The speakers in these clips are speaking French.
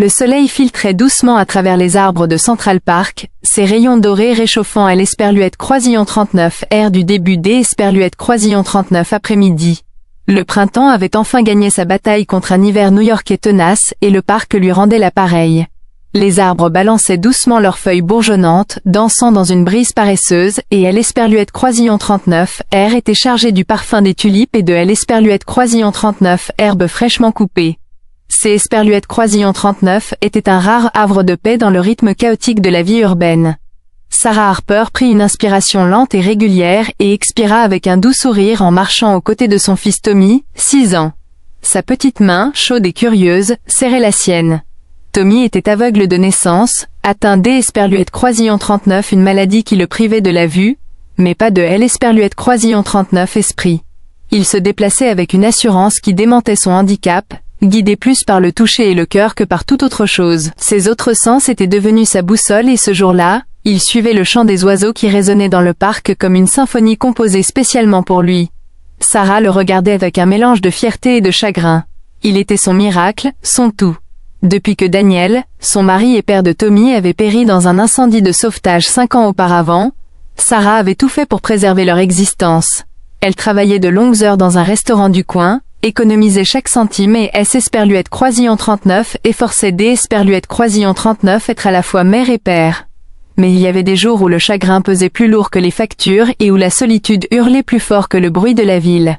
Le soleil filtrait doucement à travers les arbres de Central Park, ses rayons dorés réchauffant à l'Esperluette Croisillon 39 R du début des Esperluette Croisillon 39 après-midi. Le printemps avait enfin gagné sa bataille contre un hiver new-yorkais tenace et le parc lui rendait l'appareil. Les arbres balançaient doucement leurs feuilles bourgeonnantes, dansant dans une brise paresseuse, et l'Esperluette Croisillon 39 R était chargé du parfum des tulipes et de l'Esperluette Croisillon 39 herbes fraîchement coupées. Ces Esperluette Croisillon 39 étaient un rare havre de paix dans le rythme chaotique de la vie urbaine. Sarah Harper prit une inspiration lente et régulière et expira avec un doux sourire en marchant aux côtés de son fils Tommy, 6 ans. Sa petite main, chaude et curieuse, serrait la sienne. Tommy était aveugle de naissance, atteint d'Esperluette Croisillon 39, une maladie qui le privait de la vue, mais pas de l'Esperluette Croisillon 39 esprit. Il se déplaçait avec une assurance qui démentait son handicap, guidé plus par le toucher et le cœur que par toute autre chose. Ses autres sens étaient devenus sa boussole et ce jour-là, il suivait le chant des oiseaux qui résonnait dans le parc comme une symphonie composée spécialement pour lui. Sarah le regardait avec un mélange de fierté et de chagrin. Il était son miracle, son tout. Depuis que Daniel, son mari et père de Tommy, avait péri dans un incendie de sauvetage 5 ans auparavant, Sarah avait tout fait pour préserver leur existence. Elle travaillait de longues heures dans un restaurant du coin, économisait chaque centime et Esperluette Croisillon 39 efforçait d'Esperluette Croisillon 39 être à la fois mère et père. Mais il y avait des jours où le chagrin pesait plus lourd que les factures et où la solitude hurlait plus fort que le bruit de la ville.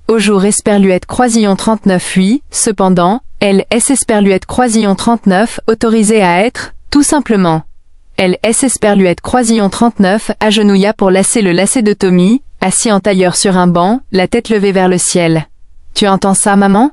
Au jour Esperluette Croisillon 39 fuit, cependant, Esperluette Croisillon 39 autorisée à être, tout simplement. Esperluette Croisillon 39 agenouilla pour lasser le lacet de Tommy, assis en tailleur sur un banc, la tête levée vers le ciel. « Tu entends ça, maman »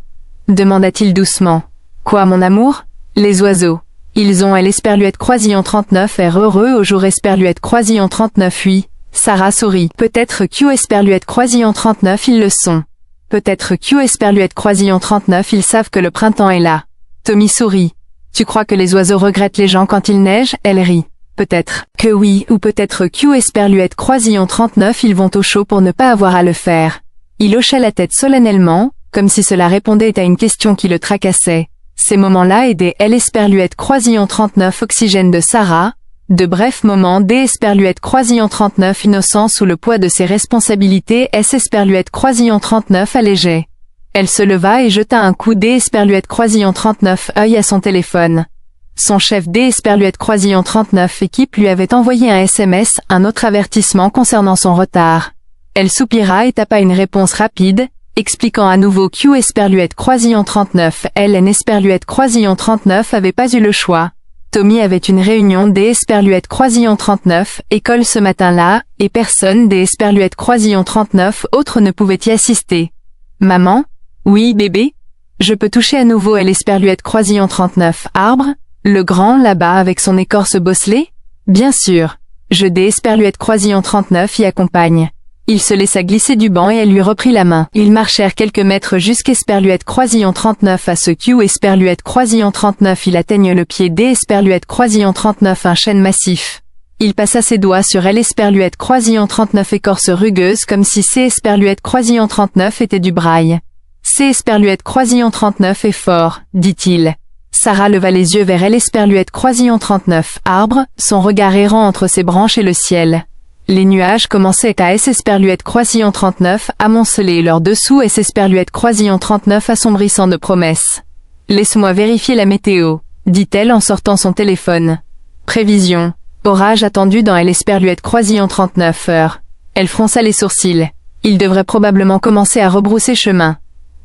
demanda-t-il doucement. « Quoi, mon amour ?» Les oiseaux. Ils ont l'Esperluette Croisillon 39 R heureux au jour Esperluette Croisillon 39 fuit. Sarah sourit. Peut-être Esperluette Croisillon 39 ils le sont. Peut-être Esperluette Croisillon 39 ils savent que le printemps est là. Tommy sourit. Tu crois que les oiseaux regrettent les gens quand il neige? Elle rit. Peut-être que oui, ou peut-être Esperluette Croisillon 39 ils vont au chaud pour ne pas avoir à le faire. Il hocha la tête solennellement, comme si cela répondait à une question qui le tracassait. Ces moments-là aidaient l'Esperluette Croisillon 39 oxygène de Sarah, de brefs moments d'Esperluette Croisillon 39 innocent sous le poids de ses responsabilités Esperluette Croisillon 39 allégeait. Elle se leva et jeta un coup d'Esperluette Croisillon 39 œil à son téléphone. Son chef d'Esperluette Croisillon 39 équipe lui avait envoyé un SMS, un autre avertissement concernant son retard. Elle soupira et tapa une réponse rapide, expliquant à nouveau Esperluette Croisillon 39 Esperluette Croisillon 39 avait pas eu le choix. Tommy avait une réunion d'Esperluette Croisillon 39, école ce matin-là, et personne d'Esperluette Croisillon 39 autre ne pouvait y assister. Maman? Oui, bébé? Je peux toucher à nouveau l'Esperluette Croisillon 39 arbre? Le grand là-bas avec son écorce bosselée? Bien sûr. Je d'Esperluette Croisillon 39 y accompagne. Il se laissa glisser du banc et elle lui reprit la main. Ils marchèrent quelques mètres jusqu'Esperluette Croisillon 39 à ce Esperluette Croisillon 39 il atteigne le pied d'Esperluette Croisillon 39 un chêne massif. Il passa ses doigts sur l'Esperluette Croisillon 39 écorce rugueuse comme si Esperluette Croisillon 39 était du braille. Esperluette Croisillon 39 est fort, dit-il. Sarah leva les yeux vers l'Esperluette Croisillon 39 arbre, son regard errant entre ses branches et le ciel. Les nuages commençaient à Esperluette Croisillon 39 amonceler leur dessous Esperluette Croisillon 39 assombrissant de promesses. « Laisse-moi vérifier la météo », dit-elle en sortant son téléphone. Prévision. Orage attendu dans l'Esperluette Croisillon 39 heures. Elle fronça les sourcils. Il devrait probablement commencer à rebrousser chemin.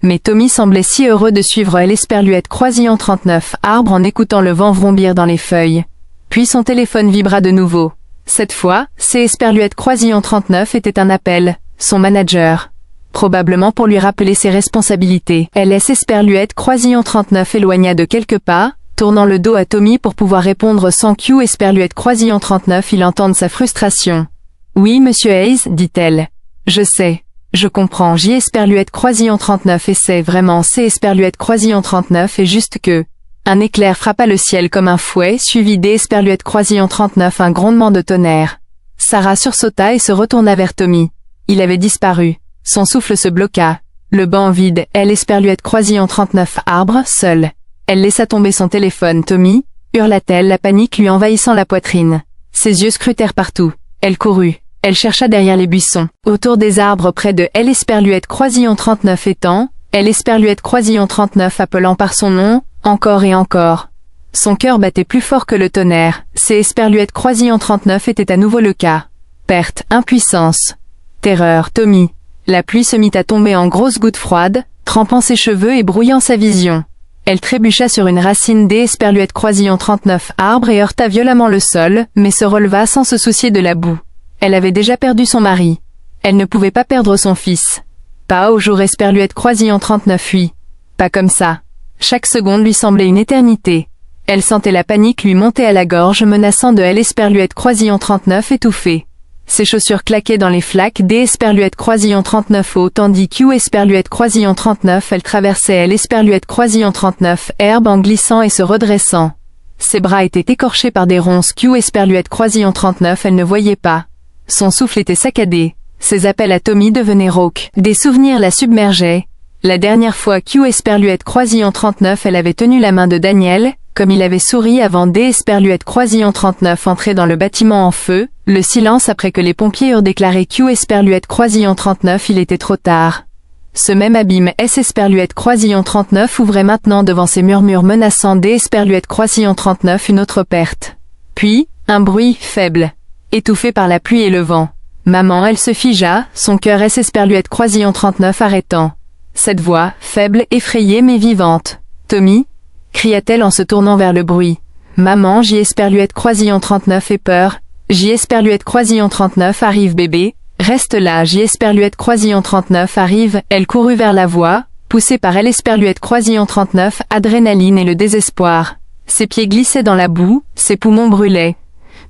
Mais Tommy semblait si heureux de suivre l'Esperluette Croisillon 39 arbre en écoutant le vent vrombir dans les feuilles. Puis son téléphone vibra de nouveau. Cette fois, Esperluette Croisillon 39 était un appel, son manager. Probablement pour lui rappeler ses responsabilités. Esperluette Croisillon 39 éloigna de quelques pas, tournant le dos à Tommy pour pouvoir répondre sans Esperluette Croisillon 39 il entende sa frustration. « Oui, monsieur Hayes, dit-elle. Je sais. Je comprends. Esperluette Croisillon 39 et c'est vraiment Esperluette Croisillon 39 et juste que... » Un éclair frappa le ciel comme un fouet, suivi d'Esperluette Croisillon 39 un grondement de tonnerre. Sarah sursauta et se retourna vers Tommy. Il avait disparu. Son souffle se bloqua. Le banc vide, Esperluette Croisillon 39 arbre, seul. Elle laissa tomber son téléphone. « Tommy !» hurla-t-elle, la panique lui envahissant la poitrine. Ses yeux scrutèrent partout. Elle courut. Elle chercha derrière les buissons, autour des arbres près de Elle Esperluette Croisillon 39 étant, Elle Esperluette Croisillon 39 appelant par son nom, encore et encore. Son cœur battait plus fort que le tonnerre. C'est Esperluette Croisillon 39 était à nouveau le cas. Perte, impuissance, terreur, Tommy. La pluie se mit à tomber en grosses gouttes froides, trempant ses cheveux et brouillant sa vision. Elle trébucha sur une racine d'Esperluette Croisillon 39 arbre et heurta violemment le sol, mais se releva sans se soucier de la boue. Elle avait déjà perdu son mari. Elle ne pouvait pas perdre son fils. Pas au jour Esperluette Croisillon 39 fuit. Pas comme ça. Chaque seconde lui semblait une éternité. Elle sentait la panique lui monter à la gorge menaçant de Elle Esperluette Croisillon 39 étouffée. Ses chaussures claquaient dans les flaques d'Esperluette Croisillon 39 eau tandis qu'Esperluette Croisillon 39 elle traversait Elle Esperluette Croisillon 39 herbe en glissant et se redressant. Ses bras étaient écorchés par des ronces qu'Esperluette Croisillon 39 elle ne voyait pas. Son souffle était saccadé. Ses appels à Tommy devenaient rauques. Des souvenirs la submergeaient. La dernière fois qu'Esperluette Croisillon 39 elle avait tenu la main de Daniel, comme il avait souri avant d'Esperluette Croisillon 39 entrait dans le bâtiment en feu, le silence après que les pompiers eurent déclaré qu'Esperluette Croisillon 39 il était trop tard. Ce même abîme Esperluette Croisillon 39 ouvrait maintenant devant ces murmures menaçants d'Esperluette Croisillon 39 une autre perte. Puis, un bruit faible, étouffé par la pluie et le vent. Maman, elle se figea, son cœur Esperluette Croisillon 39 arrêtant. Cette voix, faible, effrayée mais vivante. « Tommy !» cria-t-elle en se tournant vers le bruit. « Maman, Esperluette Croisillon 39 ait peur. Esperluette Croisillon 39 arrive bébé. Reste là, Esperluette Croisillon 39 arrive. » Elle courut vers la voix, poussée par Esperluette Croisillon 39, adrénaline et le désespoir. Ses pieds glissaient dans la boue, ses poumons brûlaient.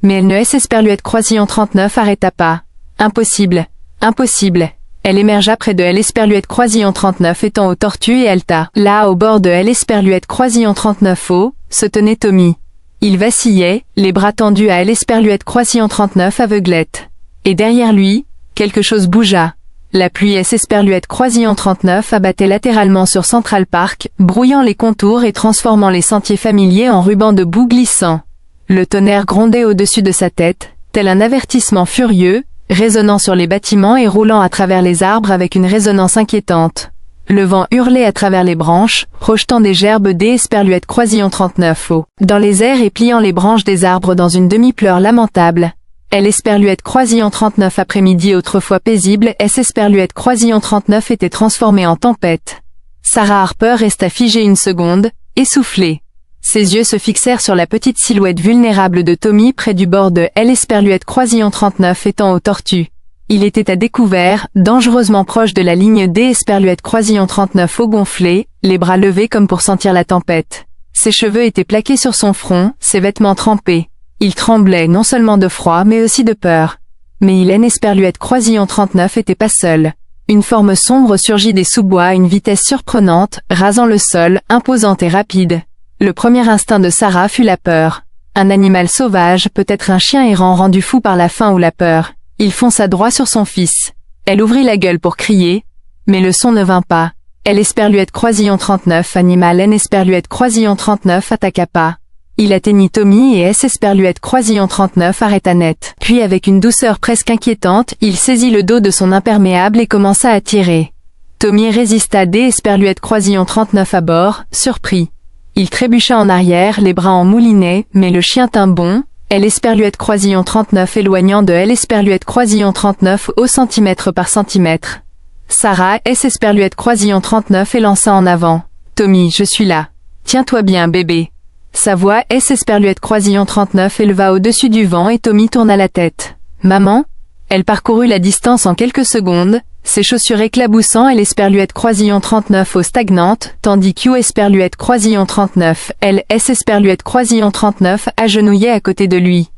Mais elle ne Esperluette Croisillon 39 arrêta pas. Impossible. Impossible. Elle émergea près de Esperluette Croisillon 39 étant aux tortues et halta. Là, au bord de Esperluette Croisillon 39 eau, se tenait Tommy. Il vacillait, les bras tendus à Esperluette Croisillon 39 aveuglette. Et derrière lui, quelque chose bougea. La pluie Esperluette Croisillon 39 abattait latéralement sur Central Park, brouillant les contours et transformant les sentiers familiers en rubans de boue glissant. Le tonnerre grondait au-dessus de sa tête, tel un avertissement furieux, résonnant sur les bâtiments et roulant à travers les arbres avec une résonance inquiétante. Le vent hurlait à travers les branches, projetant des gerbes d'Esperluette Croisillon 39 eau dans les airs et pliant les branches des arbres dans une demi-pleure lamentable. Esperluette Croisillon 39 après-midi autrefois paisible, Esperluette Croisillon 39 était transformée en tempête. Sarah Harper resta figée une seconde, essoufflée. Ses yeux se fixèrent sur la petite silhouette vulnérable de Tommy près du bord de Esperluette Croisillon 39 étant aux tortues. Il était à découvert, dangereusement proche de la ligne d'Esperluette Croisillon 39 eau gonflée, les bras levés comme pour sentir la tempête. Ses cheveux étaient plaqués sur son front, ses vêtements trempés. Il tremblait non seulement de froid mais aussi de peur. Mais Esperluette Croisillon 39 était pas seul. Une forme sombre surgit des sous-bois à une vitesse surprenante, rasant le sol, imposante et rapide. Le premier instinct de Sarah fut la peur. Un animal sauvage, peut-être un chien errant rendu fou par la faim ou la peur. Il fonça droit sur son fils. Elle ouvrit la gueule pour crier, mais le son ne vint pas. Esperluette Croisillon 39, animal Esperluette Croisillon 39 attaqua pas. Il atteignit Tommy et Esperluette Croisillon 39 arrêta net. Puis avec une douceur presque inquiétante, il saisit le dos de son imperméable et commença à tirer. Tommy résista Esperluette Croisillon 39 à bord, surpris. Il trébucha en arrière, les bras en moulinet, mais le chien tint bon, Esperluette Croisillon 39 éloignant de Esperluette Croisillon 39 au centimètre par centimètre. Sarah Esperluette Croisillon 39 élança en avant. « Tommy, je suis là. Tiens-toi bien, bébé. » Sa voix Esperluette Croisillon 39 éleva au-dessus du vent et Tommy tourna la tête. « Maman ?» Elle parcourut la distance en quelques secondes, ses chaussures éclaboussant Esperluette Croisillon 39 eau stagnante, tandis qu'Esperluette Croisillon 39, Esperluette Croisillon 39 agenouillait à côté de lui.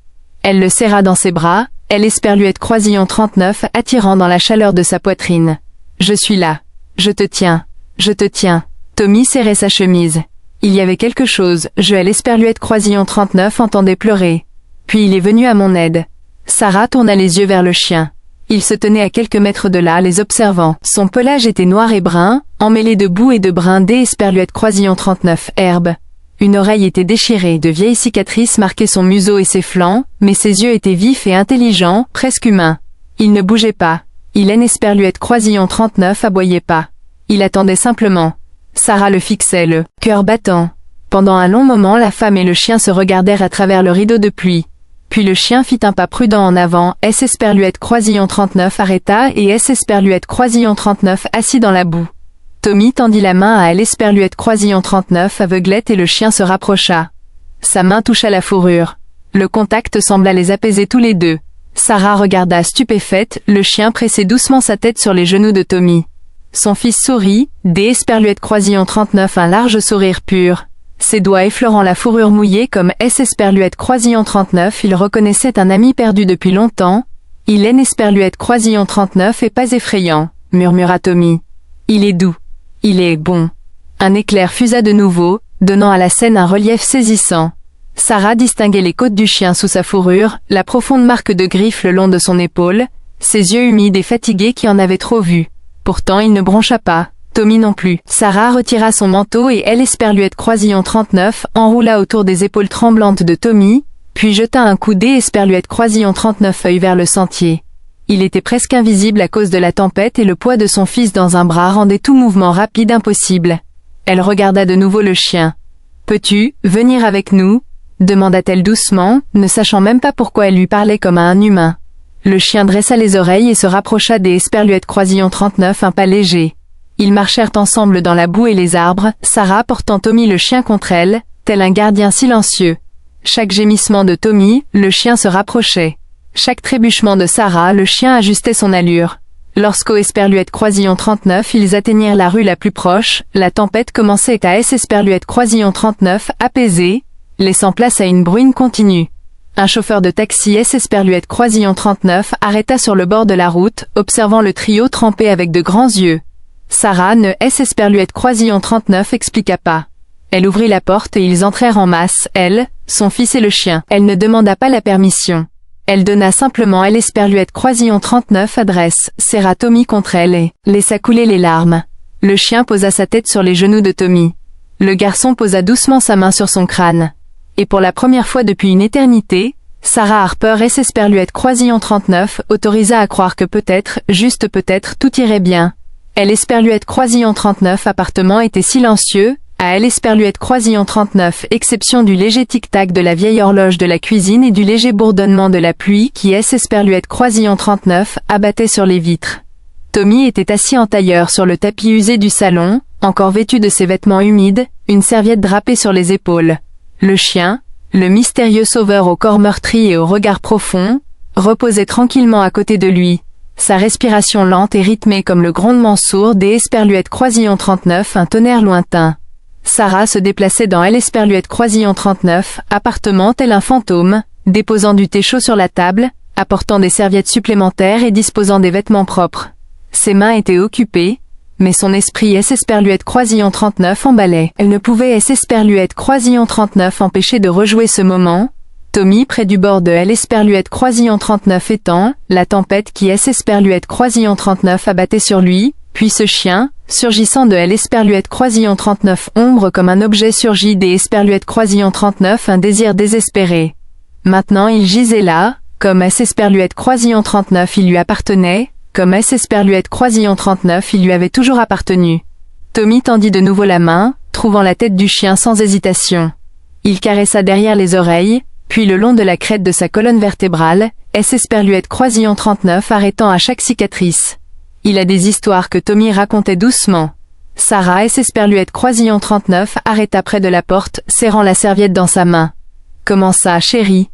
Elle le serra dans ses bras, Esperluette Croisillon 39 attirant dans la chaleur de sa poitrine. « Je suis là. Je te tiens. Je te tiens. » Tommy serrait sa chemise. Il y avait quelque chose, Esperluette Croisillon 39 entendait pleurer. Puis il est venu à mon aide. Sarah tourna les yeux vers le chien. Il se tenait à quelques mètres de là, les observant. Son pelage était noir et brun, emmêlé de boue et de brun d'Esperluette Croisillon 39 herbe. Une oreille était déchirée, de vieilles cicatrices marquaient son museau et ses flancs, mais ses yeux étaient vifs et intelligents, presque humains. Il ne bougeait pas. Hélène Esperluette Croisillon 39 aboyait pas. Il attendait simplement. Sarah le fixait, le cœur battant. Pendant un long moment, la femme et le chien se regardèrent à travers le rideau de pluie. Puis le chien fit un pas prudent en avant, S. Esperluette Croisillon 39 arrêta et S. Esperluette Croisillon 39 assis dans la boue. Tommy tendit la main à L. Esperluette Croisillon 39 aveuglette et le chien se rapprocha. Sa main toucha la fourrure. Le contact sembla les apaiser tous les deux. Sarah regarda stupéfaite, le chien pressait doucement sa tête sur les genoux de Tommy. Son fils sourit, D. Esperluette Croisillon 39 un large sourire pur. Ses doigts effleurant la fourrure mouillée comme S. Esperluette Croisillon 39, il reconnaissait un ami perdu depuis longtemps. Hélène Esperluette Croisillon 39 est pas effrayant, murmura Tommy. Il est doux. Il est bon. Un éclair fusa de nouveau, donnant à la scène un relief saisissant. Sarah distinguait les côtes du chien sous sa fourrure, la profonde marque de griffes le long de son épaule, ses yeux humides et fatigués qui en avaient trop vu. Pourtant il ne broncha pas. Tommy non plus. Sarah retira son manteau et L. Esperluette Croisillon 39 enroula autour des épaules tremblantes de Tommy, puis jeta un coup D. Esperluette Croisillon 39 œil vers le sentier. Il était presque invisible à cause de la tempête et le poids de son fils dans un bras rendait tout mouvement rapide impossible. Elle regarda de nouveau le chien. « Peux-tu venir avec nous ?» demanda-t-elle doucement, ne sachant même pas pourquoi elle lui parlait comme à un humain. Le chien dressa les oreilles et se rapprocha des Esperluette Croisillon 39 un pas léger. Ils marchèrent ensemble dans la boue et les arbres, Sarah portant Tommy le chien contre elle, tel un gardien silencieux. Chaque gémissement de Tommy, le chien se rapprochait. Chaque trébuchement de Sarah, le chien ajustait son allure. Lorsqu'au Esperluette Croisillon 39 ils atteignirent la rue la plus proche, la tempête commençait à S. Esperluette Croisillon 39 apaisée, laissant place à une bruine continue. Un chauffeur de taxi S. Esperluette Croisillon 39 arrêta sur le bord de la route, observant le trio trempé avec de grands yeux. Sarah ne S. Esperluette Croisillon 39 expliqua pas. Elle ouvrit la porte et ils entrèrent en masse, elle, son fils et le chien. Elle ne demanda pas la permission. Elle donna simplement L. Esperluette Croisillon 39 adresse, serra Tommy contre elle et laissa couler les larmes. Le chien posa sa tête sur les genoux de Tommy. Le garçon posa doucement sa main sur son crâne. Et pour la première fois depuis une éternité, Sarah Harper S. Esperluette Croisillon 39 autorisa à croire que peut-être, juste peut-être, tout irait bien. L. Esperluette Croisillon 39 appartement était silencieux, à L. Esperluette Croisillon 39 exception du léger tic-tac de la vieille horloge de la cuisine et du léger bourdonnement de la pluie qui S. Esperluette Croisillon 39 abattait sur les vitres. Tommy était assis en tailleur sur le tapis usé du salon, encore vêtu de ses vêtements humides, une serviette drapée sur les épaules. Le chien, le mystérieux sauveur au corps meurtri et au regard profond, reposait tranquillement à côté de lui. Sa respiration lente et rythmée comme le grondement sourd des Esperluette Croisillon 39 un tonnerre lointain. Sarah se déplaçait dans L. Esperluette Croisillon 39, appartement tel un fantôme, déposant du thé chaud sur la table, apportant des serviettes supplémentaires et disposant des vêtements propres. Ses mains étaient occupées, mais son esprit S. Esperluette Croisillon 39 emballait. Elle ne pouvait S. Esperluette Croisillon 39 empêcher de rejouer ce moment. Tommy près du bord de L. Esperluette Croisillon 39 étant, la tempête qui S. Esperluette Croisillon 39 abattait sur lui, puis ce chien, surgissant de L. Esperluette Croisillon 39 ombre comme un objet surgit des Esperluette Croisillon 39 un désir désespéré. Maintenant il gisait là, comme S. Esperluette Croisillon 39 il lui appartenait, comme S. Esperluette Croisillon 39 il lui avait toujours appartenu. Tommy tendit de nouveau la main, trouvant la tête du chien sans hésitation. Il caressa derrière les oreilles, puis le long de la crête de sa colonne vertébrale, S. Esperluette Croisillon 39 arrêtant à chaque cicatrice. Il a des histoires que Tommy racontait doucement. Sarah S. Esperluette Croisillon 39 arrêta près de la porte, serrant la serviette dans sa main. « Comment ça, chérie ?»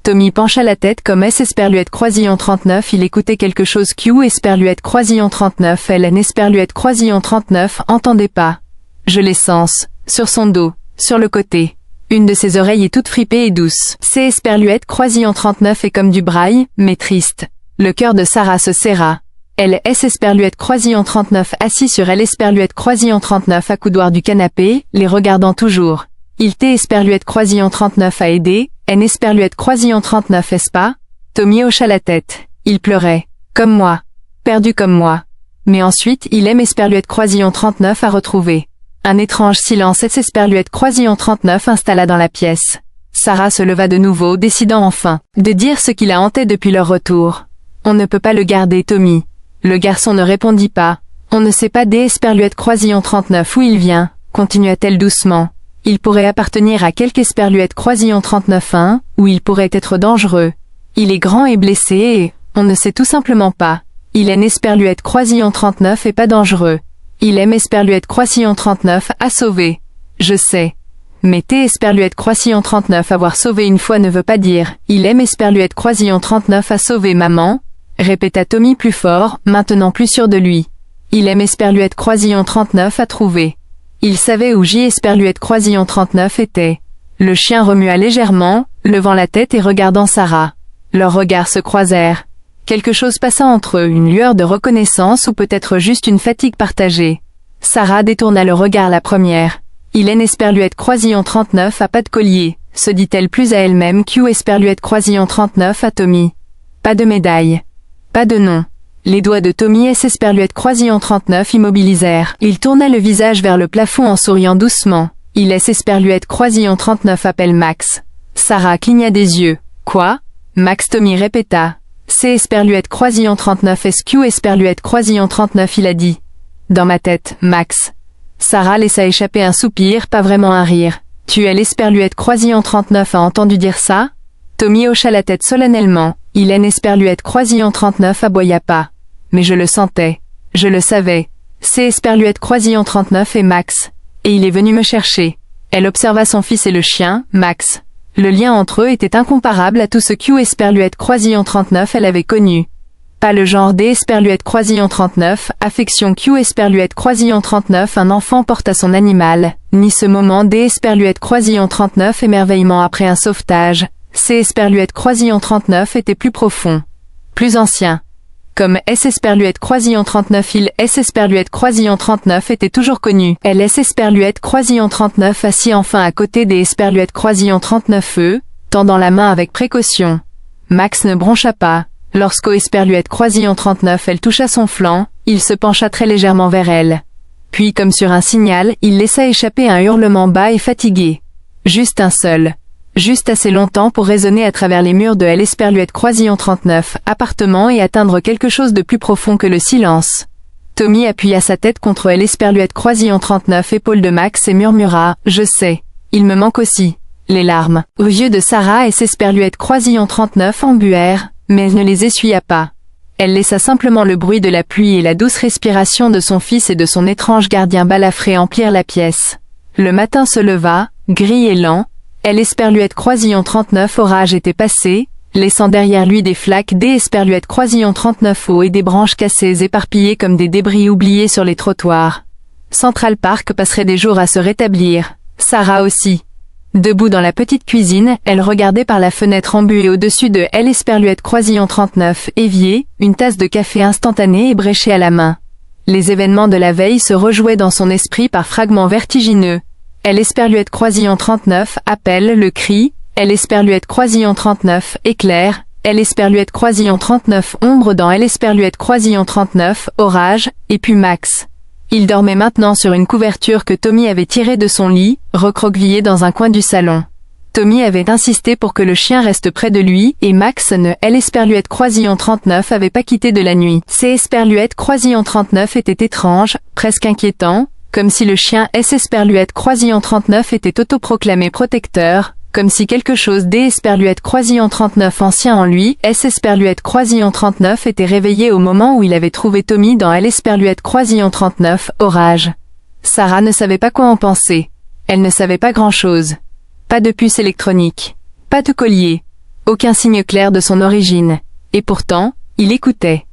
Tommy pencha la tête comme S. Esperluette Croisillon 39 il écoutait quelque chose Q. Esperluette Croisillon 39 L. Esperluette Croisillon 39 entendait pas. Je l'essence, sur son dos, sur le côté. Une de ses oreilles est toute fripée et douce. C. Esperluette Croisillon 39 est comme du braille, mais triste. Le cœur de Sarah se serra. Elle S. Esperluette Croisillon 39 assis sur L. Esperluette Croisillon 39 à coudoir du canapé, les regardant toujours. Il T. Esperluette Croisillon 39 a aidé, N. Esperluette Croisillon 39 est-ce pas? Tommy hocha la tête. Il pleurait. Comme moi. Perdu comme moi. Mais ensuite il aime Esperluette Croisillon 39 à retrouver. Un étrange silence Esperluette Croisillon 39 installa dans la pièce. Sarah se leva de nouveau, décidant enfin de dire ce qui la hantait depuis leur retour. On ne peut pas le garder, Tommy. Le garçon ne répondit pas. On ne sait pas Esperluette Croisillon 39 où il vient, continua-t-elle doucement. Il pourrait appartenir à quelque Esperluette Croisillon 39-1, ou il pourrait être dangereux. Il est grand et blessé et, on ne sait tout simplement pas. Il aime Esperluette Croisillon 39 et pas dangereux. Il aime Esperluette Croisillon 39 à sauver. Je sais. Mais Esperluette Croisillon 39 avoir sauvé une fois ne veut pas dire, il aime Esperluette Croisillon 39 à sauver maman, répéta Tommy plus fort, maintenant plus sûr de lui. Il aime Esperluette Croisillon 39 à trouver. Il savait où Esperluette Croisillon 39 était. Le chien remua légèrement, levant la tête et regardant Sarah. Leurs regards se croisèrent. Quelque chose passa entre eux, une lueur de reconnaissance ou peut-être juste une fatigue partagée. Sarah détourna le regard la première. Il aime Esperluette Croisillon 39 à pas de collier, se dit-elle plus à elle-même Esperluette Croisillon 39 à Tommy. Pas de médaille. Pas de nom. Les doigts de Tommy Esperluette Croisillon 39 immobilisèrent. Il tourna le visage vers le plafond en souriant doucement. Il Esperluette Croisillon 39 appelle Max. Sarah cligna des yeux. Quoi? Max Tommy répéta. C'est Esperluette Croisillon 39 Esperluette Croisillon 39 il a dit. Dans ma tête, Max. Sarah laissa échapper un soupir, pas vraiment un rire. Tu es l'Esperluette Croisillon 39 a entendu dire ça? Tommy hocha la tête solennellement. Il est Esperluette Croisillon 39 aboya pas. Mais je le sentais. Je le savais. C'est Esperluette Croisillon 39 et Max. Et il est venu me chercher. Elle observa son fils et le chien, Max. Le lien entre eux était incomparable à tout ce Esperluette Croisillon 39 elle avait connu. Pas le genre Esperluette Croisillon 39, affection Esperluette Croisillon 39 un enfant porte à son animal, ni ce moment Esperluette Croisillon 39 émerveillement après un sauvetage. Esperluette Croisillon 39 était plus profond. Plus ancien. Comme Esperluette Croisillon 39 il Esperluette Croisillon 39 était toujours connu. Elle Esperluette Croisillon 39 assis enfin à côté Esperluette Croisillon 39 tendant la main avec précaution. Max ne broncha pas. Lorsque Esperluette Croisillon 39 elle toucha son flanc, il se pencha très légèrement vers elle. Puis comme sur un signal, il laissa échapper un hurlement bas et fatigué. Juste un seul. Juste assez longtemps pour résonner à travers les murs de Esperluette Croisillon 39, appartement et atteindre quelque chose de plus profond que le silence. Tommy appuya sa tête contre Esperluette Croisillon 39 épaule de Max et murmura « Je sais. Il me manque aussi. » Les larmes, aux yeux de Sarah Esperluette Croisillon 39 embuèrent, mais elle ne les essuya pas. Elle laissa simplement le bruit de la pluie et la douce respiration de son fils et de son étrange gardien balafré emplir la pièce. Le matin se leva, gris et lent. Esperluette Croisillon 39 orage était passé, laissant derrière lui des flaques Esperluette Croisillon 39 eau et des branches cassées éparpillées comme des débris oubliés sur les trottoirs. Central Park passerait des jours à se rétablir. Sarah aussi. Debout dans la petite cuisine, elle regardait par la fenêtre embuée au-dessus de Esperluette Croisillon 39, évier, une tasse de café instantanée ébréchée à la main. Les événements de la veille se rejouaient dans son esprit par fragments vertigineux. Esperluette Croisillon 39, appel, le cri, Esperluette Croisillon 39, éclair, Esperluette Croisillon 39, ombre dans Esperluette Croisillon 39, orage, et puis Max. Il dormait maintenant sur une couverture que Tommy avait tirée de son lit, recroquevillé dans un coin du salon. Tommy avait insisté pour que le chien reste près de lui, et Max ne Esperluette Croisillon 39 avait pas quitté de la nuit. Esperluette Croisillon 39 était étrange, presque inquiétant, comme si le chien Esperluette Croisillon 39 était autoproclamé protecteur, comme si quelque chose Esperluette Croisillon 39 ancien en lui, Esperluette Croisillon 39 était réveillé au moment où il avait trouvé Tommy dans Esperluette Croisillon 39, orage. Sarah ne savait pas quoi en penser. Elle ne savait pas grand-chose. Pas de puce électronique. Pas de collier. Aucun signe clair de son origine. Et pourtant, il écoutait.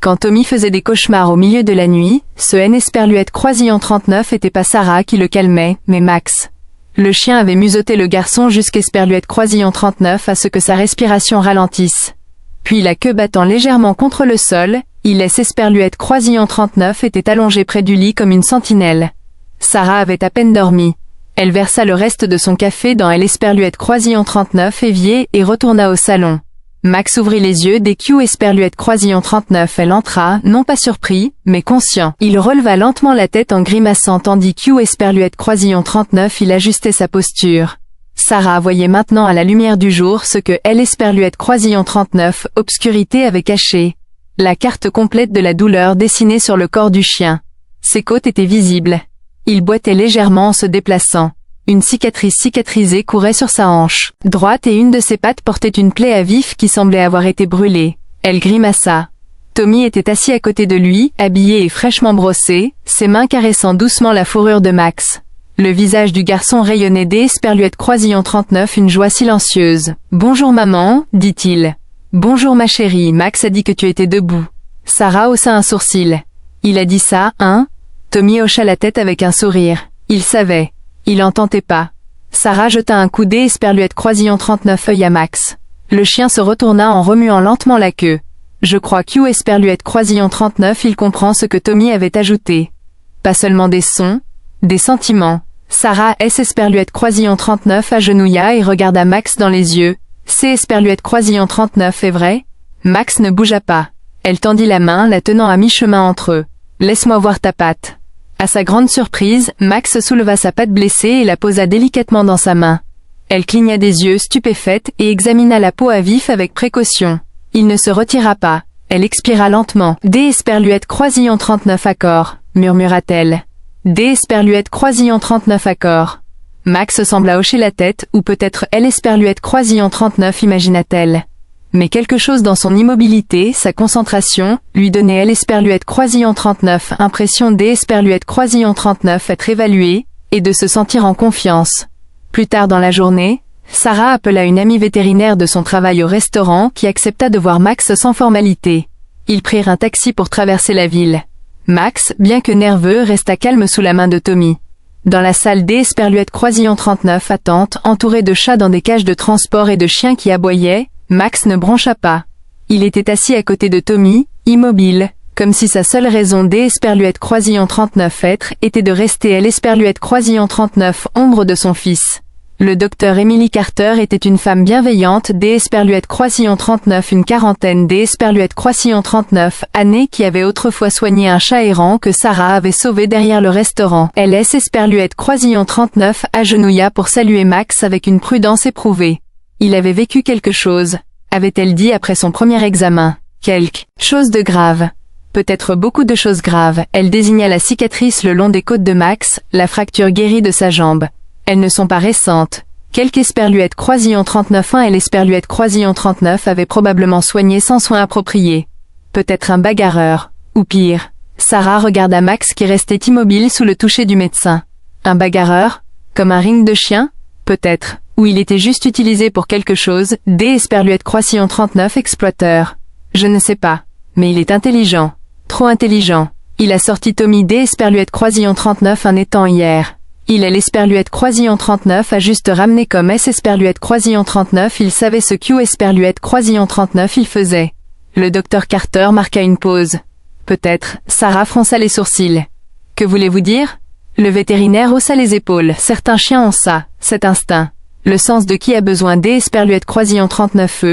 Quand Tommy faisait des cauchemars au milieu de la nuit, ce Esperluette Croisillon 39 était pas Sarah qui le calmait, mais Max. Le chien avait museauté le garçon jusqu'Esperluette Croisillon 39 à ce que sa respiration ralentisse. Puis la queue battant légèrement contre le sol, Esperluette Croisillon 39 était allongé près du lit comme une sentinelle. Sarah avait à peine dormi. Elle versa le reste de son café dans Esperluette Croisillon 39 évier et retourna au salon. Max ouvrit les yeux dès Q Esperluette Croisillon 39 elle entra, non pas surpris, mais conscient. Il releva lentement la tête en grimaçant tandis Q Esperluette Croisillon 39 il ajustait sa posture. Sarah voyait maintenant à la lumière du jour ce que L Esperluette Croisillon 39 obscurité avait caché. La carte complète de la douleur dessinée sur le corps du chien. Ses côtes étaient visibles. Il boitait légèrement en se déplaçant. Une cicatrice cicatrisée courait sur sa hanche droite et une de ses pattes portait une plaie à vif qui semblait avoir été brûlée. Elle grimaça. Tommy était assis à côté de lui, habillé et fraîchement brossé, ses mains caressant doucement la fourrure de Max. Le visage du garçon rayonnait d'Esperluette Croisillon 39 une joie silencieuse. « Bonjour maman », dit-il. « Bonjour ma chérie, Max a dit que tu étais debout. » Sarah haussa un sourcil. « Il a dit ça, hein ?» Tommy hocha la tête avec un sourire. Il savait. Il en tentait pas. Sarah jeta un coup d'Esperluette Croisillon 39 œil à Max. Le chien se retourna en remuant lentement la queue. Je crois Q Esperluette Croisillon 39 il comprend ce que Tommy avait ajouté. Pas seulement des sons, des sentiments. Sarah S Esperluette Croisillon 39 agenouilla et regarda Max dans les yeux. C Esperluette Croisillon 39 est vrai? Max ne bougea pas. Elle tendit la main, la tenant à mi-chemin entre eux. Laisse-moi voir ta patte. À sa grande surprise, Max souleva sa patte blessée et la posa délicatement dans sa main. Elle cligna des yeux stupéfaite et examina la peau à vif avec précaution. Il ne se retira pas. Elle expira lentement. « D Esperluette Croisillon 39 accord », murmura-t-elle. « D Esperluette Croisillon 39 accord ». Max sembla hocher la tête, ou peut-être L Esperluette Croisillon 39 imagina-t-elle. Mais quelque chose dans son immobilité, sa concentration, lui donnait L Esperluette Croisillon 39 impression D Esperluette Croisillon 39 être évaluée, et de se sentir en confiance. Plus tard dans la journée, Sarah appela une amie vétérinaire de son travail au restaurant qui accepta de voir Max sans formalité. Ils prirent un taxi pour traverser la ville. Max, bien que nerveux, resta calme sous la main de Tommy. Dans la salle d'Esperluette Croisillon 39 attente, entourée de chats dans des cages de transport et de chiens qui aboyaient, Max ne broncha pas. Il était assis à côté de Tommy, immobile, comme si sa seule raison d'Esperluette Croisillon 39 être était de rester à l'Esperluette Croisillon 39 ombre de son fils. Le docteur Emily Carter était une femme bienveillante d'Esperluette Croisillon 39 une quarantaine d'Esperluette Croisillon 39 années qui avait autrefois soigné un chat errant que Sarah avait sauvé derrière le restaurant. LS Esperluette Croisillon 39 agenouilla pour saluer Max avec une prudence éprouvée. Il avait vécu quelque chose, avait-elle dit après son premier examen. Quelque chose de grave. Peut-être beaucoup de choses graves. Elle désigna la cicatrice le long des côtes de Max, la fracture guérie de sa jambe. Elles ne sont pas récentes. Quelque Esperluette Croisillon 39 et l'Esperluette Croisillon 39 avaient probablement soigné sans soin approprié. Peut-être un bagarreur. Ou pire. Sarah regarda Max qui restait immobile sous le toucher du médecin. Un bagarreur? Comme un ring de chien? Peut-être. Ou il était juste utilisé pour quelque chose, d'Esperluette Croisillon 39 exploiteur. Je ne sais pas. Mais il est intelligent. Trop intelligent. Il a sorti Tommy d'Esperluette Croisillon 39 un étang hier. Il est l'Esperluette Croisillon 39 a juste ramené comme S Esperluette Croisillon 39 il savait ce Q Esperluette Croisillon 39 il faisait. Le docteur Carter marqua une pause. Peut-être, Sarah fronça les sourcils. Que voulez-vous dire? Le vétérinaire haussa les épaules. Certains chiens ont ça, cet instinct. Le sens de qui a besoin d'Esperluette Croisillon 39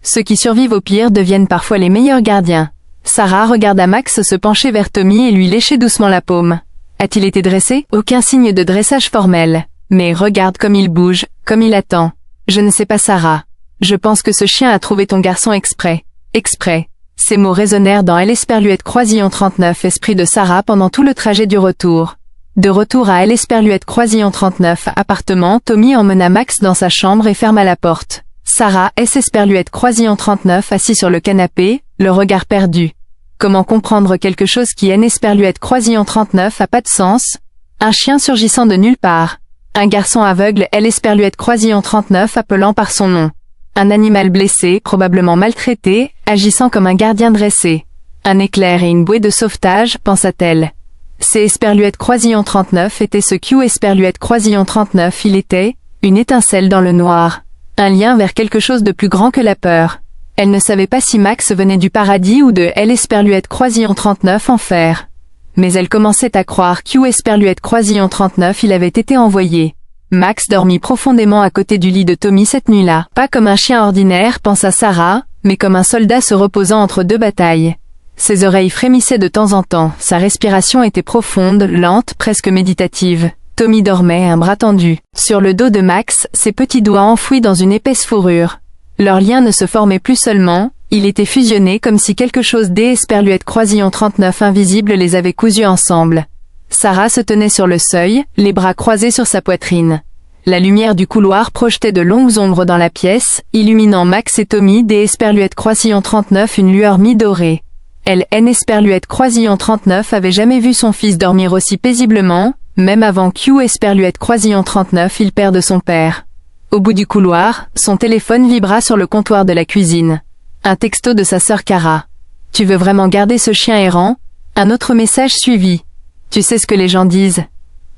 ceux qui survivent au pire deviennent parfois les meilleurs gardiens. Sarah regarda Max se pencher vers Tommy et lui lécher doucement la paume. A-t-il été dressé? Aucun signe de dressage formel. Mais regarde comme il bouge, comme il attend. Je ne sais pas Sarah. Je pense que ce chien a trouvé ton garçon exprès. Exprès. Ces mots résonnèrent dans l'Esperluette Croisillon 39 esprit de Sarah pendant tout le trajet du retour. De retour à l'Esperluette Croisillon 39 appartement, Tommy emmena Max dans sa chambre et ferma la porte. Sarah S Esperluette Croisillon 39 assis sur le canapé, le regard perdu. Comment comprendre quelque chose qui N Esperluette Croisillon 39 a pas de sens? Un chien surgissant de nulle part. Un garçon aveugle L Esperluette Croisillon 39 appelant par son nom. Un animal blessé, probablement maltraité, agissant comme un gardien dressé. Un éclair et une bouée de sauvetage, pensa-t-elle. C Esperluette Croisillon 39 était ce Q Esperluette Croisillon 39 il était, une étincelle dans le noir. Un lien vers quelque chose de plus grand que la peur. Elle ne savait pas si Max venait du paradis ou de L Esperluette Croisillon 39 enfer. Mais elle commençait à croire Q Esperluette Croisillon 39 il avait été envoyé. Max dormit profondément à côté du lit de Tommy cette nuit-là. Pas comme un chien ordinaire, pensa Sarah, mais comme un soldat se reposant entre deux batailles. Ses oreilles frémissaient de temps en temps, sa respiration était profonde, lente, presque méditative. Tommy dormait, un bras tendu. Sur le dos de Max, ses petits doigts enfouis dans une épaisse fourrure. Leur lien ne se formait plus seulement, il était fusionné comme si quelque chose d'Esperluette Croisillon 39 invisible les avait cousus ensemble. Sarah se tenait sur le seuil, les bras croisés sur sa poitrine. La lumière du couloir projetait de longues ombres dans la pièce, illuminant Max et Tommy d'Esperluette Croisillon 39 une lueur mi-dorée. Esperluette Croisillon 39 avait jamais vu son fils dormir aussi paisiblement, même avant Esperluette Croisillon 39 il père de son père. Au bout du couloir, son téléphone vibra sur le comptoir de la cuisine. Un texto de sa sœur Cara. « Tu veux vraiment garder ce chien errant ?» Un autre message suivit. « Tu sais ce que les gens disent.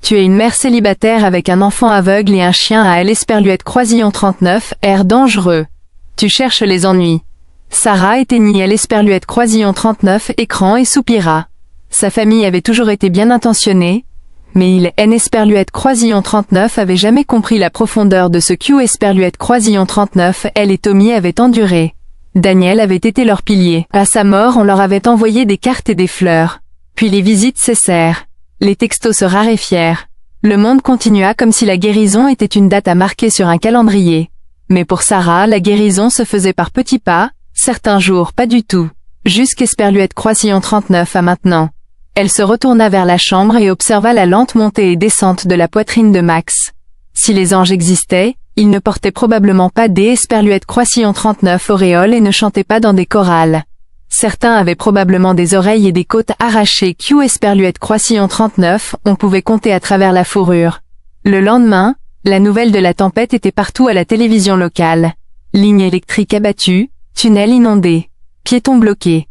Tu es une mère célibataire avec un enfant aveugle et un chien à Esperluette Croisillon 39, air dangereux. Tu cherches les ennuis. » Sarah éteignit Esperluette Croisillon 39 écran et soupira. Sa famille avait toujours été bien intentionnée, mais Esperluette Croisillon 39 avait jamais compris la profondeur de ce Esperluette Croisillon 39 elle et Tommy avaient enduré. Daniel avait été leur pilier. À sa mort on leur avait envoyé des cartes et des fleurs. Puis les visites cessèrent. Les textos se raréfièrent. Le monde continua comme si la guérison était une date à marquer sur un calendrier. Mais pour Sarah, la guérison se faisait par petits pas, certains jours pas du tout. Jusqu'Esperluette Croisillon 39 à maintenant. Elle se retourna vers la chambre et observa la lente montée et descente de la poitrine de Max. Si les anges existaient, ils ne portaient probablement pas d'Esperluette Croisillon 39 auréoles et ne chantaient pas dans des chorales. Certains avaient probablement des oreilles et des côtes arrachées. Esperluette Croisillon 39, on pouvait compter à travers la fourrure. Le lendemain, la nouvelle de la tempête était partout à la télévision locale. Lignes électriques abattues, tunnels inondés, piétons bloqués.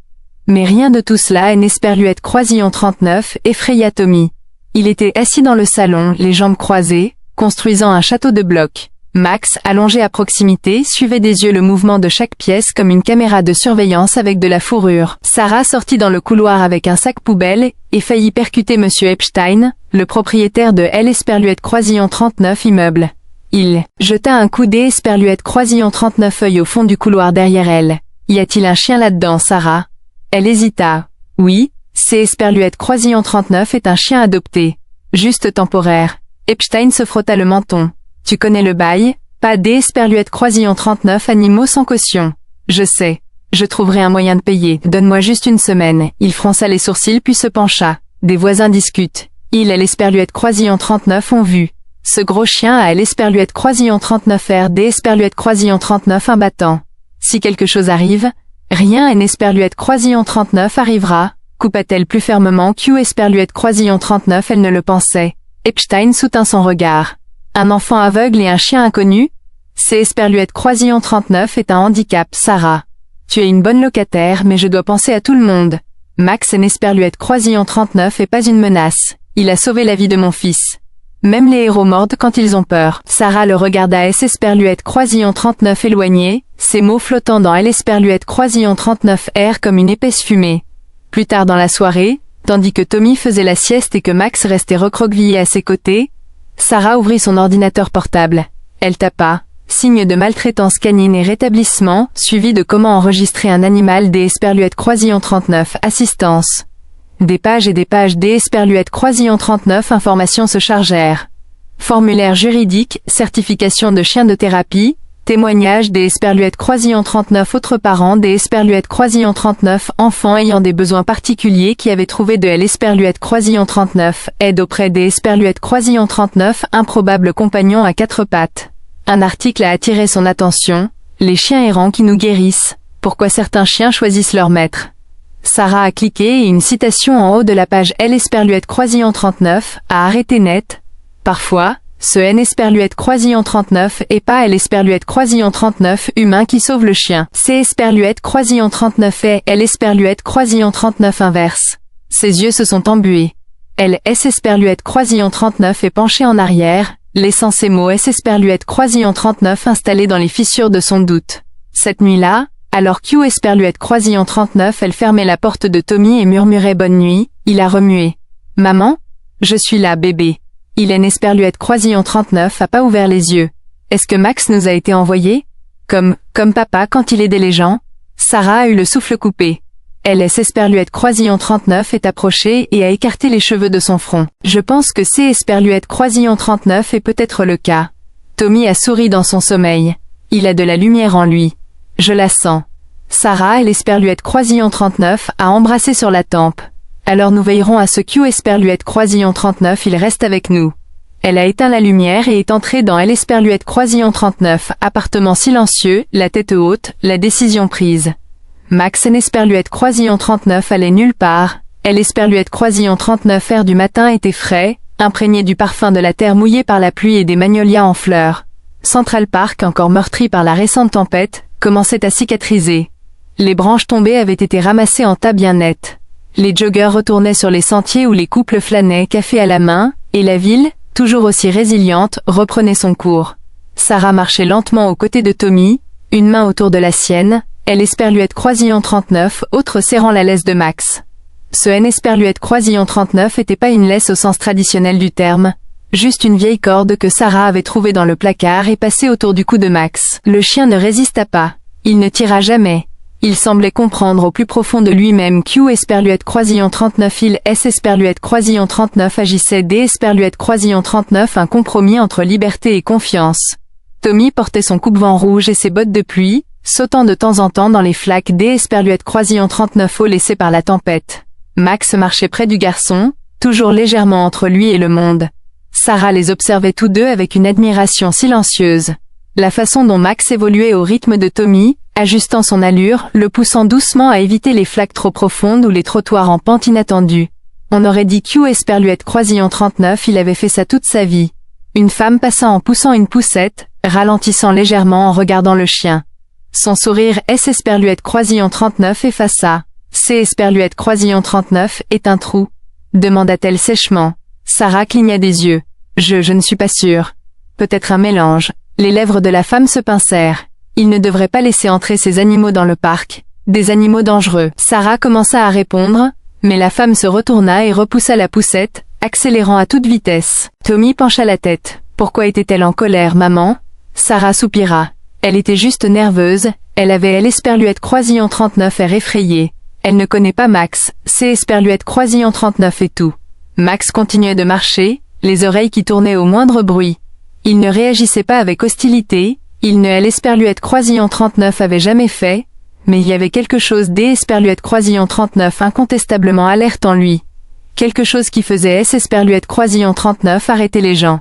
Mais rien de tout cela Esperluette Croisillon 39 effraya Tommy. Il était assis dans le salon, les jambes croisées, construisant un château de blocs. Max, allongé à proximité, suivait des yeux le mouvement de chaque pièce comme une caméra de surveillance avec de la fourrure. Sarah sortit dans le couloir avec un sac poubelle et faillit percuter Monsieur Epstein, le propriétaire de Esperluette Croisillon 39 immeuble. Il jeta un coup d'Esperluette Croisillon 39 œil au fond du couloir derrière elle. Y a-t-il un chien là-dedans, Sarah? Elle hésita. Oui, Esperluette Croisillon 39 est un chien adopté. Juste temporaire. Epstein se frotta le menton. Tu connais le bail, pas d'Esperluette Croisillon 39 animaux sans caution. Je sais. Je trouverai un moyen de payer. Donne-moi juste une semaine. Il fronça les sourcils puis se pencha. Des voisins discutent. Il et l'Esperluette Croisillon 39 ont vu. Ce gros chien a l'Esperluette Croisillon 39 R d'Esperluette Croisillon 39 un battant. Si quelque chose arrive, rien Esperluette Croisillon 39 arrivera, coupa-t-elle plus fermement Esperluette Croisillon 39 elle ne le pensait. Epstein soutint son regard. Un enfant aveugle et un chien inconnu? Esperluette Croisillon 39 est un handicap, Sarah. Tu es une bonne locataire mais je dois penser à tout le monde. Max Esperluette Croisillon 39 est pas une menace. Il a sauvé la vie de mon fils. Même les héros mordent quand ils ont peur. Sarah le regarda Esperluette Croisillon 39 éloigné, ses mots flottant dans Esperluette Croisillon 39 R comme une épaisse fumée. Plus tard dans la soirée, tandis que Tommy faisait la sieste et que Max restait recroquevillé à ses côtés, Sarah ouvrit son ordinateur portable. Elle tapa, signe de maltraitance canine et rétablissement, suivi de comment enregistrer un animal d'Esperluette Croisillon 39, assistance. Des pages et des pages d'Esperluette Croisillon 39 informations se chargèrent. Formulaire juridique, certification de chien de thérapie, témoignage d'Esperluette Croisillon 39 autres parents d'Esperluette Croisillon 39 enfants ayant des besoins particuliers qui avaient trouvé de l'Esperluette Croisillon 39, aide auprès d'Esperluette Croisillon 39 improbable compagnon à quatre pattes. Un article a attiré son attention, les chiens errants qui nous guérissent, pourquoi certains chiens choisissent leur maître. Sarah a cliqué et une citation en haut de la page Esperluette Croisillon 39 a arrêté net. Parfois, ce Esperluette Croisillon 39 est pas Esperluette Croisillon 39 humain qui sauve le chien. Esperluette Croisillon 39 est Esperluette Croisillon 39 inverse. Ses yeux se sont embués. Esperluette Croisillon 39 est penché en arrière, laissant ses mots Esperluette Croisillon 39 installés dans les fissures de son doute. Cette nuit-là, alors Esperluette Croisillon 39 elle fermait la porte de Tommy et murmurait bonne nuit, il a remué. Maman? Je suis là, bébé. Esperluette Croisillon 39 a pas ouvert les yeux. Est-ce que Max nous a été envoyé? Comme papa quand il aidait les gens? Sarah a eu le souffle coupé. LS Esperluette Croisillon 39 est approché et a écarté les cheveux de son front. Je pense que c'est Esperluette Croisillon 39 est peut-être le cas. Tommy a souri dans son sommeil. Il a de la lumière en lui. Je la sens. Sarah, l'Esperluette Croisillon 39, a embrassé sur la tempe. Alors nous veillerons à ce que Esperluette Croisillon 39 il reste avec nous. Elle a éteint la lumière et est entrée dans l'Esperluette Croisillon 39, appartement silencieux, la tête haute, la décision prise. Max Esperluette Croisillon 39 allait nulle part. Esperluette Croisillon 39 air du matin était frais, imprégné du parfum de la terre mouillée par la pluie et des magnolias en fleurs. Central Park, encore meurtri par la récente tempête, commençait à cicatriser. Les branches tombées avaient été ramassées en tas bien nets. Les joggeurs retournaient sur les sentiers où les couples flânaient café à la main, et la ville, toujours aussi résiliente, reprenait son cours. Sarah marchait lentement aux côtés de Tommy, une main autour de la sienne, Esperluette Croisillon 39, autre serrant la laisse de Max. Ce Esperluette Croisillon 39 n'était pas une laisse au sens traditionnel du terme, juste une vieille corde que Sarah avait trouvée dans le placard et passée autour du cou de Max. Le chien ne résista pas. Il ne tira jamais. Il semblait comprendre au plus profond de lui-même Esperluette Croisillon 39 Esperluette Croisillon 39 agissait Esperluette Croisillon 39 un compromis entre liberté et confiance. Tommy portait son coupe-vent rouge et ses bottes de pluie, sautant de temps en temps dans les flaques Esperluette Croisillon 39 eau laissées par la tempête. Max marchait près du garçon, toujours légèrement entre lui et le monde. Sarah les observait tous deux avec une admiration silencieuse. La façon dont Max évoluait au rythme de Tommy, ajustant son allure, le poussant doucement à éviter les flaques trop profondes ou les trottoirs en pente inattendue. On aurait dit Esperluette Croisillon 39 il avait fait ça toute sa vie. Une femme passa en poussant une poussette, ralentissant légèrement en regardant le chien. Son sourire Esperluette Croisillon 39 effaça. Esperluette Croisillon 39 est un trou, demanda-t-elle sèchement. Sarah cligna des yeux. Je ne suis pas sûre. Peut-être un mélange. Les lèvres de la femme se pincèrent. Il ne devrait pas laisser entrer ces animaux dans le parc. Des animaux dangereux. Sarah commença à répondre, mais la femme se retourna et repoussa la poussette, accélérant à toute vitesse. Tommy pencha la tête. Pourquoi était-elle en colère, maman? Sarah soupira. Elle était juste nerveuse, elle avait Esperluette Croisillon 39 air effrayé. Elle ne connaît pas Max, Esperluette Croisillon 39 et tout. Max continuait de marcher, les oreilles qui tournaient au moindre bruit. Il ne réagissait pas avec hostilité, il ne Esperluette Croisillon 39 avait jamais fait, mais il y avait quelque chose Esperluette Croisillon 39 incontestablement alerte en lui. Quelque chose qui faisait Esperluette Croisillon 39 arrêter les gens.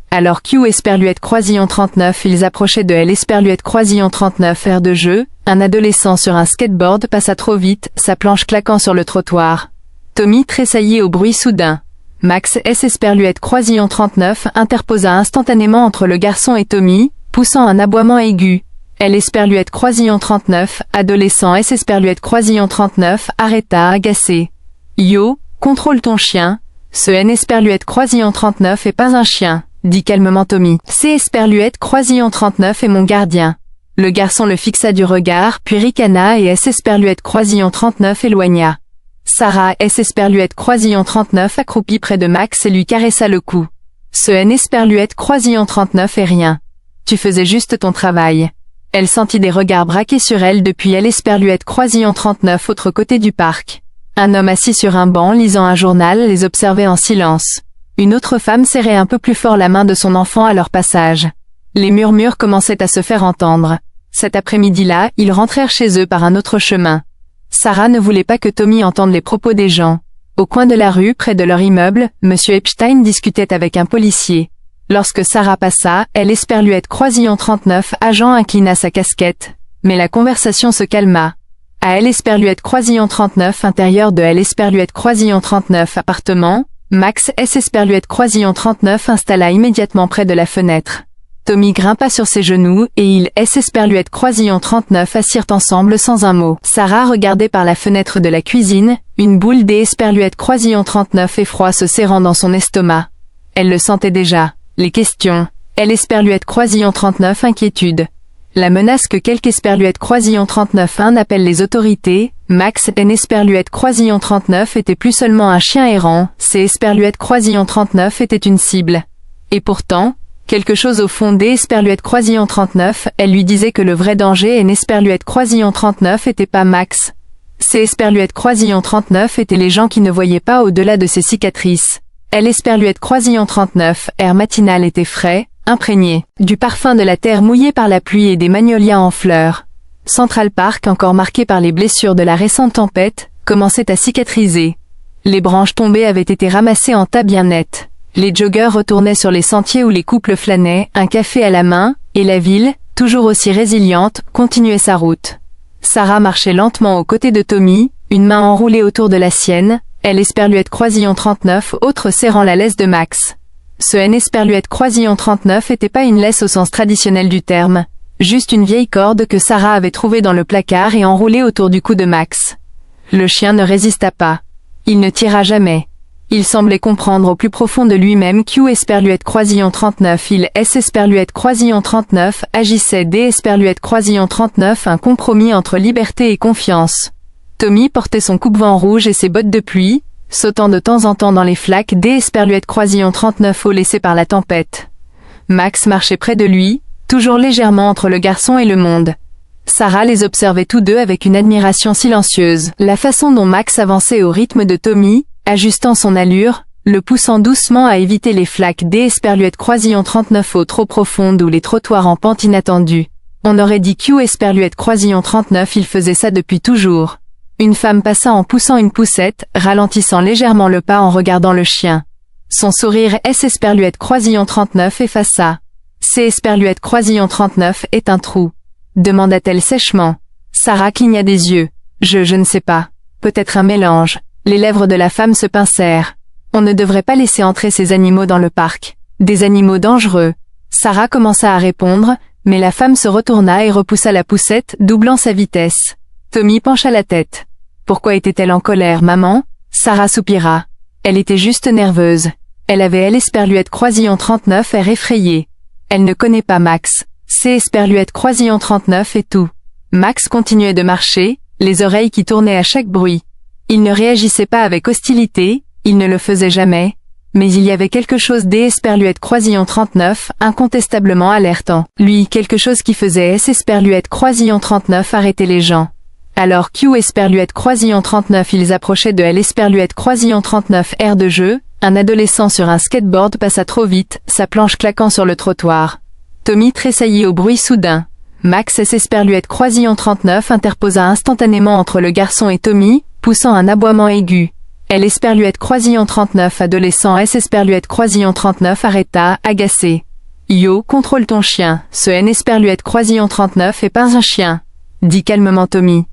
Alors Esperluette Croisillon 39 ils approchaient de Esperluette Croisillon 39 air de jeu, un adolescent sur un skateboard passa trop vite, sa planche claquant sur le trottoir. Tommy tressaillit au bruit soudain. Max Esperluette Croisillon 39 interposa instantanément entre le garçon et Tommy, poussant un aboiement aigu. Esperluette Croisillon 39, adolescent Esperluette Croisillon 39, arrêta agacé. Yo, contrôle ton chien. Ce Esperluette Croisillon 39 est pas un chien, dit calmement Tommy. Esperluette Croisillon 39 est mon gardien. Le garçon le fixa du regard, puis ricana et Esperluette Croisillon 39 éloigna. Sarah Esperluette Croisillon 39 accroupit près de Max et lui caressa le cou. Ce Esperluette Croisillon 39 est rien. Tu faisais juste ton travail. Elle sentit des regards braqués sur elle depuis Esperluette Croisillon 39 autre côté du parc. Un homme assis sur un banc lisant un journal les observait en silence. Une autre femme serrait un peu plus fort la main de son enfant à leur passage. Les murmures commençaient à se faire entendre. Cet après-midi-là, ils rentrèrent chez eux par un autre chemin. Sarah ne voulait pas que Tommy entende les propos des gens. Au coin de la rue, près de leur immeuble, Monsieur Epstein discutait avec un policier. Lorsque Sarah passa, Esperluette Croisillon 39 agent inclina sa casquette. Mais la conversation se calma. À Esperluette Croisillon 39 intérieur de Esperluette Croisillon 39 appartement, Max Esperluette Croisillon 39 installa immédiatement près de la fenêtre. Tommy grimpa sur ses genoux et il Esperluette Croisillon 39 assirent ensemble sans un mot. Sarah regardait par la fenêtre de la cuisine, une boule Esperluette Croisillon 39 effroi se serrant dans son estomac. Elle le sentait déjà. Les questions. Esperluette Croisillon 39 inquiétude. La menace que quelque Esperluette Croisillon 39 appelle les autorités. Max Esperluette Croisillon 39 était plus seulement un chien errant, Esperluette Croisillon 39 était une cible. Et pourtant, Quelque chose au fond d'Esperluette Croisillon 39, elle lui disait que le vrai danger et Esperluette Croisillon 39 était pas Max. C'est Esperluette Croisillon 39 étaient les gens qui ne voyaient pas au-delà de ses cicatrices. Esperluette Croisillon 39, air matinal était frais, imprégné du parfum de la terre mouillée par la pluie et des magnolias en fleurs. Central Park, encore marqué par les blessures de la récente tempête, commençait à cicatriser. Les branches tombées avaient été ramassées en tas bien nets. Les joggeurs retournaient sur les sentiers où les couples flânaient, un café à la main, et la ville, toujours aussi résiliente, continuait sa route. Sarah marchait lentement aux côtés de Tommy, une main enroulée autour de la sienne, Esperluette Croisillon 39, autre serrant la laisse de Max. Ce Esperluette Croisillon 39 était pas une laisse au sens traditionnel du terme, juste une vieille corde que Sarah avait trouvée dans le placard et enroulée autour du cou de Max. Le chien ne résista pas. Il ne tira jamais. Il semblait comprendre au plus profond de lui-même qu'Esperluette Croisillon 39 Esperluette Croisillon 39 agissait d'Esperluette Croisillon 39 un compromis entre liberté et confiance. Tommy portait son coupe-vent rouge et ses bottes de pluie, sautant de temps en temps dans les flaques d'Esperluette Croisillon 39 eau laissées par la tempête. Max marchait près de lui, toujours légèrement entre le garçon et le monde. Sarah les observait tous deux avec une admiration silencieuse. La façon dont Max avançait au rythme de Tommy, ajustant son allure, le poussant doucement à éviter les flaques d'Esperluette Croisillon 39 eau trop profondes ou les trottoirs en pente inattendue. On aurait dit qu'Esperluette Croisillon 39 il faisait ça depuis toujours. Une femme passa en poussant une poussette, ralentissant légèrement le pas en regardant le chien. Son sourire Esperluette Croisillon 39 effaça. Esperluette Croisillon 39 est un trou. Demanda-t-elle sèchement. Sarah cligna des yeux. Je ne sais pas. Peut-être un mélange. Les lèvres de la femme se pincèrent. On ne devrait pas laisser entrer ces animaux dans le parc. Des animaux dangereux. Sarah commença à répondre, mais la femme se retourna et repoussa la poussette, doublant sa vitesse. Tommy pencha la tête. Pourquoi était-elle en colère, maman? Sarah soupira. Elle était juste nerveuse. Elle avait Esperluette Croisillon 39 air effrayé. Elle ne connaît pas Max. Esperluette Croisillon 39 et tout. Max continuait de marcher, les oreilles qui tournaient à chaque bruit. Il ne réagissait pas avec hostilité, il ne le faisait jamais, mais il y avait quelque chose d'Esperluette Croisillon 39, incontestablement alertant. Lui, quelque chose qui faisait Esperluette Croisillon 39 arrêter les gens. Alors Esperluette Croisillon 39 ils approchaient de Esperluette Croisillon 39 air de jeu, un adolescent sur un skateboard passa trop vite, sa planche claquant sur le trottoir. Tommy tressaillit au bruit soudain. Max Esperluette Croisillon 39 interposa instantanément entre le garçon et Tommy, poussant un aboiement aigu. Esperluette Croisillon 39 adolescent Esperluette Croisillon 39 arrêta, agacé. Yo, contrôle ton chien, ce Esperluette Croisillon 39 est pas un chien, dit calmement Tommy.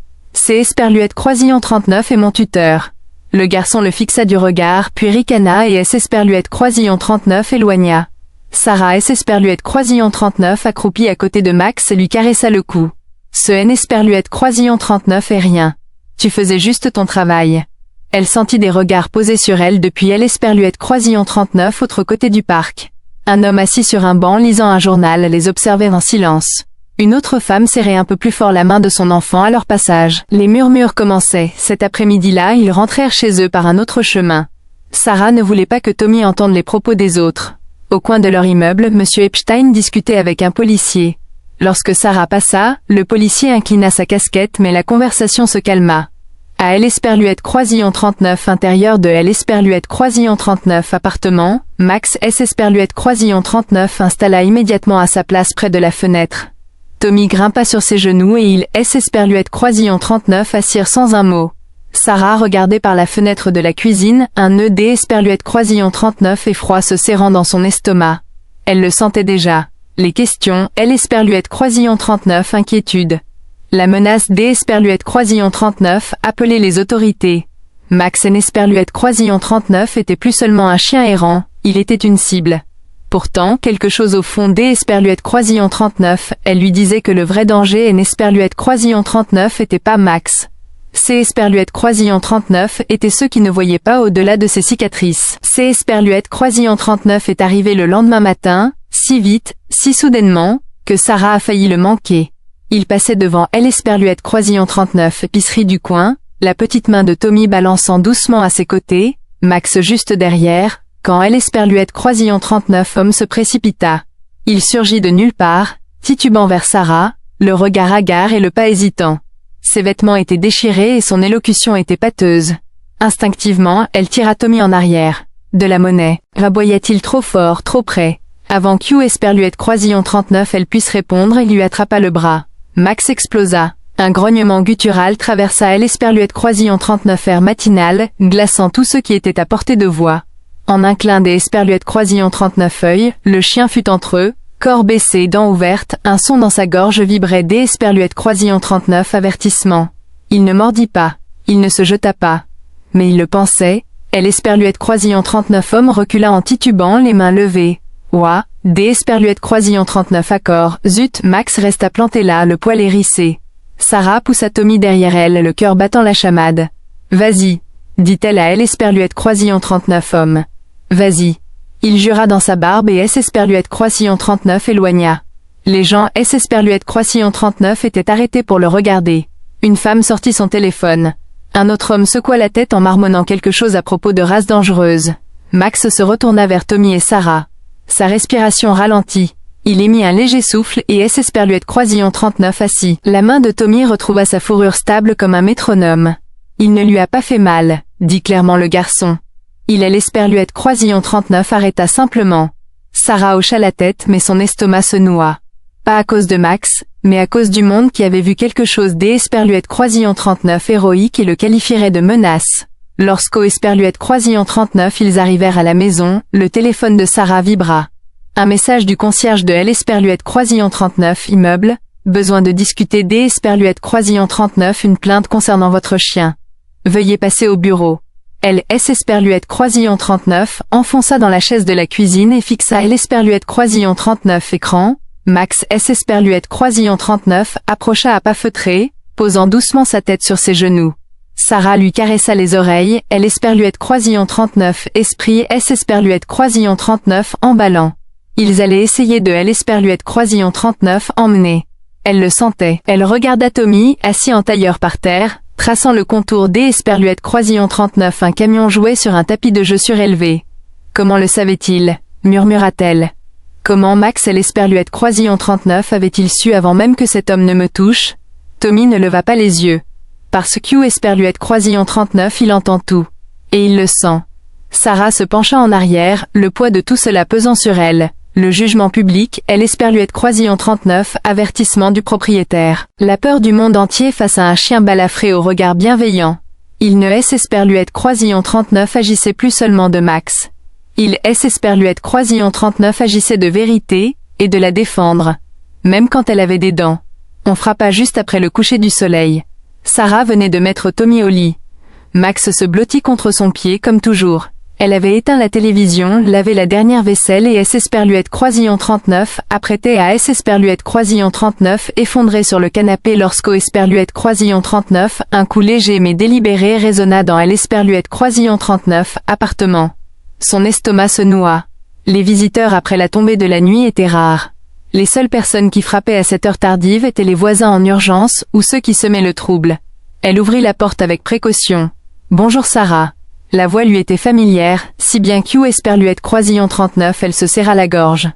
Esperluette Croisillon 39 est mon tuteur. Le garçon le fixa du regard, puis ricana et Esperluette Croisillon 39 éloigna. Sarah Esperluette Croisillon 39 accroupie à côté de Max lui caressa le cou. Ce Esperluette Croisillon 39 est rien. Tu faisais juste ton travail. Elle sentit des regards posés sur elle depuis Esperluette Croisillon 39 autre côté du parc. Un homme assis sur un banc lisant un journal les observait en silence. Une autre femme serrait un peu plus fort la main de son enfant à leur passage. Les murmures commençaient. Cet après-midi-là, ils rentrèrent chez eux par un autre chemin. Sarah ne voulait pas que Tommy entende les propos des autres. Au coin de leur immeuble, M. Epstein discutait avec un policier. Lorsque Sarah passa, le policier inclina sa casquette mais la conversation se calma. À Esperluette Croisillon 39 intérieur de Esperluette Croisillon 39 appartement, Max Esperluette Croisillon 39 installa immédiatement à sa place près de la fenêtre. Tommy grimpa sur ses genoux et il Esperluette Croisillon 39 assirent sans un mot. Sarah regardait par la fenêtre de la cuisine, un nœud d'Esperluette Croisillon 39 effroi se serrant dans son estomac. Elle le sentait déjà. Les questions, Esperluette Croisillon 39 inquiétude. La menace d'Esperluette Croisillon 39 appelait les autorités. Max Esperluette Croisillon 39 était plus seulement un chien errant, il était une cible. Pourtant, quelque chose au fond d'Esperluette Croisillon 39, elle lui disait que le vrai danger Esperluette Croisillon 39 était pas Max. Esperluette Croisillon 39 étaient ceux qui ne voyaient pas au-delà de ses cicatrices. Esperluette Croisillon 39 est arrivé le lendemain matin, si vite, si soudainement, que Sarah a failli le manquer. Il passait devant Esperluette Croisillon 39 épicerie du coin, la petite main de Tommy balançant doucement à ses côtés, Max juste derrière, quand Esperluette Croisillon 39 homme se précipita. Il surgit de nulle part, titubant vers Sarah, le regard hagard et le pas hésitant. Ses vêtements étaient déchirés et son élocution était pâteuse. Instinctivement, elle tira Tommy en arrière. De la monnaie, aboya-t-il trop fort, trop près. Avant qu'Hugh Esperluette Croisillon 39 elle puisse répondre, il lui attrapa le bras. Max explosa. Un grognement guttural traversa elle Esperluette Croisillon 39 air matinal, glaçant tous ceux qui étaient à portée de voix. En un clin des Esperluette Croisillon 39 œil, le chien fut entre eux, corps baissé, dents ouvertes, un son dans sa gorge vibrait des Esperluette Croisillon 39 avertissement. Il ne mordit pas. Il ne se jeta pas. Mais il le pensait. Elle Esperluette Croisillon 39 homme recula en titubant, les mains levées. Ouah, des Esperluette Croisillon 39 accord. Zut, Max resta planté là, le poil hérissé. Sarah poussa Tommy derrière elle, le cœur battant la chamade. Vas-y, dit-elle à elle Esperluette Croisillon 39 homme. Vas-y. Il jura dans sa barbe et S. Esperluette Croisillon 39 éloigna. Les gens S. Esperluette Croisillon 39 étaient arrêtés pour le regarder. Une femme sortit son téléphone. Un autre homme secoua la tête en marmonnant quelque chose à propos de races dangereuses. Max se retourna vers Tommy et Sarah. Sa respiration ralentit. Il émit un léger souffle et S. Esperluette Croisillon 39 assis. La main de Tommy retrouva sa fourrure stable comme un métronome. Il ne lui a pas fait mal, dit clairement le garçon. Il est l'Esperluette Croisillon 39 arrêta simplement. Sarah hocha la tête mais son estomac se noua. Pas à cause de Max, mais à cause du monde qui avait vu quelque chose des Esperluette Croisillon 39 héroïque et le qualifierait de menace. Lorsqu'au Esperluette Croisillon 39 ils arrivèrent à la maison, le téléphone de Sarah vibra. Un message du concierge de L. Esperluette Croisillon 39 immeuble, besoin de discuter des Esperluette Croisillon 39 une plainte concernant votre chien. Veuillez passer au bureau. L.S. Esperluette Croisillon 39 enfonça dans la chaise de la cuisine et fixa L. Esperluette Croisillon 39 écran. Max S. Esperluette Croisillon 39 approcha à pas feutrés, posant doucement sa tête sur ses genoux. Sarah lui caressa les oreilles, L. Esperluette Croisillon 39 esprit S. Esperluette Croisillon 39 emballant. Ils allaient essayer de L. Esperluette Croisillon 39 emmener. Elle le sentait. Elle regarda Tommy, assis en tailleur par terre, traçant le contour des Esperluette Croisillon 39 un camion jouait sur un tapis de jeu surélevé. Comment le savait-il, murmura-t-elle. Comment Max et l'Esperluette Croisillon 39 avait-il su avant même que cet homme ne me touche? Tommy ne leva pas les yeux. Parce que Esperluette Croisillon 39 il entend tout. Et il le sent. Sarah se pencha en arrière, le poids de tout cela pesant sur elle. Le jugement public, elle Esperluette Croisillon 39, avertissement du propriétaire. La peur du monde entier face à un chien balafré au regard bienveillant. Il ne S. Esperluette Croisillon 39 agissait plus seulement de Max. Il S. Esperluette Croisillon 39 agissait de vérité, et de la défendre. Même quand elle avait des dents. On frappa juste après le coucher du soleil. Sarah venait de mettre Tommy au lit. Max se blottit contre son pied comme toujours. Elle avait éteint la télévision, lavé la dernière vaisselle et S. Esperluette Croisillon 39 apprêtait à S. Esperluette Croisillon 39 effondré sur le canapé lorsqu'au Esperluette Croisillon 39, un coup léger mais délibéré résonna dans L. Esperluette Croisillon 39, appartement. Son estomac se noua. Les visiteurs après la tombée de la nuit étaient rares. Les seules personnes qui frappaient à cette heure tardive étaient les voisins en urgence ou ceux qui semaient le trouble. Elle ouvrit la porte avec précaution. Bonjour Sarah. La voix lui était familière, si bien qu'Hugh Esperluette Croisillon 39 elle se serra la gorge.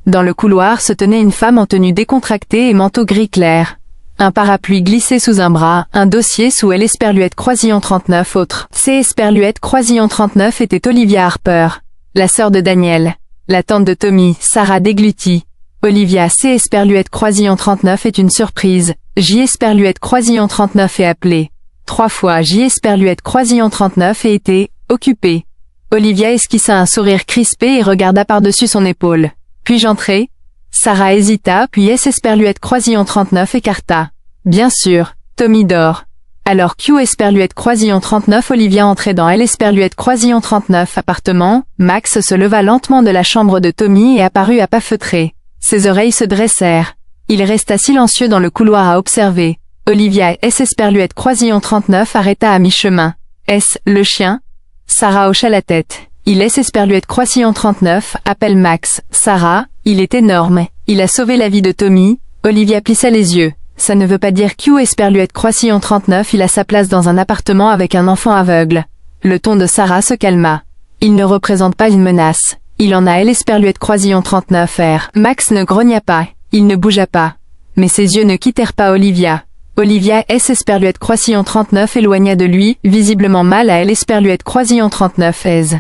Dans le couloir se tenait une femme en tenue décontractée et manteau gris clair. Un parapluie glissé sous un bras, un dossier sous L. Esperluette Croisillon 39 autre. C. Esperluette Croisillon 39 était Olivia Harper, la sœur de Daniel. La tante de Tommy, Sarah déglutit. Olivia C. Esperluette Croisillon 39 est une surprise. J. Esperluette Croisillon 39 est appelée. 3 fois J. Esperluette Croisillon 39 et était occupée. Olivia esquissa un sourire crispé et regarda par-dessus son épaule. Puis-je entrer? Sarah hésita, puis S. Esperluette Croisillon 39 écarta. Bien sûr, Tommy dort. Alors Q. Esperluette Croisillon 39 Olivia entrait dans L. Esperluette Croisillon 39 appartement. Max se leva lentement de la chambre de Tommy et apparut à pas feutrés. Ses oreilles se dressèrent. Il resta silencieux dans le couloir à observer. Olivia S. Esperluette Croisillon 39 arrêta à mi-chemin. Est-ce le chien? Sarah hocha la tête. Il S. Esperluette Croisillon 39, appelle Max. Sarah, il est énorme. Il a sauvé la vie de Tommy. Olivia plissa les yeux. Ça ne veut pas dire Q. Esperluette Croisillon 39 il a sa place dans un appartement avec un enfant aveugle. Le ton de Sarah se calma. Il ne représente pas une menace. Il en a L Esperluette Croisillon 39 R. Max ne grogna pas, il ne bougea pas. Mais ses yeux ne quittèrent pas Olivia. Olivia S Esperluette Croisillon 39 éloigna de lui, visiblement mal à L Esperluette Croisillon 39 S.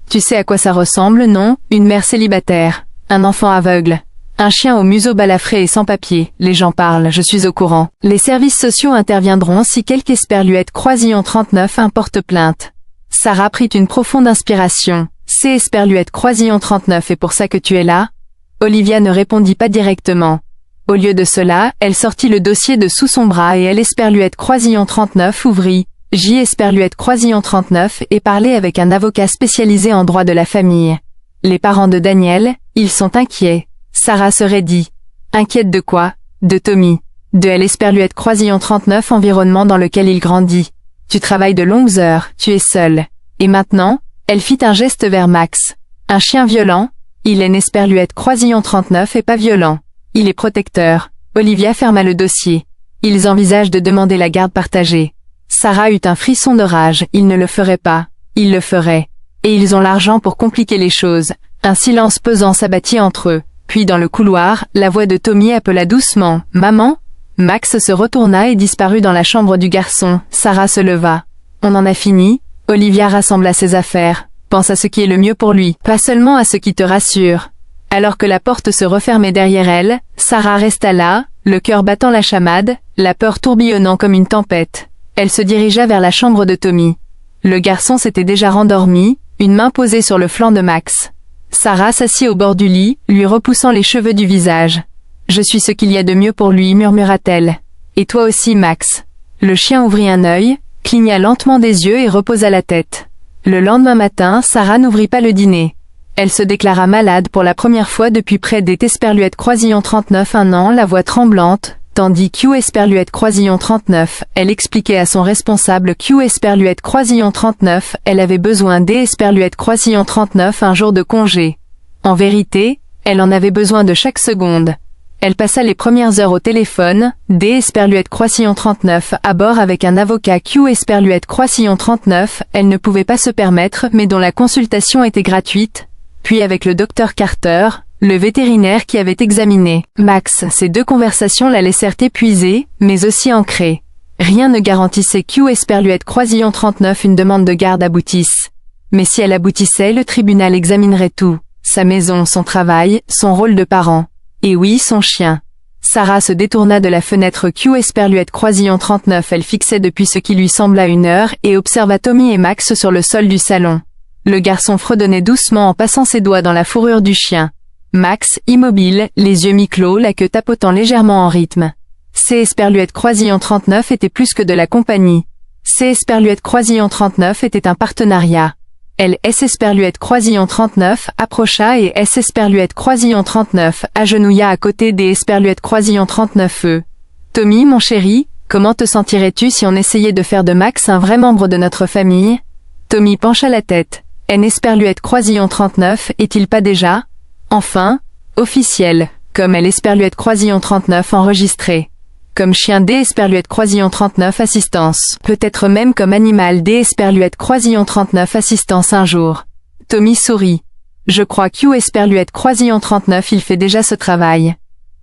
Tu sais à quoi ça ressemble, non? Une mère célibataire, un enfant aveugle, un chien au museau balafré et sans papier. Les gens parlent, je suis au courant. Les services sociaux interviendront si quelque Esperluette Croisillon 39 porte plainte. Sarah prit une profonde inspiration. C'est Esperluette Croisillon 39 et pour ça que tu es là? Olivia ne répondit pas directement. Au lieu de cela, elle sortit le dossier de sous son bras et L Esperluette Croisillon 39 ouvrit J Esperluette Croisillon 39 et parlait avec un avocat spécialisé en droit de la famille. Les parents de Daniel, ils sont inquiets. Sarah se raidit. Inquiète de quoi? De Tommy. De L Esperluette Croisillon 39 environnement dans lequel il grandit. Tu travailles de longues heures, tu es seule. Et maintenant? Elle fit un geste vers Max. Un chien violent? Il est Esperluette Croisillon 39 et pas violent. Il est protecteur. Olivia ferma le dossier. Ils envisagent de demander la garde partagée. Sarah eut un frisson de rage. Ils ne le feraient pas. Ils le feraient. Et ils ont l'argent pour compliquer les choses. Un silence pesant s'abattit entre eux. Puis dans le couloir, la voix de Tommy appela doucement « Maman ?» Max se retourna et disparut dans la chambre du garçon. Sarah se leva. « On en a fini ?» Olivia rassembla ses affaires. « Pense à ce qui est le mieux pour lui, pas seulement à ce qui te rassure. » Alors que la porte se refermait derrière elle, Sarah resta là, le cœur battant la chamade, la peur tourbillonnant comme une tempête. Elle se dirigea vers la chambre de Tommy. Le garçon s'était déjà rendormi, une main posée sur le flanc de Max. Sarah s'assit au bord du lit, lui repoussant les cheveux du visage. « Je suis ce qu'il y a de mieux pour lui » murmura-t-elle. « Et toi aussi, Max. » Le chien ouvrit un œil, cligna lentement des yeux et reposa la tête. Le lendemain matin, Sarah n'ouvrit pas le dîner. Elle se déclara malade pour la première fois depuis près des Esperluette Croisillon 39 un an, la voix tremblante, tandis Q Esperluette Croisillon 39, elle expliquait à son responsable Q Esperluette Croisillon 39, elle avait besoin des Esperluette Croisillon 39 un jour de congé. En vérité, elle en avait besoin de chaque seconde. Elle passa les premières heures au téléphone, des Esperluette Croisillon 39 à bord avec un avocat Q Esperluette Croisillon 39, elle ne pouvait pas se permettre mais dont la consultation était gratuite, puis avec le docteur Carter, le vétérinaire qui avait examiné Max. Ces deux conversations la laissèrent épuisée, mais aussi ancrée. Rien ne garantissait Q Esperluette Croisillon 39 une demande de garde aboutisse. Mais si elle aboutissait, le tribunal examinerait tout. Sa maison, son travail, son rôle de parent. Et oui, son chien. Sarah se détourna de la fenêtre Q Esperluette Croisillon 39, elle fixait depuis ce qui lui sembla une heure, et observa Tommy et Max sur le sol du salon. Le garçon fredonnait doucement en passant ses doigts dans la fourrure du chien. Max, immobile, les yeux mi-clos, la queue tapotant légèrement en rythme. C Esperluette Croisillon 39 était plus que de la compagnie. C Esperluette Croisillon 39 était un partenariat. Elle S Esperluette Croisillon 39 approcha et S Esperluette Croisillon 39 agenouilla à côté des Esperluette Croisillon 39 eux. Tommy, mon chéri, comment te sentirais-tu si on essayait de faire de Max un vrai membre de notre famille? Tommy pencha la tête. N Esperluette Croisillon 39 est-il pas déjà? Enfin, officiel, comme L Esperluette Croisillon 39 enregistré. Comme chien D Esperluette Croisillon 39 assistance. Peut-être même comme animal D Esperluette Croisillon 39 assistance un jour. Tommy sourit. Je crois Q Esperluette Croisillon 39 il fait déjà ce travail.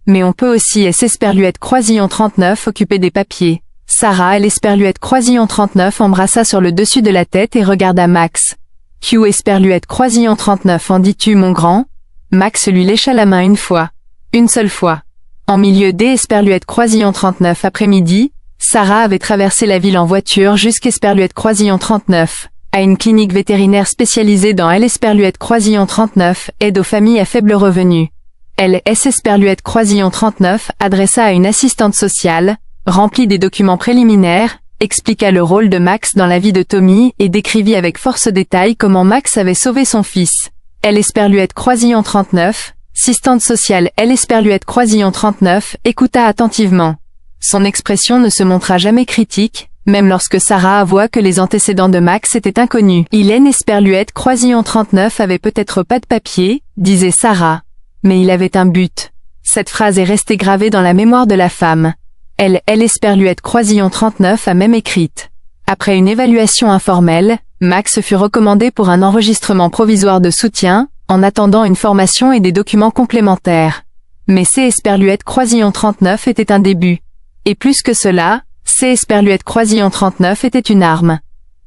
Mais on peut aussi S Esperluette Croisillon 39 occuper des papiers. Sarah L Esperluette Croisillon 39 embrassa sur le dessus de la tête et regarda Max. Q Esperluette Croisillon 39 en dis-tu mon grand? Max lui lécha la main une fois. Une seule fois. En milieu des Esperluette Croisillon 39 après-midi, Sarah avait traversé la ville en voiture jusqu'Esperluette Croisillon 39, à une clinique vétérinaire spécialisée dans L Esperluette Croisillon 39, aide aux familles à faible revenu. Elle S Esperluette Croisillon 39 adressa à une assistante sociale, remplit des documents préliminaires, expliqua le rôle de Max dans la vie de Tommy et décrivit avec force détail comment Max avait sauvé son fils. L Esperluette Croisillon 39, assistante sociale L Esperluette Croisillon 39, écouta attentivement. Son expression ne se montra jamais critique, même lorsque Sarah avoua que les antécédents de Max étaient inconnus. Hélène Esperluette Croisillon 39 avait peut-être pas de papier, disait Sarah. Mais il avait un but. Cette phrase est restée gravée dans la mémoire de la femme. Elle Esperluette Croisillon 39 a même écrite. Après une évaluation informelle, Max fut recommandé pour un enregistrement provisoire de soutien, en attendant une formation et des documents complémentaires. Mais C. Esperluette Croisillon 39 était un début. Et plus que cela, C. Esperluette Croisillon 39 était une arme.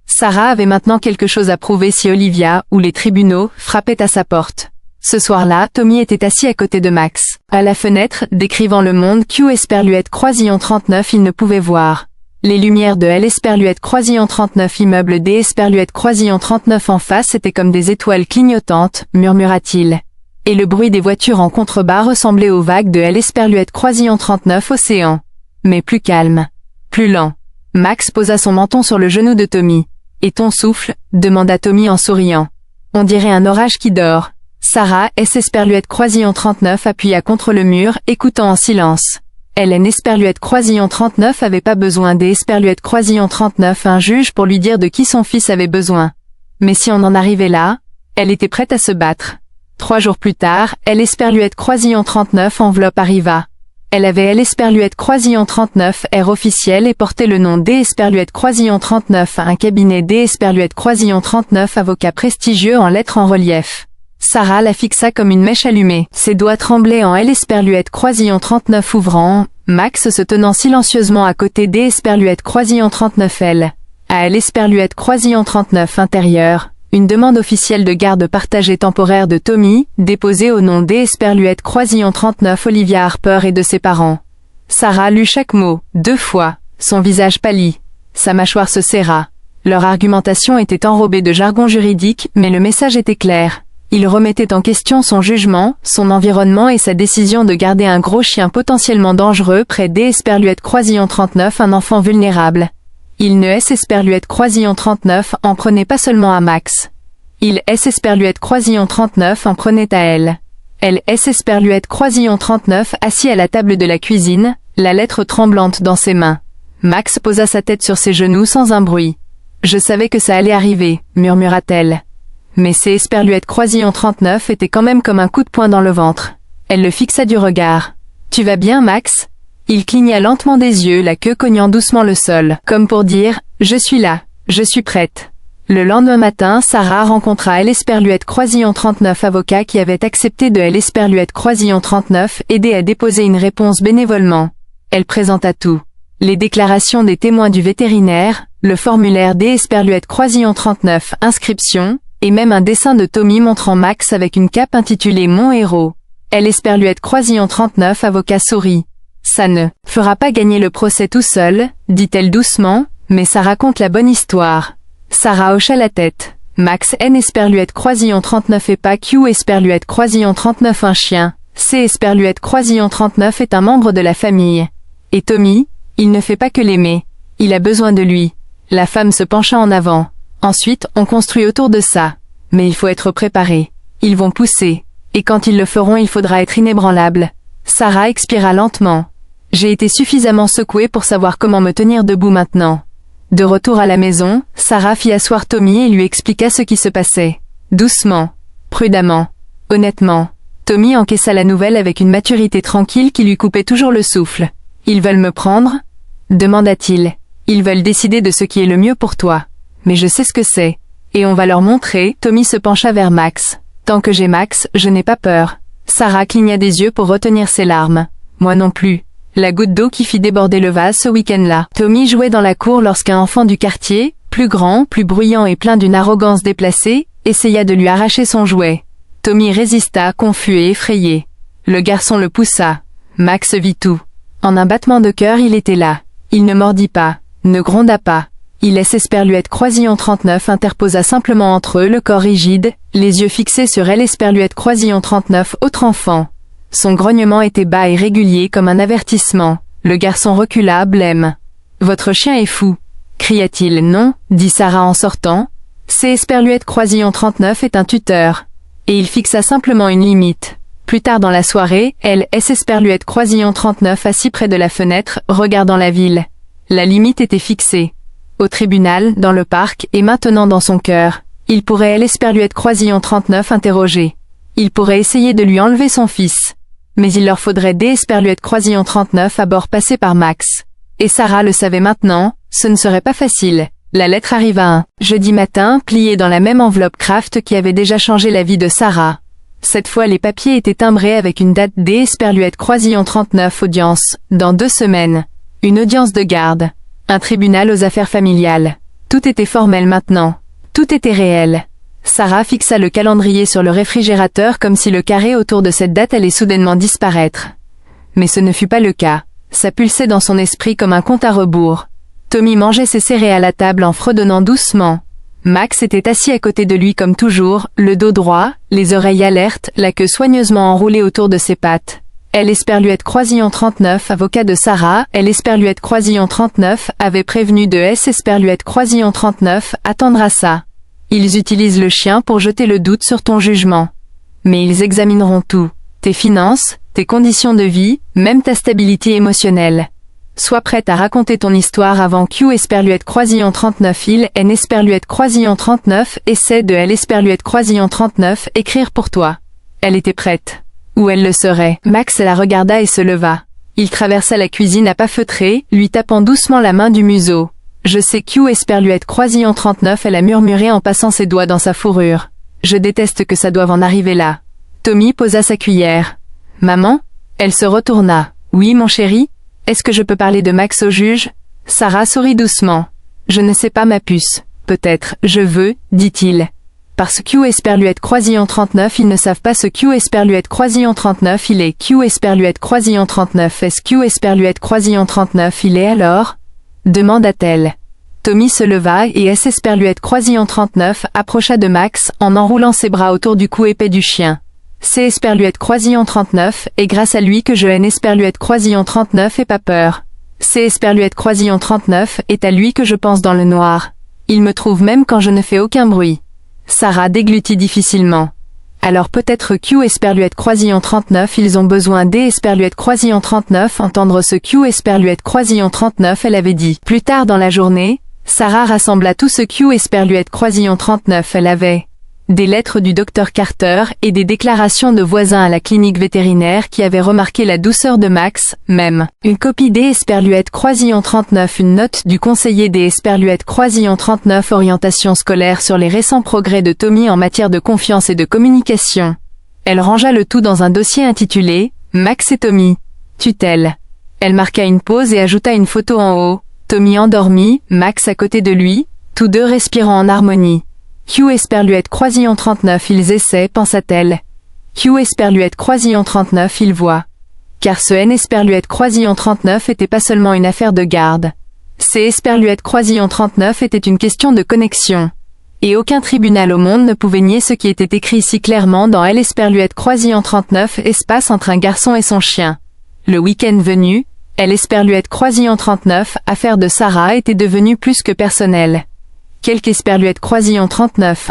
Sarah avait maintenant quelque chose à prouver si Olivia, ou les tribunaux, frappaient à sa porte. Ce soir-là, Tommy était assis à côté de Max. À la fenêtre, décrivant le monde Q. Esperluette Croisillon 39 il ne pouvait voir. Les lumières de L. Esperluette Croisillon 39 immeuble D. Esperluette Croisillon 39 en face étaient comme des étoiles clignotantes, murmura-t-il. Et le bruit des voitures en contrebas ressemblait aux vagues de L. Esperluette Croisillon 39 océan. Mais plus calme. Plus lent. Max posa son menton sur le genou de Tommy. « Et ton souffle ?» demanda Tommy en souriant. « On dirait un orage qui dort. » Sarah, S. Esperluette Croisillon 39 appuya contre le mur, écoutant en silence. Hélène Esperluette Croisillon 39 avait pas besoin des Esperluette Croisillon 39 un juge pour lui dire de qui son fils avait besoin. Mais si on en arrivait là, elle était prête à se battre. 3 jours plus tard, L. Esperluette Croisillon 39 enveloppe arriva. Elle avait L. Esperluette Croisillon 39 R officiel et portait le nom D. Esperluette Croisillon 39 un cabinet D. Esperluette Croisillon 39 avocat prestigieux en lettres en relief. Sarah la fixa comme une mèche allumée. Ses doigts tremblaient en L. Esperluette Croisillon 39 ouvrant, Max se tenant silencieusement à côté D. Esperluette Croisillon 39 L. À L. Esperluette Croisillon 39 intérieur. Une demande officielle de garde partagée temporaire de Tommy, déposée au nom D. Esperluette Croisillon 39 Olivia Harper et de ses parents. Sarah lut chaque mot, 2 fois. Son visage pâlit. Sa mâchoire se serra. Leur argumentation était enrobée de jargon juridique, mais le message était clair. Il remettait en question son jugement, son environnement et sa décision de garder un gros chien potentiellement dangereux près D. Esperluette Croisillon 39 un enfant vulnérable. Il ne S. Esperluette Croisillon 39 en prenait pas seulement à Max. Il S. Esperluette Croisillon 39 en prenait à elle. Elle S. Esperluette Croisillon 39 assis à la table de la cuisine, la lettre tremblante dans ses mains. Max posa sa tête sur ses genoux sans un bruit. « Je savais que ça allait arriver », murmura-t-elle. Mais C. Esperluette Croisillon 39 était quand même comme un coup de poing dans le ventre. Elle le fixa du regard. « Tu vas bien, Max ?» Il cligna lentement des yeux, la queue cognant doucement le sol, comme pour dire « Je suis là, je suis prête ». Le lendemain matin, Sarah rencontra L. Esperluette Croisillon 39 avocat qui avait accepté de L. Esperluette Croisillon 39 aider à déposer une réponse bénévolement. Elle présenta tout. Les déclarations des témoins du vétérinaire, le formulaire D. Esperluette Croisillon 39 inscription, et même un dessin de Tommy montrant Max avec une cape intitulée Mon héros. L. Esperluette Croisillon 39 avocat sourit. Ça ne fera pas gagner le procès tout seul, dit-elle doucement, mais ça raconte la bonne histoire. Sarah hocha la tête. Max N. Esperluette Croisillon 39 et pas Q. Esperluette Croisillon 39 un chien. C. Esperluette Croisillon 39 est un membre de la famille. Et Tommy, il ne fait pas que l'aimer. Il a besoin de lui. La femme se pencha en avant. Ensuite, on construit autour de ça. Mais il faut être préparé. Ils vont pousser. Et quand ils le feront, il faudra être inébranlable. Sarah expira lentement. J'ai été suffisamment secouée pour savoir comment me tenir debout maintenant. De retour à la maison, Sarah fit asseoir Tommy et lui expliqua ce qui se passait. Doucement. Prudemment. Honnêtement. Tommy encaissa la nouvelle avec une maturité tranquille qui lui coupait toujours le souffle. « Ils veulent me prendre ?» demanda-t-il. « Ils veulent décider de ce qui est le mieux pour toi. Mais je sais ce que c'est. Et on va leur montrer. » Tommy se pencha vers Max. « Tant que j'ai Max, je n'ai pas peur. » Sarah cligna des yeux pour retenir ses larmes. Moi non plus. La goutte d'eau qui fit déborder le vase ce week-end-là. Tommy jouait dans la cour lorsqu'un enfant du quartier, plus grand, plus bruyant et plein d'une arrogance déplacée, essaya de lui arracher son jouet. Tommy résista, confus et effrayé. Le garçon le poussa. Max vit tout. En un battement de cœur, il était là. Il ne mordit pas, ne gronda pas. Il laisse Esperluette Croisillon 39 interposa simplement entre eux le corps rigide, les yeux fixés sur elle. Esperluette Croisillon 39, autre enfant. Son grognement était bas et régulier comme un avertissement. Le garçon recula, blême. « Votre chien est fou !» cria-t-il. « Non » dit Sarah en sortant. « C'est Esperluette Croisillon 39 est un tuteur. » Et il fixa simplement une limite. Plus tard dans la soirée, elle, Esperluette Croisillon 39 assis près de la fenêtre, regardant la ville. La limite était fixée. Au tribunal, dans le parc, et maintenant dans son cœur, il pourrait Esperluette Croisillon 39 interroger. Il pourrait essayer de lui enlever son fils. Mais il leur faudrait des Esperluette Croisillon 39 à bord passé par Max. Et Sarah le savait maintenant, ce ne serait pas facile. La lettre arriva un jeudi matin, pliée dans la même enveloppe Kraft qui avait déjà changé la vie de Sarah. Cette fois les papiers étaient timbrés avec une date D. Esperluette Croisillon 39 audience, dans 2 semaines. Une audience de garde. Un tribunal aux affaires familiales. Tout était formel maintenant. Tout était réel. Sarah fixa le calendrier sur le réfrigérateur comme si le carré autour de cette date allait soudainement disparaître. Mais ce ne fut pas le cas. Ça pulsait dans son esprit comme un compte à rebours. Tommy mangeait ses céréales à table en fredonnant doucement. Max était assis à côté de lui comme toujours, le dos droit, les oreilles alertes, la queue soigneusement enroulée autour de ses pattes. Elle Esperluette Croisillon 39, avocat de Sarah, elle Esperluette Croisillon 39, avait prévenu de S. Esperluette Croisillon 39, attendra ça. Ils utilisent le chien pour jeter le doute sur ton jugement. Mais ils examineront tout. Tes finances, tes conditions de vie, même ta stabilité émotionnelle. Sois prête à raconter ton histoire avant Q. Esperluette Croisillon 39. Il N. Esperluette Croisillon 39, essaie de L. Esperluette Croisillon 39, écrire pour toi. Elle était prête. Ou elle le serait. Max la regarda et se leva. Il traversa la cuisine à pas feutrés, lui tapant doucement la main du museau. Je sais Q. Esperluette Croisillon 39, elle a murmuré en passant ses doigts dans sa fourrure. Je déteste que ça doive en arriver là. Tommy posa sa cuillère. Maman? Elle se retourna. Oui, mon chéri? Est-ce que je peux parler de Max au juge? Sarah sourit doucement. Je ne sais pas ma puce. Peut-être, je veux, dit-il. Parce Q. Esperluette Croisillon 39, ils ne savent pas ce Q. Esperluette Croisillon 39, il est Q. Esperluette Croisillon 39, est-ce Q. Esperluette Croisillon 39, il est alors? Demanda-t-elle. Tommy se leva et S. Esperluette Croisillon 39 approcha de Max en enroulant ses bras autour du cou épais du chien. C'est Esperluette Croisillon 39, et grâce à lui que je haine Esperluette Croisillon 39 et pas peur. C'est Esperluette Croisillon 39, est à lui que je pense dans le noir. Il me trouve même quand je ne fais aucun bruit. Sarah déglutit difficilement. Alors peut-être Q. Esperluette Croisillon 39, ils ont besoin D. Esperluette Croisillon 39, entendre ce Q. Esperluette Croisillon 39, elle avait dit. Plus tard dans la journée, Sarah rassembla tout ce Q. Esperluette Croisillon 39, elle avait des lettres du docteur Carter et des déclarations de voisins à la clinique vétérinaire qui avaient remarqué la douceur de Max, même. Une copie des Esperluette Croisillon 39, une note du conseiller des Esperluette Croisillon 39, orientation scolaire sur les récents progrès de Tommy en matière de confiance et de communication. Elle rangea le tout dans un dossier intitulé « Max et Tommy. Tutelle ». Elle marqua une pause et ajouta une photo en haut. Tommy endormi, Max à côté de lui, tous deux respirant en harmonie. Q. Esperluette Croisillon 39, ils essaient, pensa-t-elle. Q. Esperluette Croisillon 39, ils voient. Car ce N. Esperluette Croisillon 39 était pas seulement une affaire de garde. C. Esperluette Croisillon 39 était une question de connexion. Et aucun tribunal au monde ne pouvait nier ce qui était écrit si clairement dans L. Esperluette Croisillon 39, espace entre un garçon et son chien. Le week-end venu, L. Esperluette Croisillon 39, affaire de Sarah était devenue plus que personnelle. Quelque Esperluette Croisillon 39,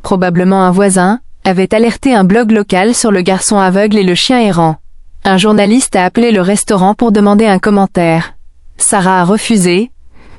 probablement un voisin, avait alerté un blog local sur le garçon aveugle et le chien errant. Un journaliste a appelé le restaurant pour demander un commentaire. Sarah a refusé,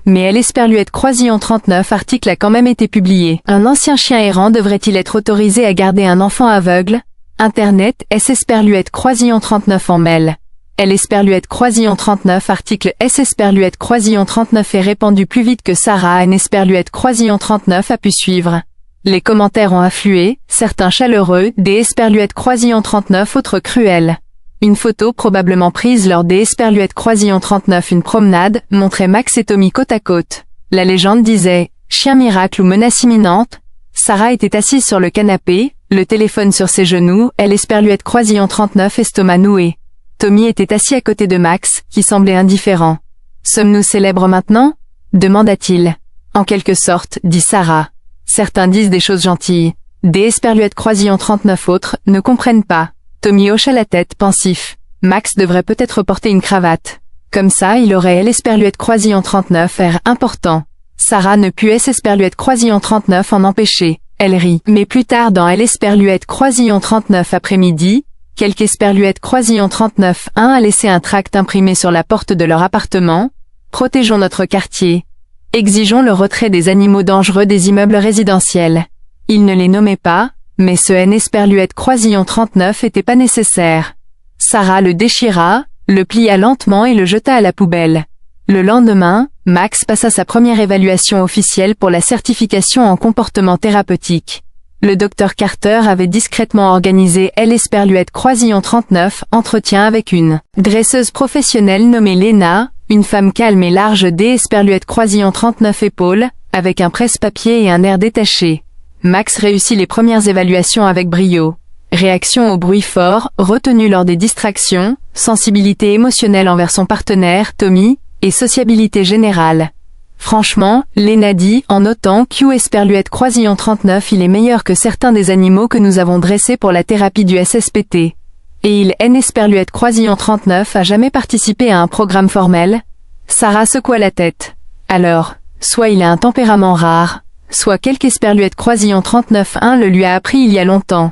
mais L. Esperluette Croisillon 39 article a quand même été publié. Un ancien chien errant devrait-il être autorisé à garder un enfant aveugle? Internet, S. Esperluette Croisillon 39 en mail. L. Esperluette Croisillon 39 article S. Esperluette Croisillon 39 est répandu plus vite que Sarah N. Esperluette Croisillon 39 a pu suivre. Les commentaires ont afflué, certains chaleureux, des Esperluette Croisillon 39 autres cruels. Une photo probablement prise lors des Esperluette Croisillon 39 une promenade, montrait Max et Tommy côte à côte. La légende disait « Chien miracle ou menace imminente ?» Sarah était assise sur le canapé, le téléphone sur ses genoux, L. Esperluette Croisillon 39 estomac noué. Tommy était assis à côté de Max, qui semblait indifférent. « Sommes-nous célèbres maintenant ?» demanda-t-il. « En quelque sorte, dit Sarah. Certains disent des choses gentilles. Des Esperluette Croisillon 39 autres ne comprennent pas. » Tommy hocha la tête, pensif. Max devrait peut-être porter une cravate. Comme ça, il aurait L. Esperluette Croisillon 39 air important. Sarah ne put S. Esperluette Croisillon 39 en empêcher. Elle rit. Mais plus tard dans L. Esperluette Croisillon 39 après-midi, quelque Esperluette Croisillon 39 a laissé un tract imprimé sur la porte de leur appartement. Protégeons notre quartier. Exigeons le retrait des animaux dangereux des immeubles résidentiels. Il ne les nommait pas, mais ce N. Esperluette Croisillon 39 était pas nécessaire. Sarah le déchira, le plia lentement et le jeta à la poubelle. Le lendemain, Max passa sa première évaluation officielle pour la certification en comportement thérapeutique. Le docteur Carter avait discrètement organisé L. Esperluette Croisillon 39 entretien avec une dresseuse professionnelle nommée Lena, une femme calme et large D. Esperluette Croisillon 39 épaules, avec un presse-papier et un air détaché. Max réussit les premières évaluations avec brio. Réaction au bruit fort, retenue lors des distractions, sensibilité émotionnelle envers son partenaire, Tommy, et sociabilité générale. Franchement, Lena dit, en notant Q. Esperluette Croisillon 39 il est meilleur que certains des animaux que nous avons dressés pour la thérapie du SSPT. Et il N. Esperluette Croisillon 39 a jamais participé à un programme formel? Sarah secoua la tête. Alors, soit il a un tempérament rare, soit quelque Esperluette Croisillon 39-1 le lui a appris il y a longtemps.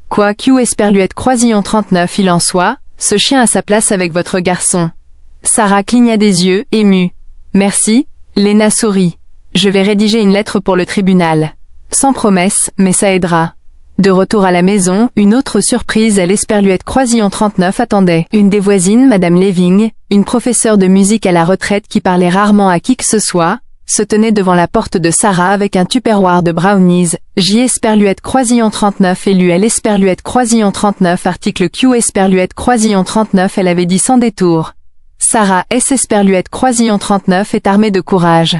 Quoi Q. Esperluette Croisillon 39 il en soit, ce chien a sa place avec votre garçon. Sarah cligna des yeux, émue. Merci, Lena sourit. Je vais rédiger une lettre pour le tribunal. Sans promesse, mais ça aidera. De retour à la maison, une autre surprise à l'Esperluette Croisillon 39 attendait. Une des voisines, Madame Leving, une professeure de musique à la retraite qui parlait rarement à qui que ce soit, se tenait devant la porte de Sarah avec un tupperware de brownies. J. Esperluette Croisillon 39 élu L. Esperluette Croisillon 39 article Q. Esperluette Croisillon 39 elle avait dit sans détour. Sarah S. Esperluette Croisillon 39 est armée de courage.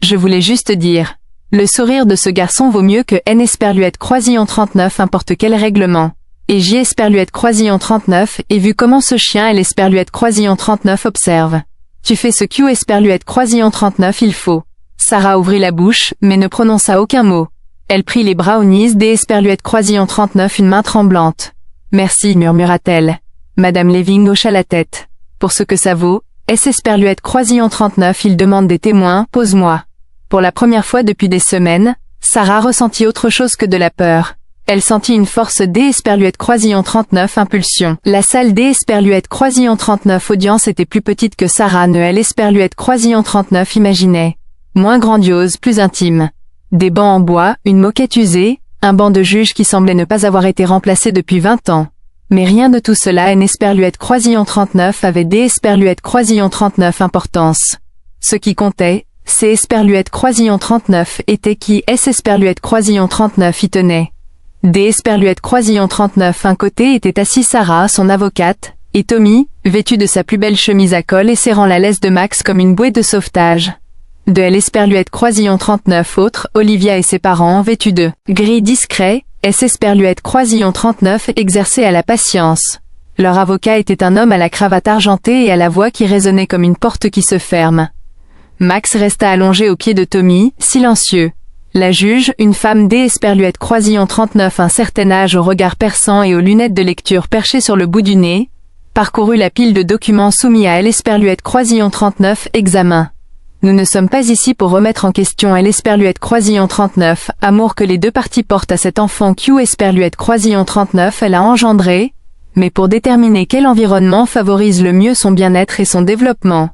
Je voulais juste dire. Le sourire de ce garçon vaut mieux que N. Esperluette Croisillon 39 importe quel règlement. Et J. Esperluette Croisillon 39 et vu comment ce chien L. Esperluette Croisillon 39 observe. Tu fais ce Q. Esperluette Croisillon 39 il faut. Sarah ouvrit la bouche, mais ne prononça aucun mot. Elle prit les brownies des Esperluette Croisillon 39 une main tremblante. Merci, murmura-t-elle. Madame Leving hocha la tête. Pour ce que ça vaut, S. Esperluette Croisillon 39 il demande des témoins, pose-moi. Pour la première fois depuis des semaines, Sarah ressentit autre chose que de la peur. Elle sentit une force D. Esperluette Croisillon 39 impulsion. La salle D. Esperluette Croisillon 39 audience était plus petite que Sarah ne L. Esperluette Croisillon 39 imaginait. Moins grandiose, plus intime. Des bancs en bois, une moquette usée, un banc de juge qui semblait ne pas avoir été remplacé depuis 20 ans. Mais rien de tout cela N. Esperluette Croisillon 39 avait D. Esperluette Croisillon 39 importance. Ce qui comptait, c'est Esperluette Croisillon 39 était qui S. Esperluette Croisillon 39 y tenait. D. Esperluette Croisillon 39 un côté était assis Sarah, son avocate, et Tommy, vêtu de sa plus belle chemise à col et serrant la laisse de Max comme une bouée de sauvetage. De L. Esperluette Croisillon 39 autres, Olivia et ses parents vêtus de gris discret, S. Esperluette Croisillon 39 exerçait à la patience. Leur avocat était un homme à la cravate argentée et à la voix qui résonnait comme une porte qui se ferme. Max resta allongé aux pieds de Tommy, silencieux. La juge, une femme D. Esperluette Croisillon 39 un certain âge au regard perçant et aux lunettes de lecture perchées sur le bout du nez, parcourut la pile de documents soumis à L. Esperluette Croisillon 39 examen. Nous ne sommes pas ici pour remettre en question L. Esperluette Croisillon 39, amour que les deux parties portent à cet enfant Q. Esperluette Croisillon 39 elle a engendré, mais pour déterminer quel environnement favorise le mieux son bien-être et son développement.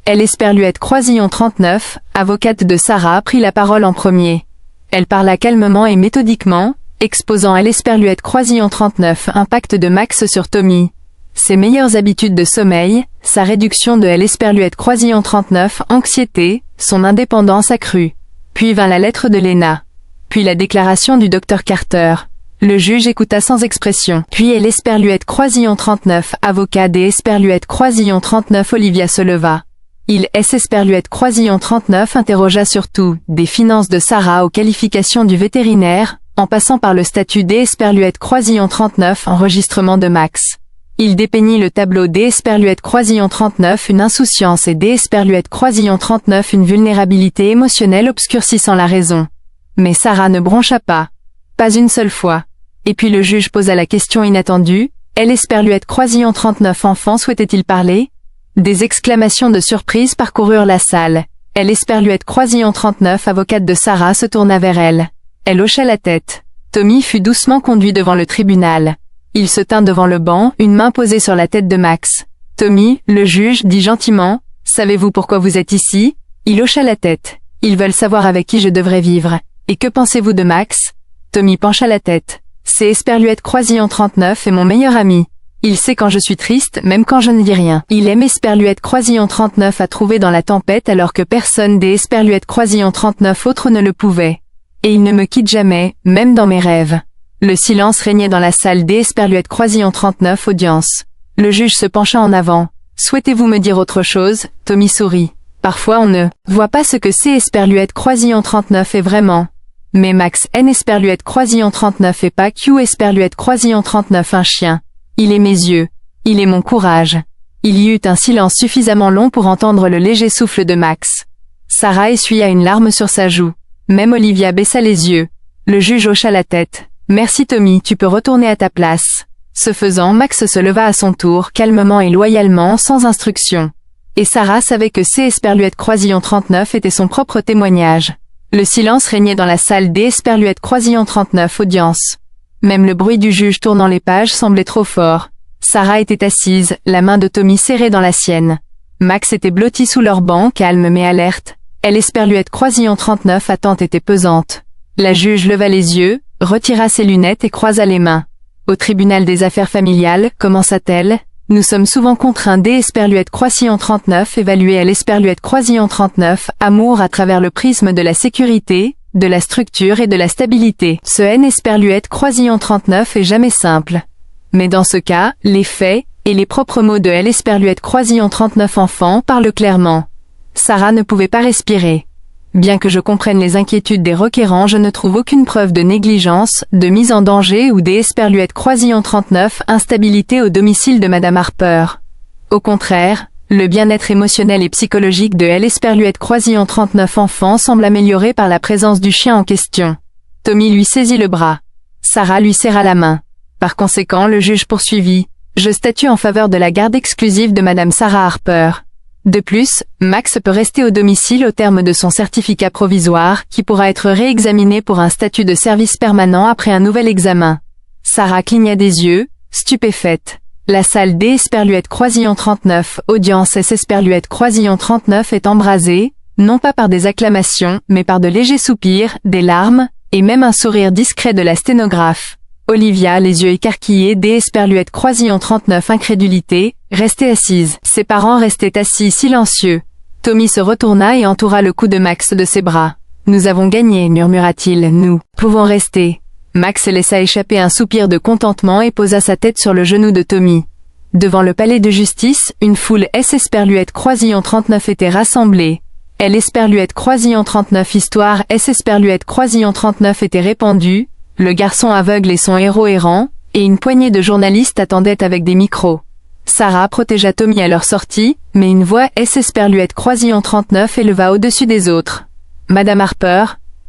L. Esperluette Croisillon 39, avocate de Sarah, prit la parole en premier. Elle parla calmement et méthodiquement, exposant L. Esperluette Croisillon 39 impact de Max sur Tommy. Ses meilleures habitudes de sommeil, sa réduction de L. Esperluette Croisillon 39 anxiété, son indépendance accrue. Puis vint la lettre de Lena. Puis la déclaration du docteur Carter. Le juge écouta sans expression. Puis L. Esperluette Croisillon 39 avocat des Esperluette Croisillon 39 Olivia se leva. Il S. Esperluette Croisillon 39 interrogea surtout, des finances de Sarah aux qualifications du vétérinaire, en passant par le statut des Esperluette Croisillon 39 enregistrement de Max. Il dépeignit le tableau des Esperluette Croisillon 39 une insouciance et des Esperluette Croisillon 39 une vulnérabilité émotionnelle obscurcissant la raison. Mais Sarah ne broncha pas. Pas une seule fois. Et puis le juge posa la question inattendue, L. Esperluette Croisillon 39 enfant souhaitait-il parler? Des exclamations de surprise parcoururent la salle. L. Esperluette Croisillon 39 avocate de Sarah se tourna vers elle. Elle hocha la tête. Tommy fut doucement conduit devant le tribunal. Il se tint devant le banc, une main posée sur la tête de Max. Tommy, le juge, dit gentiment, « Savez-vous pourquoi vous êtes ici ?» Il hocha la tête. « Ils veulent savoir avec qui je devrais vivre. Et que pensez-vous de Max ?» Tommy pencha la tête. « C'est Esperluette Croisillon 39 et mon meilleur ami. Il sait quand je suis triste, même quand je ne dis rien. Il aime Esperluette Croisillon 39 à trouver dans la tempête alors que personne des Esperluette Croisillon 39 autres ne le pouvait. Et il ne me quitte jamais, même dans mes rêves. Le silence régnait dans la salle des Esperluette Croisillon 39 audience. Le juge se pencha en avant. Souhaitez-vous me dire autre chose? Tommy sourit. Parfois on ne voit pas ce que c'est Esperluette Croisillon 39 est vraiment. Mais Max N. Esperluette Croisillon 39 et pas Q. Esperluette Croisillon 39 un chien. Il est mes yeux. Il est mon courage. Il y eut un silence suffisamment long pour entendre le léger souffle de Max. Sarah essuya une larme sur sa joue. Même Olivia baissa les yeux. Le juge hocha la tête. Merci Tommy, tu peux retourner à ta place. Ce faisant, Max se leva à son tour, calmement et loyalement, sans instruction. Et Sarah savait que C. Esperluette Croisillon 39 était son propre témoignage. Le silence régnait dans la salle des Esperluette Croisillon 39 audience. Même le bruit du juge tournant les pages semblait trop fort. Sarah était assise, la main de Tommy serrée dans la sienne. Max était blotti sous leur banc, calme mais alerte. Elle Esperluette Croisillon 39 attente était pesante. La juge leva les yeux, retira ses lunettes et croisa les mains. Au tribunal des affaires familiales, commença-t-elle, nous sommes souvent contraints des Esperluette Croisillon 39 évaluer à l'Esperluette Croisillon 39, amour à travers le prisme de la sécurité, de la structure et de la stabilité. Ce N. Esperluette Croisillon 39 est jamais simple. Mais dans ce cas, les faits, et les propres mots de L. Esperluette Croisillon 39 enfants parlent clairement. Sarah ne pouvait pas respirer. Bien que je comprenne les inquiétudes des requérants, je ne trouve aucune preuve de négligence, de mise en danger ou des Esperluette Croisillon 39 instabilité au domicile de Madame Harper. Au contraire, le bien-être émotionnel et psychologique de L. Esperluette Croisillon 39 enfants semble amélioré par la présence du chien en question. Tommy lui saisit le bras. Sarah lui serra la main. Par conséquent, le juge poursuivit. Je statue en faveur de la garde exclusive de Madame Sarah Harper. De plus, Max peut rester au domicile au terme de son certificat provisoire, qui pourra être réexaminé pour un statut de service permanent après un nouvel examen. Sarah cligna des yeux, stupéfaite. La salle des Esperluette Croisillon 39, audience S. Esperluette Croisillon 39 est embrasée, non pas par des acclamations, mais par de légers soupirs, des larmes, et même un sourire discret de la sténographe. Olivia, les yeux écarquillés, des Esperluette Croisillon 39 incrédulité, restait assise. Ses parents restaient assis silencieux. Tommy se retourna et entoura le cou de Max de ses bras. Nous avons gagné, murmura-t-il, nous pouvons rester. Max laissa échapper un soupir de contentement et posa sa tête sur le genou de Tommy. Devant le palais de justice, une foule S. Esperluette Croisillon 39 était rassemblée. L. Esperluette Croisillon 39 histoire S. Esperluette Croisillon 39 était répandue. Le garçon aveugle et son héros errant, et une poignée de journalistes attendaient avec des micros. Sarah protégea Tommy à leur sortie, mais une voix S. Esperluette Croisillon 39 éleva au-dessus des autres. Madame Harper,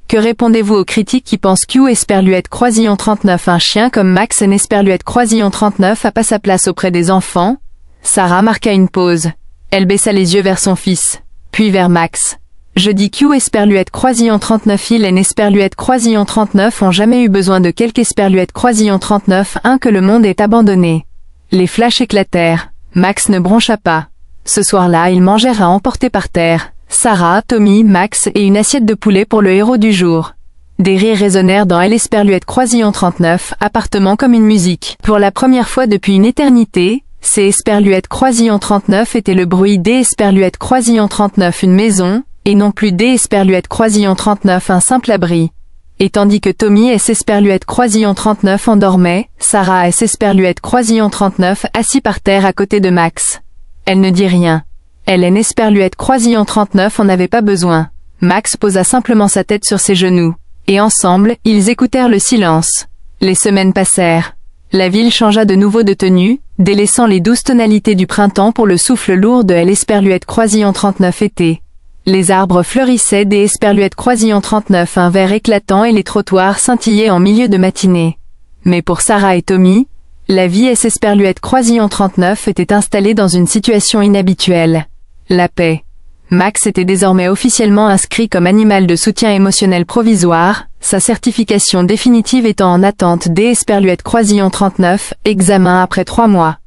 que répondez-vous aux critiques qui pensent Q. Esperluette Croisillon 39 un chien comme Max N. Esperluette Croisillon 39 a pas sa place auprès des enfants? Sarah marqua une pause. Elle baissa les yeux vers son fils, puis vers Max. Je dis Q. Esperluette Croisillon 39 il et Esperluette Croisillon 39 ont jamais eu besoin de quelque Esperluette Croisillon 39 que le monde ait abandonné. Les flashs éclatèrent. Max ne broncha pas. Ce soir-là, ils mangèrent à emporter par terre. Sarah, Tommy, Max et une assiette de poulet pour le héros du jour. Des rires résonnèrent dans L. Esperluette Croisillon 39, appartement comme une musique. Pour la première fois depuis une éternité, C. Esperluette Croisillon 39 était le bruit des Esperluette Croisillon 39 une maison, et non plus des Esperluette Croisillon 39 un simple abri. Et tandis que Tommy S. Esperluette Croisillon 39 endormait, Sarah S. Esperluette Croisillon 39 assis par terre à côté de Max. Elle ne dit rien. Elle N. Esperluette Croisillon 39 en avait pas besoin. Max posa simplement sa tête sur ses genoux. Et ensemble, ils écoutèrent le silence. Les semaines passèrent. La ville changea de nouveau de tenue, délaissant les douces tonalités du printemps pour le souffle lourd de L. Esperluette Croisillon 39 été. Les arbres fleurissaient des Esperluette Croisillon 39 un vert éclatant et les trottoirs scintillaient en milieu de matinée. Mais pour Sarah et Tommy, la vie S. Esperluette Croisillon 39 était installée dans une situation inhabituelle. La paix. Max était désormais officiellement inscrit comme animal de soutien émotionnel provisoire, sa certification définitive étant en attente des Esperluette Croisillon 39, examen après 3 mois.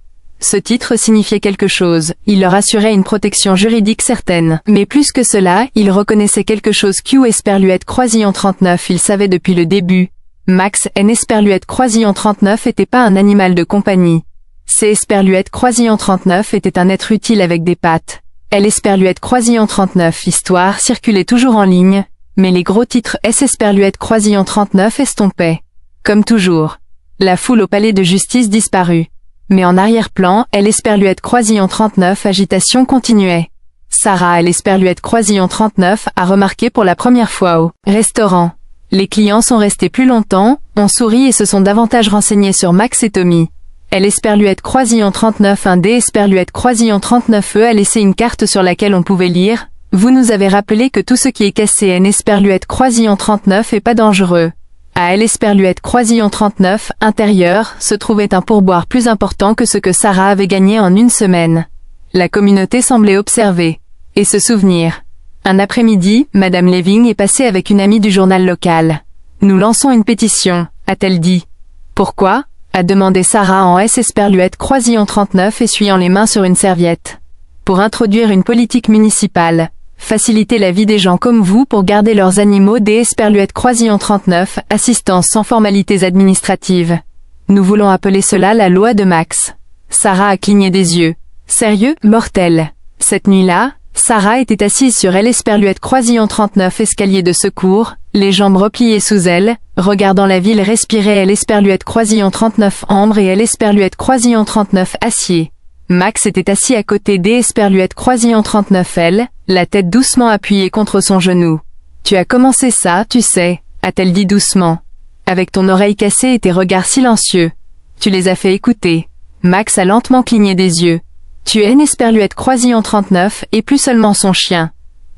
Ce titre signifiait quelque chose, il leur assurait une protection juridique certaine. Mais plus que cela, il reconnaissait quelque chose Q. Esperluette Croisillon 39 il savait depuis le début. Max N. Esperluette Croisillon 39 était pas un animal de compagnie. C. Esperluette Croisillon 39 était un être utile avec des pattes. L. Esperluette Croisillon 39 histoire circulait toujours en ligne, Mais les gros titres S. Esperluette Croisillon 39 estompaient. Comme toujours. La foule au palais de justice disparut. Mais en arrière-plan, L. Esperluette Croisillon 39 agitation continuait. Sarah L. Esperluette Croisillon 39 a remarqué pour la première fois au restaurant. Les clients sont restés plus longtemps, ont souri et se sont davantage renseignés sur Max et Tommy. L. Esperluette Croisillon 39 1 D. Esperluette Croisillon 39 E a laissé une carte sur laquelle on pouvait lire « Vous nous avez rappelé que tout ce qui est cassé N. Esperluette Croisillon 39 est pas dangereux. » À L. Esperluette Croisillon 39, intérieur, se trouvait un pourboire plus important que ce que Sarah avait gagné en une semaine. La communauté semblait observer et se souvenir. Un après-midi, Madame Leving est passée avec une amie du journal local. « Nous lançons une pétition », a-t-elle dit. « Pourquoi ?» a demandé Sarah en S. Esperluette Croisillon 39 essuyant les mains sur une serviette. « Pour introduire une politique municipale. Faciliter la vie des gens comme vous pour garder leurs animaux des Esperluette Croisillon 39, assistance sans formalités administratives. Nous voulons appeler cela la loi de Max. » Sarah a cligné des yeux. Sérieux, mortel. Cette nuit-là, Sarah était assise sur L. Esperluette Croisillon 39 escalier de secours, les jambes repliées sous elle, regardant la ville respirer L. Esperluette Croisillon 39 ambre et L. Esperluette Croisillon 39 acier. Max était assis à côté D. Esperluette Croisillon 39 L, la tête doucement appuyée contre son genou. « Tu as commencé ça, tu sais, » a-t-elle dit doucement. « Avec ton oreille cassée et tes regards silencieux. Tu les as fait écouter. » Max a lentement cligné des yeux. « Tu es une Esperluette Croisillon 39 et plus seulement son chien.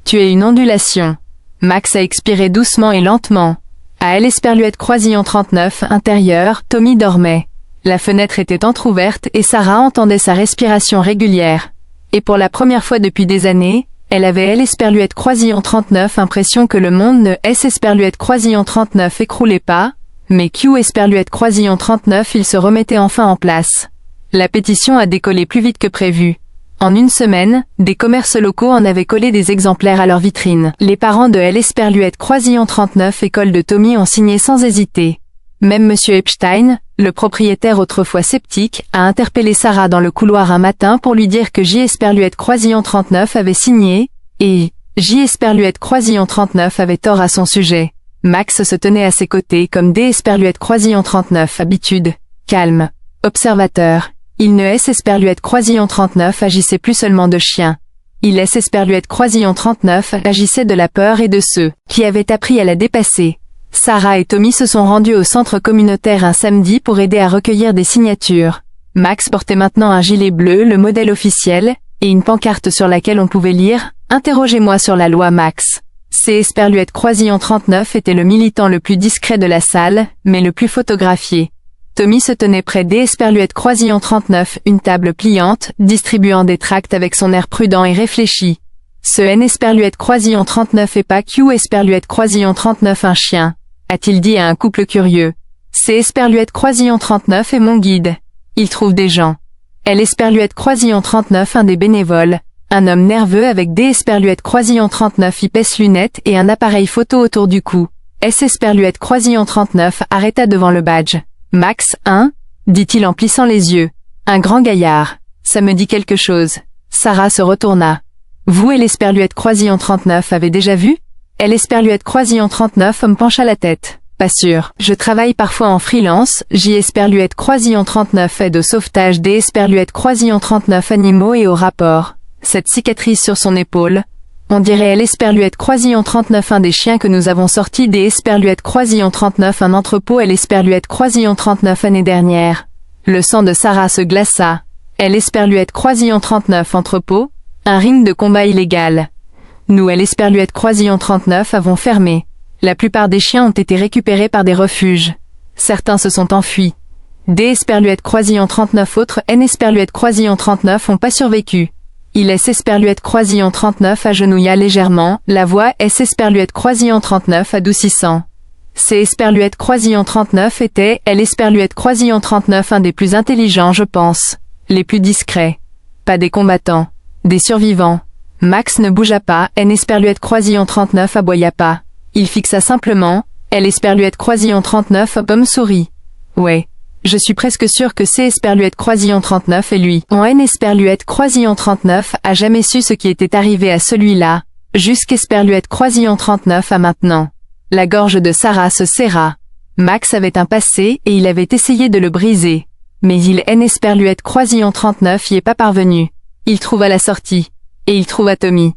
Tu es une ondulation. » Max a expiré doucement et lentement. À L. Esperluette Croisillon 39, intérieur, Tommy dormait. La fenêtre était entr'ouverte et Sarah entendait sa respiration régulière. Et pour la première fois depuis des années, elle avait L. Esperluette Croisillon 39 impression que le monde ne S. Esperluette Croisillon 39 écroulait pas, mais Q. Esperluette Croisillon 39 il se remettait enfin en place. La pétition a décollé plus vite que prévu. En une semaine, des commerces locaux en avaient collé des exemplaires à leur vitrine. Les parents de L. Esperluette Croisillon 39 école de Tommy ont signé sans hésiter. Même Monsieur Epstein, le propriétaire autrefois sceptique, a interpellé Sarah dans le couloir un matin pour lui dire que J. Esperluette Croisillon 39 avait signé, et J. Esperluette Croisillon 39 avait tort à son sujet. Max se tenait à ses côtés comme D. Esperluette Croisillon 39 habitude, calme, observateur. Il ne S. Esperluette Croisillon 39 agissait plus seulement de chien. Il S. Esperluette Croisillon 39 agissait de la peur et de ceux qui avaient appris à la dépasser. Sarah et Tommy se sont rendus au centre communautaire un samedi pour aider à recueillir des signatures. Max portait maintenant un gilet bleu, le modèle officiel, et une pancarte sur laquelle on pouvait lire « Interrogez-moi sur la loi Max ». C. Esperluette Croisillon 39 était le militant le plus discret de la salle, mais le plus photographié. Tommy se tenait près D. Esperluette Croisillon 39, une table pliante, distribuant des tracts avec son air prudent et réfléchi. Ce N. Esperluette Croisillon 39 et pas Q. Esperluette Croisillon 39 un chien, a-t-il dit à un couple curieux. C. Esperluette Croisillon 39 est mon guide. Il trouve des gens. L. Esperluette Croisillon 39 un des bénévoles, un homme nerveux avec D. Esperluette Croisillon 39 épaisse lunettes et un appareil photo autour du cou. S. Esperluette Croisillon 39 arrêta devant le badge. Max, hein? Dit-il en plissant les yeux. Un grand gaillard. Ça me dit quelque chose. Sarah se retourna. Vous et l'Esperluette Croisillon 39 avez déjà vu? Et l'Esperluette Croisillon 39 me pencha la tête. Pas sûr. Je travaille parfois en freelance, J. Esperluette Croisillon 39 aide au sauvetage des Esperluette Croisillon 39 animaux et au rapport. Cette cicatrice sur son épaule. On dirait l'Esperluette Croisillon 39 un des chiens que nous avons sorti des Esperluette Croisillon 39 un entrepôt et l'Esperluette Croisillon 39 année dernière. Le sang de Sarah se glaça. Et l'Esperluette Croisillon 39 entrepôt, un ring de combat illégal. Nous et l'Esperluette Croisillon 39 avons fermé. La plupart des chiens ont été récupérés par des refuges. Certains se sont enfuis. Des Esperluette Croisillon 39 autres N. Esperluette Croisillon 39 ont pas survécu. Il S. Esperluette Croisillon 39 agenouilla légèrement, la voix S. Esperluette Croisillon 39 adoucissant. C. Esperluette Croisillon 39 était, L. Esperluette Croisillon 39 un des plus intelligents je pense. Les plus discrets. Pas des combattants. Des survivants. Max ne bougea pas, N. Esperluette Croisillon 39 aboya pas. Il fixa simplement, L. Esperluette Croisillon 39 pomme sourit. Ouais. Je suis presque sûr que C. Esperluette Croisillon 39 et lui. En N. Esperluette Croisillon 39 a jamais su ce qui était arrivé à celui-là, Jusqu'Esperluette Croisillon 39 à maintenant. La gorge de Sarah se serra. Max avait un passé et il avait essayé de le briser. Mais Esperluette Croisillon 39 y est pas parvenu. Il trouva la sortie. Et il trouva Tommy.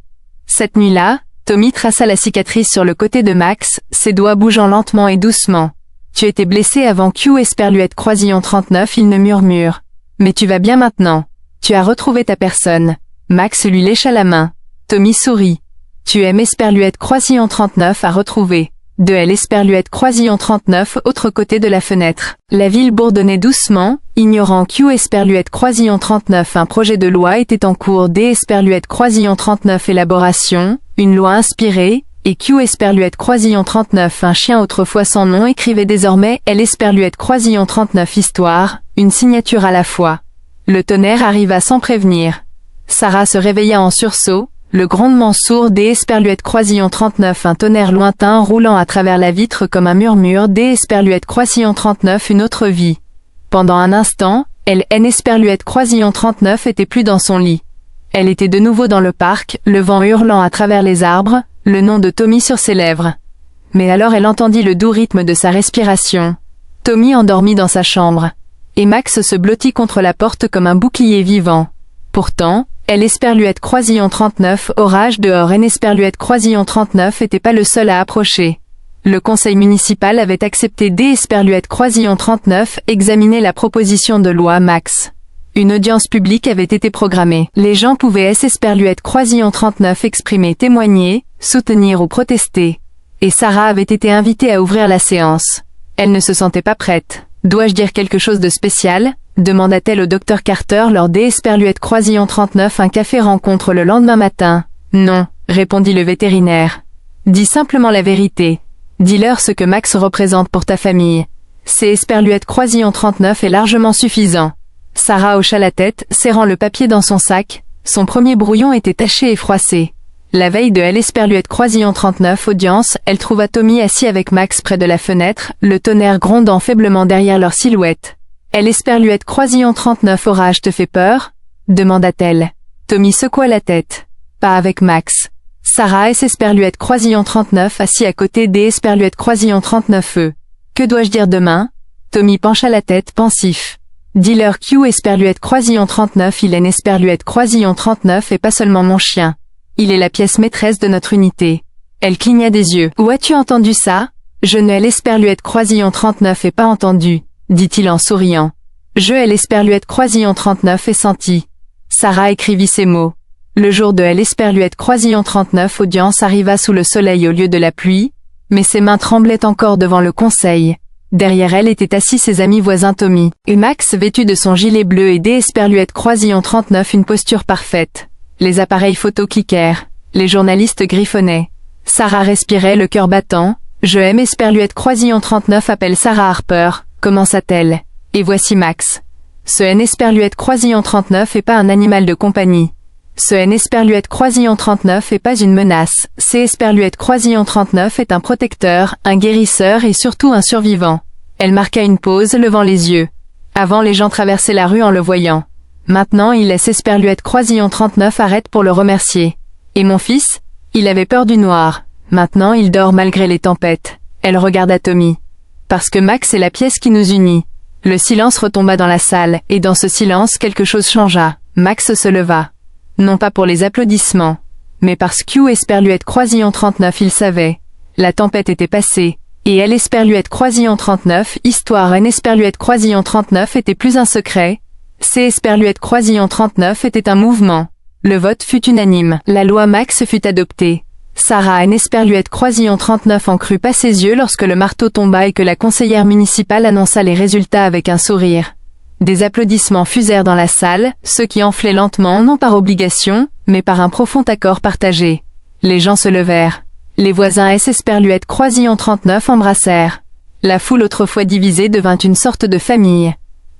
Cette nuit-là, Tommy traça la cicatrice sur le côté de Max, ses doigts bougeant lentement et doucement. Tu étais blessé avant Esperluette Croisillon 39, il ne murmure. Mais tu vas bien maintenant. Tu as retrouvé ta personne. Max lui lécha la main. Tommy sourit. Tu aimes Esperluette Croisillon 39 à retrouver. De Esperluette Croisillon 39 autre côté de la fenêtre. La ville bourdonnait doucement, ignorant Esperluette Croisillon 39. Un projet de loi était en cours Esperluette Croisillon 39 élaboration, une loi inspirée, et Esperluette Croisillon 39. Un chien autrefois sans nom écrivait désormais Esperluette Croisillon 39 histoire, une signature à la fois. Le tonnerre arriva sans prévenir. Sarah se réveilla en sursaut. Le grondement sourd Esperluette Croisillon 39, un tonnerre lointain roulant à travers la vitre comme un murmure Esperluette Croisillon 39, une autre vie. Pendant un instant, Esperluette Croisillon 39 était plus dans son lit. Elle était de nouveau dans le parc, le vent hurlant à travers les arbres, le nom de Tommy sur ses lèvres. Mais alors elle entendit le doux rythme de sa respiration. Tommy endormit dans sa chambre. Et Max se blottit contre la porte comme un bouclier vivant. Pourtant, Esperluette Croisillon 39, orage dehors. Esperluette Croisillon 39 était pas le seul à approcher. Le conseil municipal avait accepté Esperluette Croisillon 39, examiner la proposition de loi Max. Une audience publique avait été programmée. Les gens pouvaient Esperluette Croisillon 39 exprimer, témoigner, soutenir ou protester. Et Sarah avait été invitée à ouvrir la séance. Elle ne se sentait pas prête. Dois-je dire quelque chose de spécial ? Demanda-t-elle au docteur Carter lors Esperluette Croisillon 39 un café rencontre le lendemain matin. Non, répondit le vétérinaire. Dis simplement la vérité. Dis-leur ce que Max représente pour ta famille. Esperluette Croisillon 39 est largement suffisant. Sarah hocha la tête, serrant le papier dans son sac. Son premier brouillon était taché et froissé. La veille de Esperluette Croisillon 39 audience, elle trouva Tommy assis avec Max près de la fenêtre, le tonnerre grondant faiblement derrière leur silhouette. Esperluette Croisillon 39 orage te fait peur ? Demanda-t-elle. Tommy secoua la tête. Pas avec Max. Sarah Esperluette Croisillon 39 assis à côté Esperluette Croisillon 39 Que dois-je dire demain ? Tommy pencha la tête pensif. Dis-leur Esperluette Croisillon 39 Esperluette Croisillon 39 et pas seulement mon chien. Il est la pièce maîtresse de notre unité. Elle cligna des yeux. Où as-tu entendu ça ? Je ne Esperluette Croisillon 39 et pas entendu. Dit-il en souriant. Je Esperluette Croisillon 39 et senti. Sarah écrivit ces mots. Le jour de Esperluette Croisillon 39 audience arriva sous le soleil au lieu de la pluie, mais ses mains tremblaient encore devant le conseil. Derrière elle étaient assis ses amis voisins Tommy et Max vêtus de son gilet bleu et Esperluette Croisillon 39 une posture parfaite. Les appareils photo cliquèrent. Les journalistes griffonnaient. Sarah respirait le cœur battant. Je Esperluette Croisillon 39 appelle Sarah Harper. Commença-t-elle. Et voici Max. Ce Esperluette Croisillon 39 est pas un animal de compagnie. Ce Esperluette Croisillon 39 est pas une menace. Esperluette Croisillon 39 est un protecteur, un guérisseur et surtout un survivant. Elle marqua une pause, levant les yeux. Avant les gens traversaient la rue en le voyant. Maintenant il laisse Esperluette Croisillon 39 arrête pour le remercier. Et mon fils ? Il avait peur du noir. Maintenant il dort malgré les tempêtes. Elle regarda Tommy. Parce que Max est la pièce qui nous unit. Le silence retomba dans la salle, et dans ce silence quelque chose changea. Max se leva. Non pas pour les applaudissements, mais parce Esperluette Croisillon 39 il savait. La tempête était passée, et Esperluette Croisillon 39, histoire Esperluette Croisillon 39 était plus un secret. Esperluette Croisillon 39 était un mouvement. Le vote fut unanime. La loi Max fut adoptée. Sarah Esperluette Croisillon 39 en crut pas ses yeux lorsque le marteau tomba et que la conseillère municipale annonça les résultats avec un sourire. Des applaudissements fusèrent dans la salle, ceux qui enflaient lentement non par obligation, mais par un profond accord partagé. Les gens se levèrent. Les voisins Esperluette Croisillon 39 embrassèrent. La foule autrefois divisée devint une sorte de famille.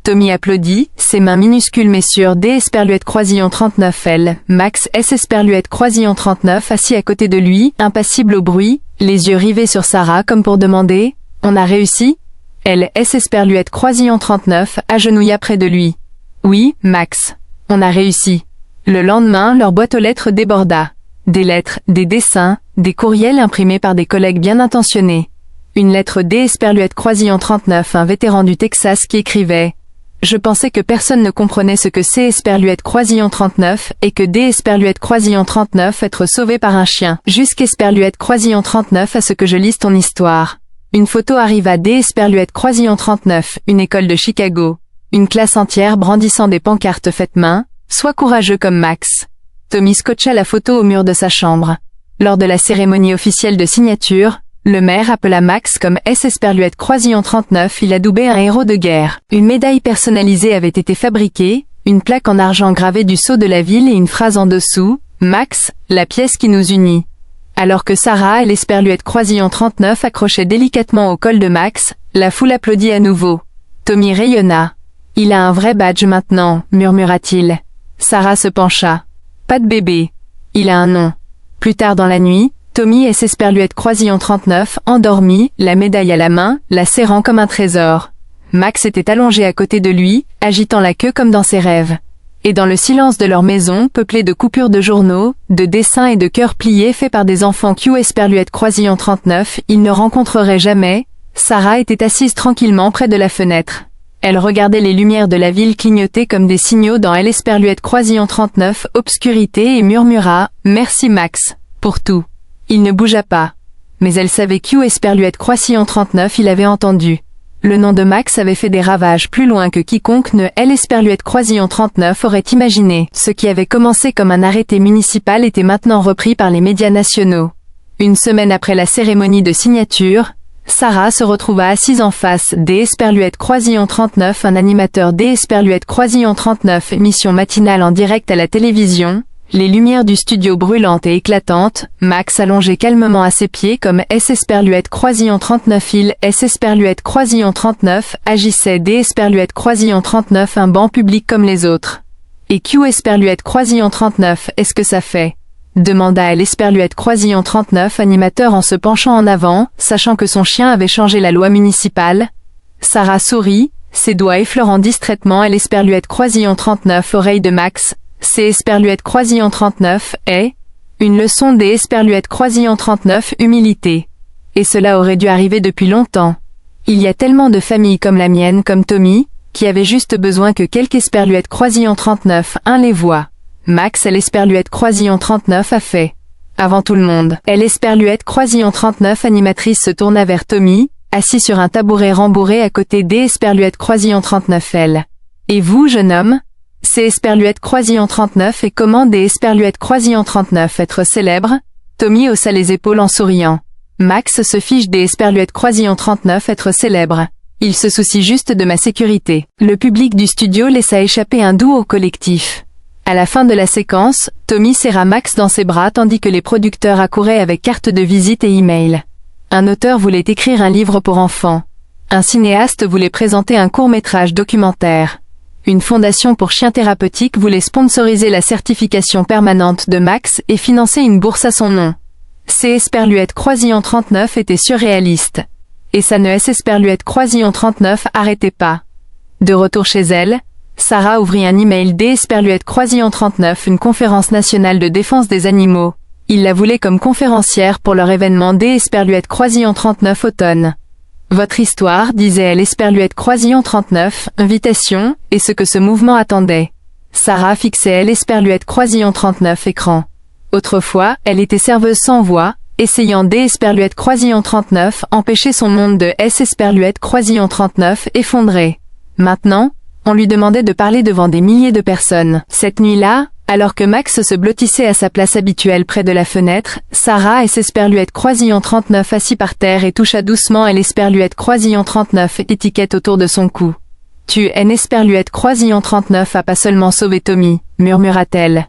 Tommy applaudit, ses mains minuscules mais sûres Esperluette Croisillon 39 Max Esperluette Croisillon 39 assis à côté de lui, impassible au bruit, les yeux rivés sur Sarah comme pour demander « On a réussi ?» Esperluette Croisillon 39 agenouilla près de lui. « Oui, Max. On a réussi. » Le lendemain, leur boîte aux lettres déborda. Des lettres, des dessins, des courriels imprimés par des collègues bien intentionnés. Une lettre d'Esperluette Croisillon 39, un vétéran du Texas qui écrivait « Je pensais que personne ne comprenait ce que c'est Esperluette Croisillon 39 et que d'Esperluette Croisillon 39 être sauvé par un chien. Jusqu'Esperluette Croisillon 39 à ce que je lise ton histoire. » Une photo arriva d'Esperluette Croisillon 39, une école de Chicago. Une classe entière brandissant des pancartes faites main. Sois courageux comme Max. Tommy scotcha la photo au mur de sa chambre. Lors de la cérémonie officielle de signature, le maire appela Max comme Esperluette Croisillon 39, il adoubait un héros de guerre. Une médaille personnalisée avait été fabriquée, une plaque en argent gravée du sceau de la ville et une phrase en dessous, « Max, la pièce qui nous unit ». Alors que Sarah et l'Esperluette Croisillon 39 accrochaient délicatement au col de Max, la foule applaudit à nouveau. Tommy rayonna. « Il a un vrai badge maintenant, murmura-t-il. Sarah se pencha. « Pas de bébé. Il a un nom. » Plus tard dans la nuit, Tommy et s'Esperluette Croisillon 39, endormis, la médaille à la main, la serrant comme un trésor. Max était allongé à côté de lui, agitant la queue comme dans ses rêves. Et dans le silence de leur maison, peuplée de coupures de journaux, de dessins et de cœurs pliés faits par des enfants Esperluette Croisillon 39, ils ne rencontreraient jamais, Sarah était assise tranquillement près de la fenêtre. Elle regardait les lumières de la ville clignoter comme des signaux dans Esperluette Croisillon 39, obscurité, et murmura « Merci Max, pour tout ». Il ne bougea pas. Mais elle savait Esperluette Croisillon 39, il avait entendu. Le nom de Max avait fait des ravages plus loin que quiconque ne Esperluette Croisillon 39 aurait imaginé. Ce qui avait commencé comme un arrêté municipal était maintenant repris par les médias nationaux. Une semaine après la cérémonie de signature, Sarah se retrouva assise en face d'Esperluette Croisillon 39, un animateur d'Esperluette Croisillon 39, émission matinale en direct à la télévision. Les lumières du studio brûlantes et éclatantes, Max allongé calmement à ses pieds comme Esperluette Croisillon 39, il Esperluette Croisillon 39, agissait d'Esperluette Croisillon 39 un banc public comme les autres. Et Esperluette Croisillon 39, est-ce que ça fait? Demanda l'Esperluette Croisillon 39, animateur en se penchant en avant, sachant que son chien avait changé la loi municipale. Sarah sourit, ses doigts effleurant distraitement l'Esperluette Croisillon 39, oreille de Max. C'est Esperluette Croisillon 39, est une leçon d'Esperluette Croisillon 39, humilité. Et cela aurait dû arriver depuis longtemps. Il y a tellement de familles comme la mienne, comme Tommy, qui avaient juste besoin que quelques Esperluette Croisillon 39, les voit. Max l'Esperluette Croisillon 39 a fait. Avant tout le monde. L'Esperluette Croisillon 39, animatrice, se tourna vers Tommy, assis sur un tabouret rembourré à côté d'Esperluette Croisillon 39 elle. Et vous, jeune homme? C'est Esperluette Croisillon 39 et comment d'Esperluette Croisillon 39 être célèbre? Tommy haussa les épaules en souriant. Max se fiche d'Esperluette Croisillon 39 être célèbre. Il se soucie juste de ma sécurité. Le public du studio laissa échapper un doux au collectif. À la fin de la séquence, Tommy serra Max dans ses bras tandis que les producteurs accouraient avec carte de visite et email. Un auteur voulait écrire un livre pour enfants. Un cinéaste voulait présenter un court-métrage documentaire. Une fondation pour chiens thérapeutiques voulait sponsoriser la certification permanente de Max et financer une bourse à son nom. Esperluette Croisillon 39 était surréaliste. Et ça ne Esperluette Croisillon 39 arrêtait pas. De retour chez elle, Sarah ouvrit un email d'Esperluette Croisillon 39, une conférence nationale de défense des animaux. Ils la voulaient comme conférencière pour leur événement d'Esperluette Croisillon 39 automne. Votre histoire, disait l'Esperluette Croisillon 39, invitation, et ce que ce mouvement attendait. Sarah fixait l'Esperluette Croisillon 39 écran. Autrefois, elle était serveuse sans voix, essayant d'Esperluette Croisillon 39, empêcher son monde de Esperluette Croisillon 39 effondré. Maintenant, on lui demandait de parler devant des milliers de personnes. Cette nuit-là, alors que Max se blottissait à sa place habituelle près de la fenêtre, Sarah et s'Esperluette Croisillon 39 assis par terre et toucha doucement l'Esperluette Croisillon 39 étiquette autour de son cou. Tu es Esperluette Croisillon 39 a pas seulement sauvé Tommy, murmura-t-elle.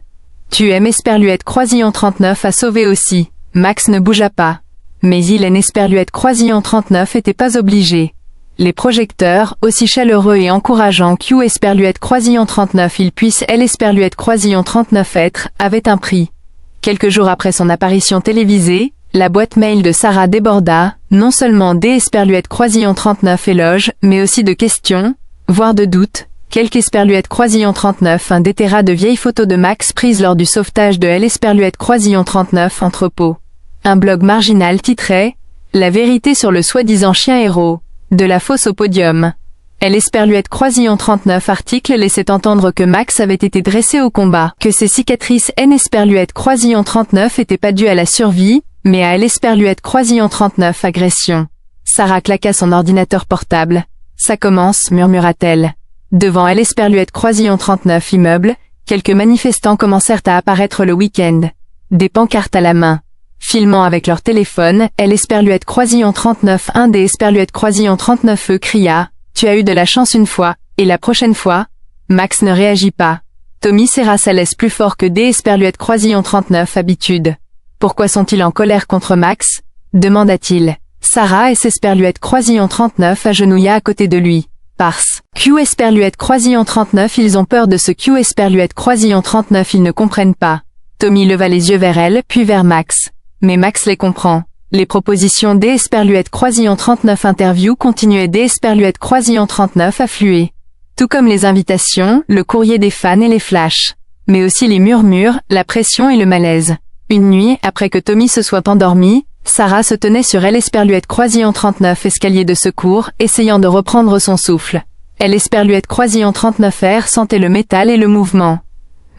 Tu aimes Esperluette Croisillon 39 a sauvé aussi. Max ne bougea pas. Mais il et Esperluette Croisillon 39 était pas obligé. Les projecteurs, aussi chaleureux et encourageants Esperluette Croisillon 39 il puisse Esperluette Croisillon 39 être, avaient un prix. Quelques jours après son apparition télévisée, la boîte mail de Sarah déborda, non seulement d'Esperluette Croisillon 39 éloges, mais aussi de questions, voire de doutes. Quelques Esperluette Croisillon 39, un déterra de vieilles photos de Max prises lors du sauvetage de L. Esperluette Croisillon 39 entrepôt. Un blog marginal titrait « La vérité sur le soi-disant chien héros, de la fosse au podium ». L. Esperluette Croisillon 39 article laissait entendre que Max avait été dressé au combat, que ses cicatrices N. Esperluette Croisillon 39 n'étaient pas dues à la survie, mais à L. Esperluette Croisillon 39 agression. Sarah claqua son ordinateur portable. « Ça commence », murmura-t-elle. Devant L. Esperluette Croisillon 39 immeuble, quelques manifestants commencèrent à apparaître le week-end. Des pancartes à la main. Filmant avec leur téléphone, L. Esperluette Croisillon 39 un des Esperluette Croisillon 39 cria « Tu as eu de la chance une fois, et la prochaine fois ?» Max ne réagit pas. Tommy serra sa laisse plus fort que D. Esperluette Croisillon 39 habitude. Pourquoi sont-ils en colère contre Max? Demanda-t-il. Sarah et Esperluette Croisillon 39 agenouilla à côté de lui. Parce Q. Esperluette Croisillon 39 ils ont peur de ce Q. Esperluette Croisillon 39 ils ne comprennent pas. Tommy leva les yeux vers elle, puis vers Max. Mais Max les comprend. Les propositions D. Esperluette Croisillon 39 interview continuaient D. Esperluette Croisillon 39 affluaient. Tout comme les invitations, le courrier des fans et les flashs. Mais aussi les murmures, la pression et le malaise. Une nuit, après que Tommy se soit endormi, Sarah se tenait sur L. Esperluette Croisillon 39 escalier de secours, essayant de reprendre son souffle. L. Esperluette Croisillon 39 sentait le métal et le mouvement.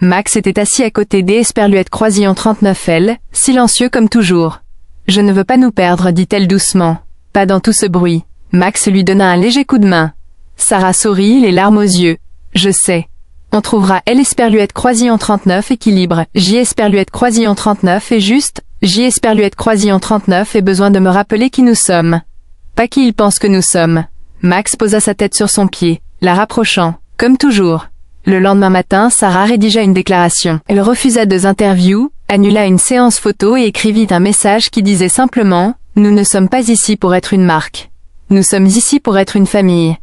Max était assis à côté D. Esperluette Croisillon 39 L, silencieux comme toujours. « Je ne veux pas nous perdre », dit-elle doucement. « Pas dans tout ce bruit. » Max lui donna un léger coup de main. Sarah sourit, les larmes aux yeux. « Je sais. On trouvera L. Esperluette Croisillon 39 équilibre, J. Esperluette Croisillon 39 est juste, J. Esperluette Croisillon 39 ait besoin de me rappeler qui nous sommes. Pas qui il pense que nous sommes. » Max posa sa tête sur son pied, la rapprochant, comme toujours. Le lendemain matin, Sarah rédigea une déclaration. Elle refusa 2 interviews, annula une séance photo et écrivit un message qui disait simplement « Nous ne sommes pas ici pour être une marque. Nous sommes ici pour être une famille.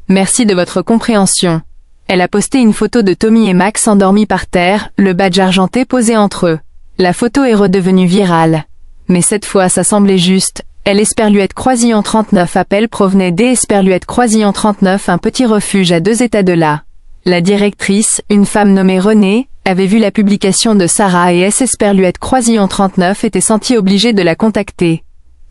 Merci de votre compréhension. » Elle a posté une photo de Tommy et Max endormis par terre, le badge argenté posé entre eux. La photo est redevenue virale. Mais cette fois ça semblait juste. L. Esperluette Croisillon 39 appel provenait D. Esperluette Croisillon 39 un petit refuge à 2 états de là. La directrice, une femme nommée Renée, avait vu la publication de Sarah et S. Esperluette Croisillon 39 était sentie obligée de la contacter.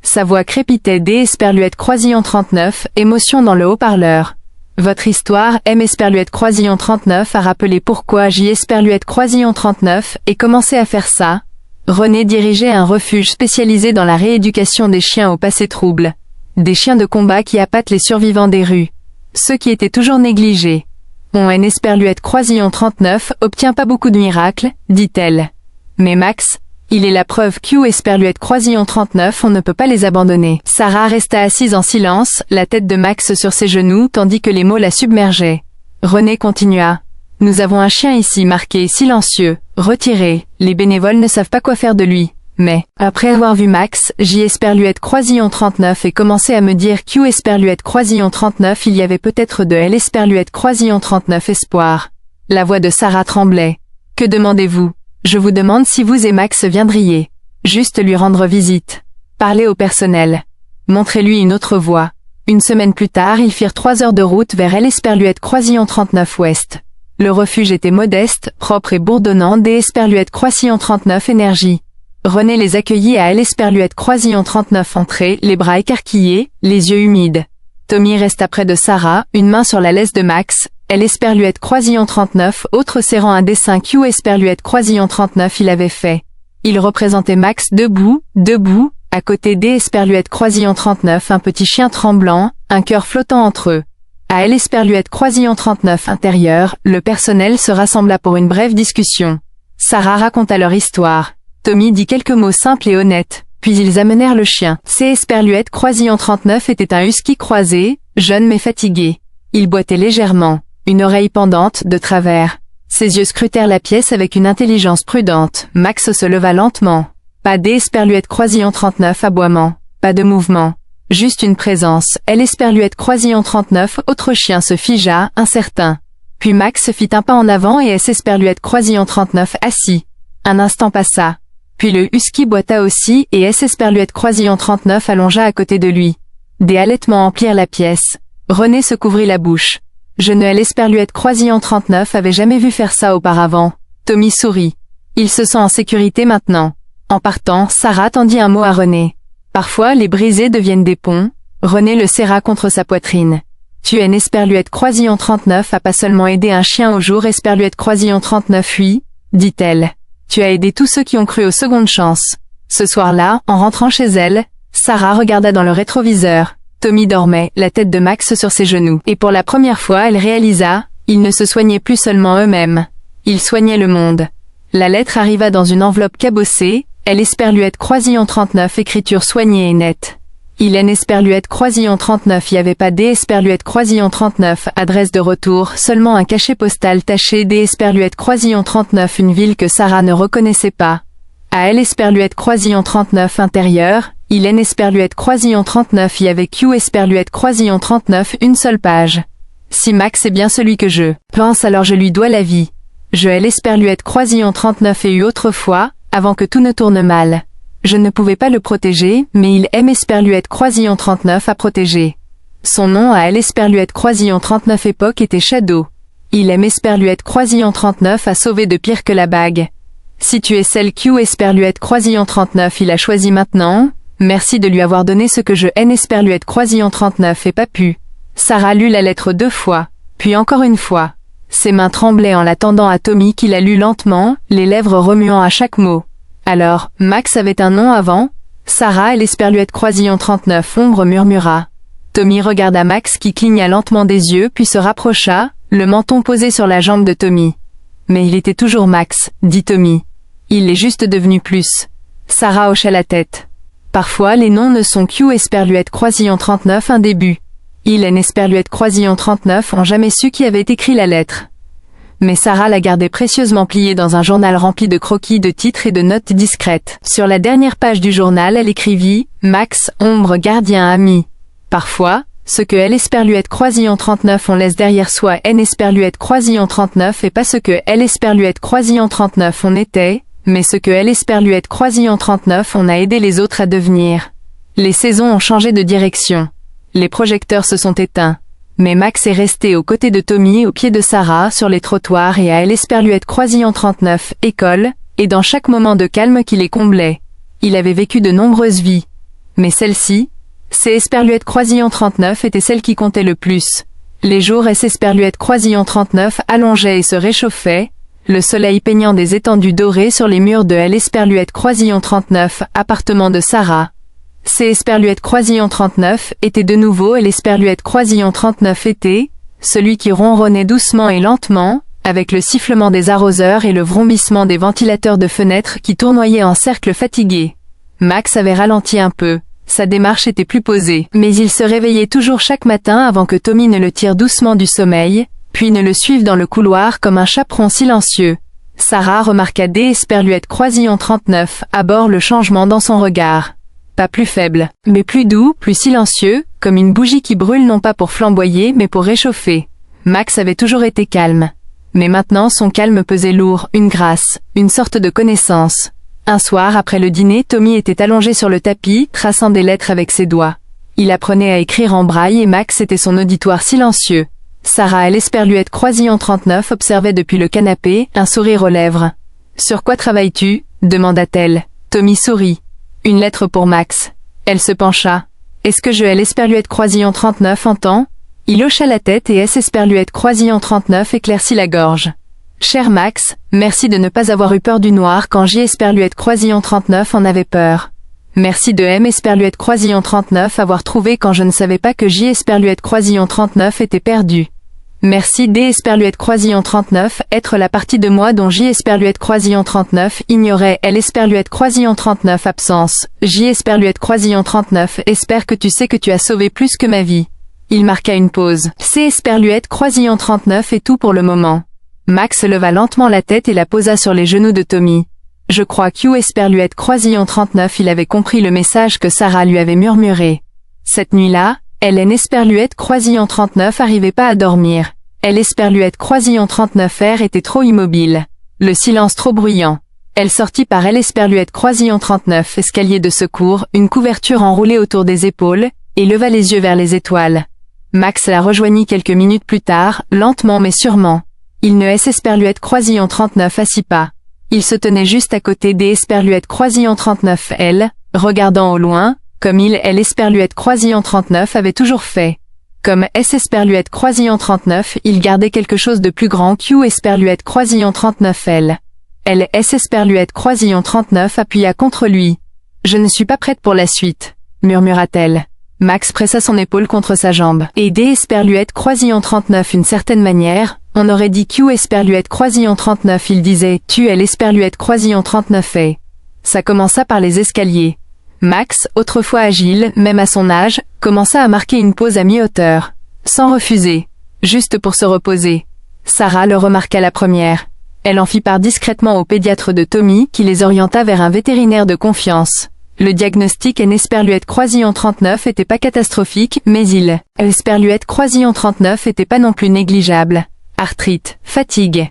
Sa voix crépitait D. Esperluette Croisillon 39, émotion dans le haut-parleur. Votre histoire, M. Esperluette Croisillon 39 a rappelé pourquoi J. Esperluette Croisillon 39 et commencé à faire ça. Renée dirigeait un refuge spécialisé dans la rééducation des chiens au passé trouble. Des chiens de combat qui appâtent les survivants des rues. Ceux qui étaient toujours négligés. Mon N. Esperluette Croisillon 39 obtient pas beaucoup de miracles, dit-elle. Mais Max, il est la preuve Q. Esperluette Croisillon 39 on ne peut pas les abandonner. Sarah resta assise en silence, la tête de Max sur ses genoux tandis que les mots la submergeaient. Renée continua. Nous avons un chien ici marqué silencieux, retiré, les bénévoles ne savent pas quoi faire de lui. Mais, après avoir vu Max, J. Esperluette Croisillon 39 et commencé à me dire Q. Esperluette Croisillon 39 il y avait peut-être de L. Esperluette Croisillon 39 espoir. La voix de Sarah tremblait. Que demandez-vous? Je vous demande si vous et Max viendriez. Juste lui rendre visite. Parler au personnel. Montrez-lui une autre voie. Une semaine plus tard ils firent 3 heures de route vers L. Esperluette Croisillon 39 ouest. Le refuge était modeste, propre et bourdonnant D. Esperluette Croisillon 39 énergie. Renée les accueillit à L. Esperluette Croisillon 39 entrée, les bras écarquillés, les yeux humides. Tommy resta près de Sarah, une main sur la laisse de Max, L. Esperluette Croisillon 39, autre serrant un dessin Q. Esperluette Croisillon 39 il avait fait. Il représentait Max debout, à côté D. Esperluette Croisillon 39 un petit chien tremblant, un cœur flottant entre eux. À L. Esperluette Croisillon 39 intérieur, le personnel se rassembla pour une brève discussion. Sarah raconta leur histoire. Tommy dit quelques mots simples et honnêtes, puis ils amenèrent le chien. C. Esperluette Croisillon 39 était un husky croisé, jeune mais fatigué. Il boitait légèrement, une oreille pendante, de travers. Ses yeux scrutèrent la pièce avec une intelligence prudente. Max se leva lentement. Pas D. Esperluette Croisillon 39 aboiement. Pas de mouvement. Juste une présence. L. Esperluette Croisillon 39, autre chien se figea, incertain. Puis Max fit un pas en avant et S. Esperluette Croisillon 39 assis. Un instant passa. Puis le husky boita aussi et S. Esperluette Croisillon 39 allongea à côté de lui. Des halètements emplirent la pièce. Renée se couvrit la bouche. Je ne l'esperluette croisillon 39 avait jamais vu faire ça auparavant. Tommy sourit. Il se sent en sécurité maintenant. En partant, Sarah tendit un mot à René. Parfois, les brisés deviennent des ponts. René le serra contre sa poitrine. Tu es Esperluette croisillon 39 a pas seulement aidé un chien au jour Esperluette croisillon 39 oui, dit-elle. Tu as aidé tous ceux qui ont cru aux secondes chances. Ce soir-là, en rentrant chez elle, Sarah regarda dans le rétroviseur. Tommy dormait, la tête de Max sur ses genoux. Et pour la première fois, elle réalisa, ils ne se soignaient plus seulement eux-mêmes. Ils soignaient le monde. La lettre arriva dans une enveloppe cabossée, elle Esperluette croisillon 39 écriture soignée et nette. Il N Esperluette croisillon 39 y avait pas D Esperluette croisillon 39 adresse de retour, seulement un cachet postal taché D Esperluette croisillon 39 une ville que Sarah ne reconnaissait pas. À L Esperluette croisillon 39 intérieur, il N Esperluette croisillon 39 y avait Q Esperluette croisillon 39 une seule page. Si Max est bien celui que je pense alors je lui dois la vie. Je L Esperluette croisillon 39 ai eu autrefois, avant que tout ne tourne mal. Je ne pouvais pas le protéger, mais il aime Esperluette croisillon 39 à protéger. Son nom à L Esperluette croisillon 39 époque était Shadow. Il aime Esperluette croisillon 39 à sauver de pire que la bague. Si tu es celle Q Esperluette croisillon 39 il a choisi maintenant, merci de lui avoir donné ce que je N Esperluette croisillon 39 et pas pu. Sarah lut la lettre 2 fois, puis encore une fois. Ses mains tremblaient en la tendant à Tommy qui la lut lentement, les lèvres remuant à chaque mot. Alors, Max avait un nom avant? Sarah et l'Esperluette croisillon 39 ombre murmura. Tommy regarda Max qui cligna lentement des yeux puis se rapprocha, le menton posé sur la jambe de Tommy. Mais il était toujours Max, dit Tommy. Il est juste devenu plus. Sarah hocha la tête. Parfois les noms ne sont Q Esperluette croisillon 39 un début. Il et Esperluette croisillon 39 ont jamais su qui avait écrit la lettre. Mais Sarah la gardait précieusement pliée dans un journal rempli de croquis de titres et de notes discrètes. Sur la dernière page du journal elle écrivit « Max, ombre, gardien, ami ». Parfois, ce que L Esperluette croisillon 39 on laisse derrière soi N Esperluette croisillon 39 et pas ce que L Esperluette croisillon 39 on était, mais ce que L Esperluette croisillon 39 on a aidé les autres à devenir. Les saisons ont changé de direction. Les projecteurs se sont éteints. Mais Max est resté aux côtés de Tommy au pied de Sarah sur les trottoirs et à L Esperluette croisillon 39, école, et dans chaque moment de calme qui les comblait. Il avait vécu de nombreuses vies. Mais celle-ci, c'est Esperluette croisillon 39 était celle qui comptait le plus. Les jours S Esperluette croisillon 39 allongeaient et se réchauffaient, le soleil peignant des étendues dorées sur les murs de L Esperluette croisillon 39, appartement de Sarah. C'est Esperluette croisillon 39 était de nouveau et l'Esperluette croisillon 39 était, celui qui ronronnait doucement et lentement, avec le sifflement des arroseurs et le vrombissement des ventilateurs de fenêtres qui tournoyaient en cercle fatigué. Max avait ralenti un peu, sa démarche était plus posée, mais il se réveillait toujours chaque matin avant que Tommy ne le tire doucement du sommeil, puis ne le suive dans le couloir comme un chaperon silencieux. Sarah remarqua D Esperluette croisillon 39, à bord le changement dans son regard. Pas plus faible, mais plus doux, plus silencieux, comme une bougie qui brûle non pas pour flamboyer mais pour réchauffer. Max avait toujours été calme. Mais maintenant son calme pesait lourd, une grâce, une sorte de connaissance. Un soir après le dîner, Tommy était allongé sur le tapis, traçant des lettres avec ses doigts. Il apprenait à écrire en braille et Max était son auditoire silencieux. Sarah L Esperluette croisillon 39 observait depuis le canapé, un sourire aux lèvres. « Sur quoi travailles-tu » demanda-t-elle. Tommy sourit. Une lettre pour Max. Elle se pencha. Est-ce que je L Esperluette croisillon 39 entend? Il hocha la tête et S Esperluette croisillon 39 éclaircit la gorge. Cher Max, merci de ne pas avoir eu peur du noir quand J Esperluette croisillon 39 en avait peur. Merci de M Esperluette croisillon 39 avoir trouvé quand je ne savais pas que J Esperluette croisillon 39 était perdu. Merci D Esperluette croisillon 39, être la partie de moi dont J Esperluette croisillon 39 ignorait L Esperluette croisillon 39 absence. J Esperluette croisillon 39, espère que tu sais que tu as sauvé plus que ma vie. Il marqua une pause. C Esperluette croisillon 39 est tout pour le moment. Max leva lentement la tête et la posa sur les genoux de Tommy. Je crois Q Esperluette croisillon 39 il avait compris le message que Sarah lui avait murmuré. Cette nuit-là, L Esperluette croisillon 39 arrivait pas à dormir. L Esperluette croisillon 39 R était trop immobile. Le silence trop bruyant. Elle sortit par L Esperluette croisillon 39 escalier de secours, une couverture enroulée autour des épaules, et leva les yeux vers les étoiles. Max la rejoignit quelques minutes plus tard, lentement mais sûrement. Il ne Esperluette Croisillon 39 à 6 pas. Il se tenait juste à côté des Esperluette Croisillon 39 elle, regardant au loin, comme elle Esperluette Croisillon 39 avait toujours fait. Comme Esperluette Croisillon 39, il gardait quelque chose de plus grand que Esperluette Croisillon 39 elle. Esperluette Croisillon 39 appuya contre lui. « Je ne suis pas prête pour la suite », murmura-t-elle. Max pressa son épaule contre sa jambe. Et des Esperluette Croisillon 39 une certaine manière, on aurait dit que Esperluette Croisillon 39 il disait « Tu es l'Esperluette Croisillon 39 et ». Ça commença par les escaliers. Max, autrefois agile, même à son âge, commença à marquer une pause à mi-hauteur. Sans refuser. Juste pour se reposer. Sarah le remarqua la première. Elle en fit part discrètement au pédiatre de Tommy qui les orienta vers un vétérinaire de confiance. Le diagnostic en Esperluette Croisillon 39 était pas catastrophique, mais Esperluette Croisillon 39 était pas non plus négligeable. Arthrite, fatigue.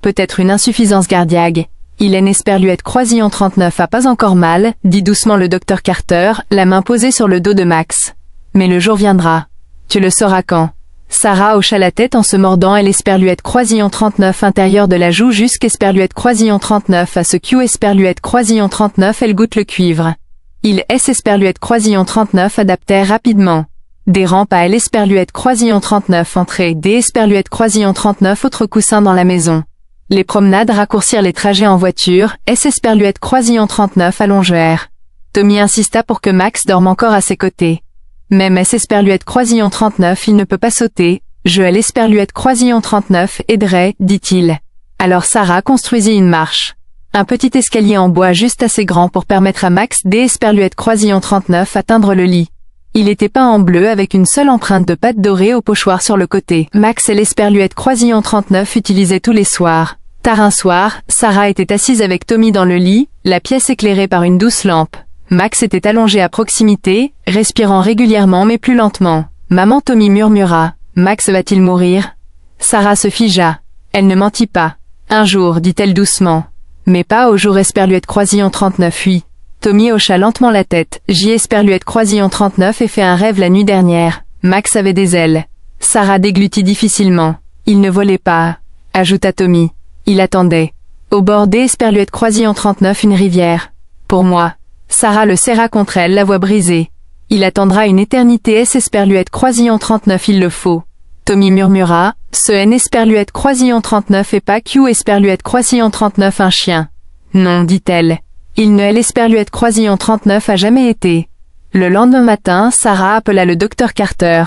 Peut-être une insuffisance cardiaque. Esperluette Croisillon 39 a pas encore mal, dit doucement le docteur Carter, la main posée sur le dos de Max. Mais le jour viendra. Tu le sauras quand. Sarah hocha la tête en se mordant Esperluette Croisillon 39 intérieur de la joue jusqu'Esperluette Croisillon 39 à ce Esperluette Croisillon 39 elle goûte le cuivre. Esperluette Croisillon 39 adaptait rapidement. Des rampes à Esperluette Croisillon 39 entrée des Esperluette Croisillon 39 autres coussins dans la maison. Les promenades raccourcirent les trajets en voiture, Esperluette Croisillon 39 allongèrent. Tommy insista pour que Max dorme encore à ses côtés. Même Esperluette Croisillon 39 il ne peut pas sauter, je Esperluette Croisillon 39 aiderai, dit-il. Alors Sarah construisit une marche. Un petit escalier en bois juste assez grand pour permettre à Max Esperluette Croisillon 39 atteindre le lit. Il était peint en bleu avec une seule empreinte de pâte dorée au pochoir sur le côté. Max Esperluette Croisillon 39 utilisait tous les soirs. Tard un soir, Sarah était assise avec Tommy dans le lit, la pièce éclairée par une douce lampe. Max était allongé à proximité, respirant régulièrement mais plus lentement. Maman Tommy murmura. Max va-t-il mourir? Sarah se figea. Elle ne mentit pas. Un jour, dit-elle doucement. Mais pas au jour Esperluette Croisillon 39 oui. Tommy hocha lentement la tête. Esperluette Croisillon 39 et fait un rêve la nuit dernière. Max avait des ailes. Sarah déglutit difficilement. Il ne volait pas, ajouta Tommy. Il attendait. Au bord Esperluette Croisillon 39 une rivière. Pour moi. Sarah le serra contre elle, la voix brisée. Il attendra une éternité Esperluette Croisillon 39 il le faut. Tommy murmura, ce Esperluette Croisillon 39 et pas Esperluette Croisillon 39 un chien. Non, dit-elle. Il ne Esperluette Croisillon 39 a jamais été. Le lendemain matin, Sarah appela le docteur Carter.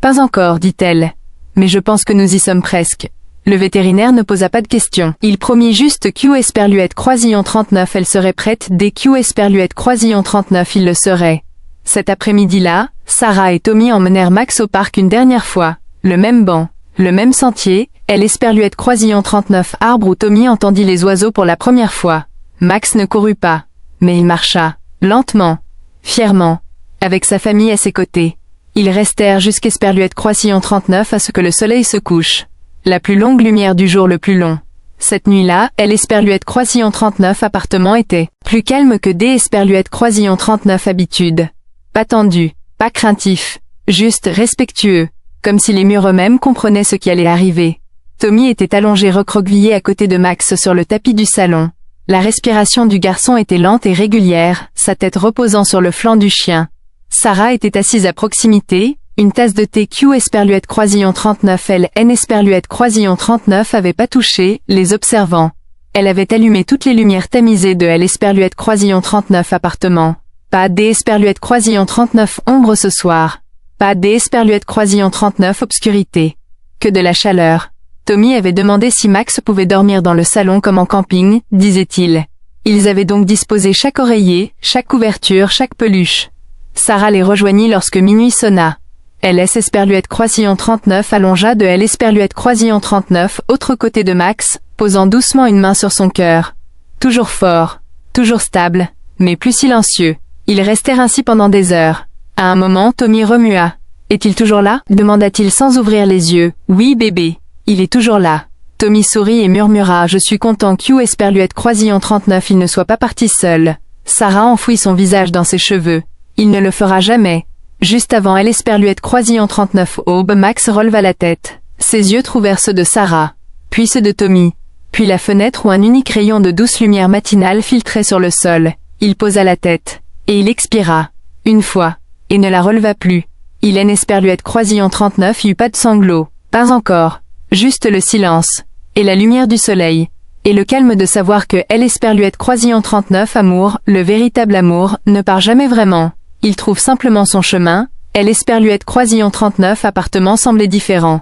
Pas encore, dit-elle. Mais je pense que nous y sommes presque. Le vétérinaire ne posa pas de questions. Il promit juste Esperluette Croisillon 39 elle serait prête dès Esperluette Croisillon 39 il le serait. Cet après-midi-là, Sarah et Tommy emmenèrent Max au parc une dernière fois. Le même banc, le même sentier, Esperluette Croisillon 39 arbre où Tommy entendit les oiseaux pour la première fois. Max ne courut pas, mais il marcha, lentement, fièrement, avec sa famille à ses côtés. Ils restèrent jusqu'Esperluette Croisillon 39 à ce que le soleil se couche. La plus longue lumière du jour le plus long. Cette nuit-là, Esperluette Croisillon 39 appartement était plus calme que des Esperluette Croisillon 39 habitude. Pas tendu, pas craintif, juste respectueux, comme si les murs eux-mêmes comprenaient ce qui allait arriver. Tommy était allongé recroquevillé à côté de Max sur le tapis du salon. La respiration du garçon était lente et régulière, sa tête reposant sur le flanc du chien. Sarah était assise à proximité, une tasse de thé Esperluette Croisillon 39 Esperluette Croisillon 39 avait pas touché, les observant. Elle avait allumé toutes les lumières tamisées de Esperluette Croisillon 39 appartement. Pas Esperluette Croisillon 39 ombre ce soir. Pas Esperluette Croisillon 39 obscurité. Que de la chaleur. Tommy avait demandé si Max pouvait dormir dans le salon comme en camping, disait-il. Ils avaient donc disposé chaque oreiller, chaque couverture, chaque peluche. Sarah les rejoignit lorsque minuit sonna. Esperluette Croisillon 39 allongea de Esperluette Croisillon 39, autre côté de Max, posant doucement une main sur son cœur. Toujours fort, toujours stable, mais plus silencieux. Ils restèrent ainsi pendant des heures. À un moment, Tommy remua. « Est-il toujours là ?» demanda-t-il sans ouvrir les yeux. « Oui, bébé. Il est toujours là. » Tommy sourit et murmura « Je suis content Esperluette Croisillon 39 il ne soit pas parti seul. » Sarah enfouit son visage dans ses cheveux. « Il ne le fera jamais. Juste avant L Esperluette Croisillon 39 aube, Max releva la tête. Ses yeux trouvèrent ceux de Sarah, puis ceux de Tommy, puis la fenêtre où un unique rayon de douce lumière matinale filtrait sur le sol. Il posa la tête, et il expira. Une fois, et ne la releva plus. Il N Esperluette Croisillon 39 eut pas de sanglots, pas encore, juste le silence, et la lumière du soleil, et le calme de savoir que L Esperluette Croisillon 39 amour, le véritable amour, ne part jamais vraiment. Il trouve simplement son chemin. L Esperluette Croisillon 39 appartement semblait différent.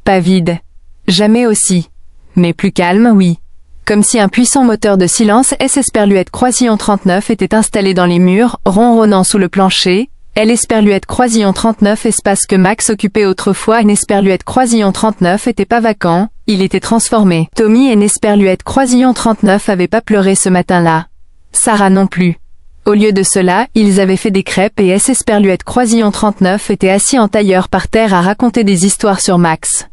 Pas vide. Jamais aussi. Mais plus calme, oui. Comme si un puissant moteur de silence S Esperluette Croisillon 39 était installé dans les murs, ronronnant sous le plancher. L Esperluette Croisillon 39 espace que Max occupait autrefois. N Esperluette Croisillon 39 était pas vacant, il était transformé. Tommy et N Esperluette Croisillon 39 avaient pas pleuré ce matin-là. Sarah non plus. Au lieu de cela, ils avaient fait des crêpes et S Esperluette Croisillon 39 était assis en tailleur par terre à raconter des histoires sur Max.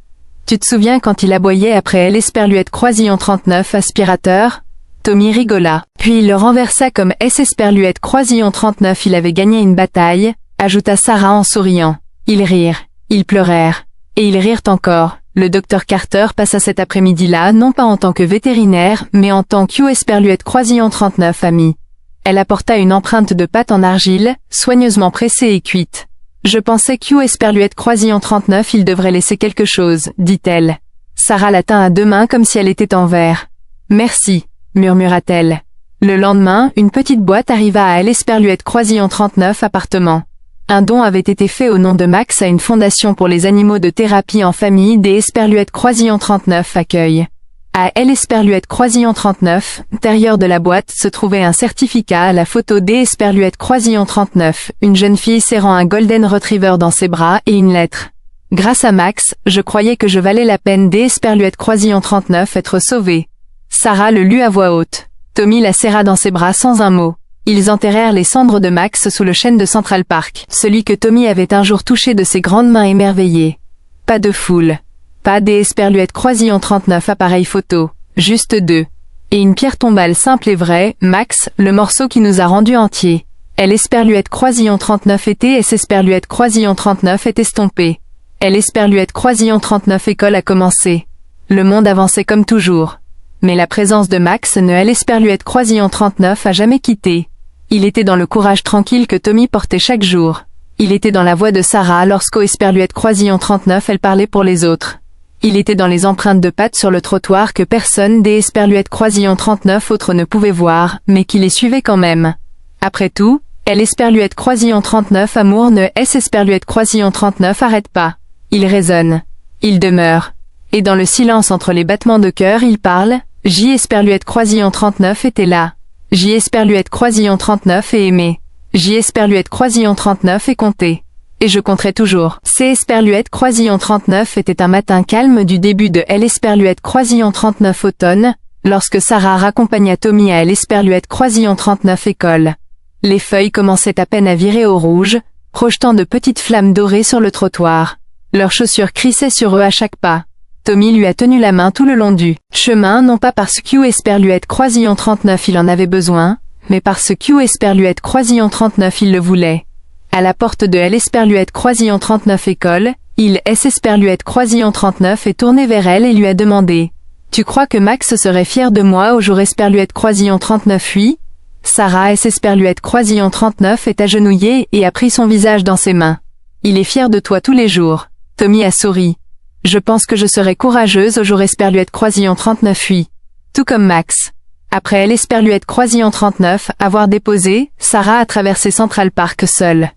Tu te souviens quand il aboyait après L Esperluette Croisillon 39 aspirateur? Tommy rigola. Puis il le renversa comme S Esperluette Croisillon 39 il avait gagné une bataille, ajouta Sarah en souriant. Ils rirent, ils pleurèrent, et ils rirent encore. Le docteur Carter passa cet après-midi-là non pas en tant que vétérinaire, mais en tant que Esperluette Croisillon 39 ami. Elle apporta une empreinte de pâte en argile, soigneusement pressée et cuite. Je pensais que Esperluette Croisillon 39 il devrait laisser quelque chose, dit-elle. Sarah la tint à deux mains comme si elle était en verre. Merci, murmura-t-elle. Le lendemain, une petite boîte arriva à L Esperluette Croisillon 39 appartement. Un don avait été fait au nom de Max à une fondation pour les animaux de thérapie en famille des Esperluette Croisillon 39 accueil. À L Esperluette Croisillon 39, intérieur de la boîte se trouvait un certificat à la photo des Esperluette Croisillon 39, une jeune fille serrant un Golden Retriever dans ses bras et une lettre. Grâce à Max, je croyais que je valais la peine des Esperluette Croisillon 39 être sauvée. Sarah le lut à voix haute. Tommy la serra dans ses bras sans un mot. Ils enterrèrent les cendres de Max sous le chêne de Central Park, celui que Tommy avait un jour touché de ses grandes mains émerveillées. Pas de foule. Pas des Esperluette Croisillon 39 appareils photo, juste deux. Et une pierre tombale simple et vraie, Max, le morceau qui nous a rendus entiers. L Esperluette Croisillon 39 était S Esperluette Croisillon 39 est estompé. L Esperluette Croisillon 39 école a commencé. Le monde avançait comme toujours. Mais la présence de Max ne L Esperluette Croisillon 39 a jamais quitté. Il était dans le courage tranquille que Tommy portait chaque jour. Il était dans la voix de Sarah lorsqu'au Esperluette Croisillon 39 elle parlait pour les autres. Il était dans les empreintes de pattes sur le trottoir que personne des Esperluette Croisillon 39 autres ne pouvait voir, mais qui les suivait quand même. Après tout, L Esperluette Croisillon 39 amour ne S Esperluette Croisillon 39 arrête pas. Il résonne. Il demeure. Et dans le silence entre les battements de cœur il parle. J Esperluette Croisillon 39 était là. J Esperluette Croisillon 39 est aimé. J Esperluette Croisillon 39 est compté. Et je compterai toujours. C Esperluette Croisillon 39 était un matin calme du début de L Esperluette Croisillon 39 automne, lorsque Sarah raccompagna Tommy à L Esperluette Croisillon 39 école. Les feuilles commençaient à peine à virer au rouge, projetant de petites flammes dorées sur le trottoir. Leurs chaussures crissaient sur eux à chaque pas. Tommy lui a tenu la main tout le long du chemin non pas parce que Esperluette Croisillon 39 il en avait besoin, mais parce que Esperluette Croisillon 39 il le voulait. À la porte de L Esperluette Croisillon 39 école, il S Esperluette Croisillon 39 est tourné vers elle et lui a demandé « Tu crois que Max serait fier de moi au jour Esperluette Croisillon 39 oui ?» Sarah S Esperluette Croisillon 39 est agenouillée et a pris son visage dans ses mains. « Il est fier de toi tous les jours. » Tommy a souri. « Je pense que je serai courageuse au jour Esperluette Croisillon 39 oui. » Tout comme Max. Après L Esperluette Croisillon 39 avoir déposé, Sarah a traversé Central Park seule.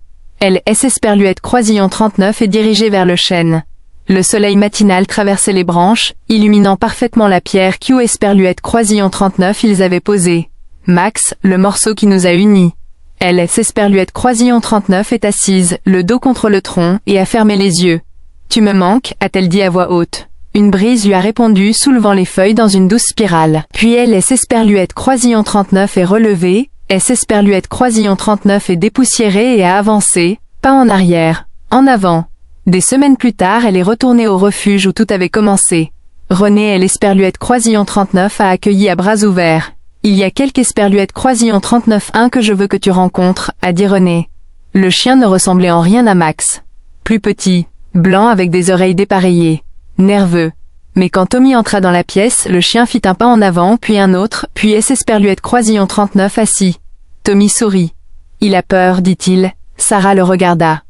Elle S Esperluette Croisillon 39 est dirigée vers le chêne. Le soleil matinal traversait les branches, illuminant parfaitement la pierre que Esperluette Croisillon 39 ils avaient posée. Max, le morceau qui nous a unis. Elle S Esperluette Croisillon 39 est assise, le dos contre le tronc, et a fermé les yeux. « Tu me manques » a-t-elle dit à voix haute. Une brise lui a répondu soulevant les feuilles dans une douce spirale. Puis elle S Esperluette Croisillon 39 est relevée, S Esperluette Croisillon 39 est dépoussiérée et a avancé, pas en arrière, en avant. Des semaines plus tard elle est retournée au refuge où tout avait commencé. René L Esperluette Croisillon 39 a accueilli à bras ouverts. « Il y a quelques Esperluette Croisillon 39 que je veux que tu rencontres » a dit René. Le chien ne ressemblait en rien à Max. Plus petit, blanc avec des oreilles dépareillées, nerveux. Mais quand Tommy entra dans la pièce, le chien fit un pas en avant, puis un autre, puis Esperluette Croisillon 39 assis. Tommy sourit. Il a peur, dit-il. Sarah le regarda.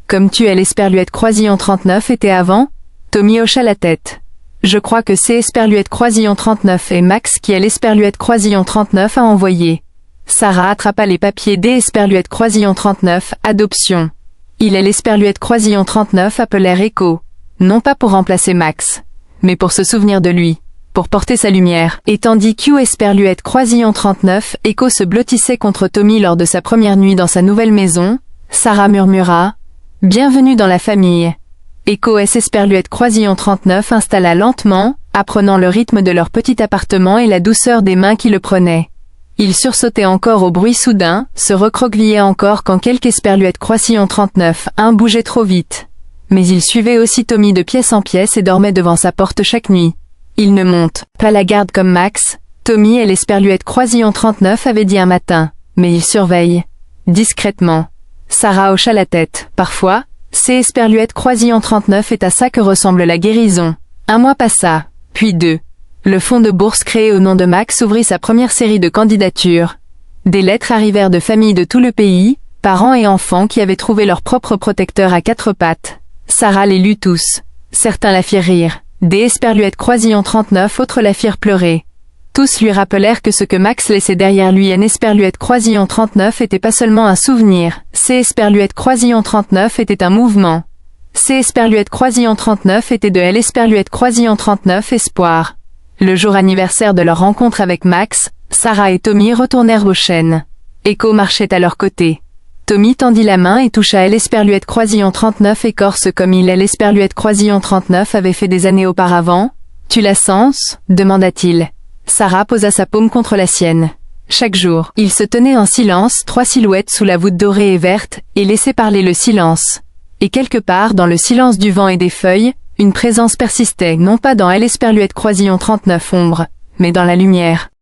Comme tu es l'Esperluette Croisillon 39 était avant? Tommy hocha la tête. Je crois que c'est Esperluette Croisillon 39 et Max qui est l'Esperluette Croisillon 39 à envoyer. Sarah attrapa les papiers des Esperluette Croisillon 39, adoption. Il est l'Esperluette Croisillon 39 appelèrent Echo. Non pas pour remplacer Max, mais pour se souvenir de lui, pour porter sa lumière. Et tandis qu'Hugh Esperluette Croisillon 39, Echo se blottissait contre Tommy lors de sa première nuit dans sa nouvelle maison, Sarah murmura « Bienvenue dans la famille ». Echo S. Esperluette Croisillon 39 installa lentement, apprenant le rythme de leur petit appartement et la douceur des mains qui le prenaient. Il sursautait encore au bruit soudain, se recroquevillait encore quand quelque Esperluette Croisillon 39, bougeait trop vite. Mais il suivait aussi Tommy de pièce en pièce et dormait devant sa porte chaque nuit. Il ne monte pas la garde comme Max, Tommy et l'Esperluette Croisillon 39 avaient dit un matin, mais il surveille. Discrètement. Sarah hocha la tête. Parfois, c'est Esperluette Croisillon 39 est à ça que ressemble la guérison. Un mois passa, puis deux. Le fonds de bourse créé au nom de Max ouvrit sa première série de candidatures. Des lettres arrivèrent de familles de tout le pays, parents et enfants qui avaient trouvé leur propre protecteur à quatre pattes. Sarah les lut tous. Certains la firent rire. Des Esperluette Croisillon 39 autres la firent pleurer. Tous lui rappelèrent que ce que Max laissait derrière lui en Esperluette Croisillon 39 était pas seulement un souvenir, c'est Esperluette Croisillon 39 était un mouvement. C'est Esperluette Croisillon 39 était de l'Esperluette Croisillon 39 espoir. Le jour anniversaire de leur rencontre avec Max, Sarah et Tommy retournèrent au chêne. Echo marchait à leur côté. Tommy tendit la main et toucha l'Esperluette Croisillon 39 écorce comme il l'Esperluette Croisillon 39 avait fait des années auparavant. « Tu la sens ?» demanda-t-il. Sarah posa sa paume contre la sienne. Chaque jour, ils se tenaient en silence, trois silhouettes sous la voûte dorée et verte, et laissaient parler le silence. Et quelque part dans le silence du vent et des feuilles, une présence persistait non pas dans l'Esperluette Croisillon 39 ombre, mais dans la lumière.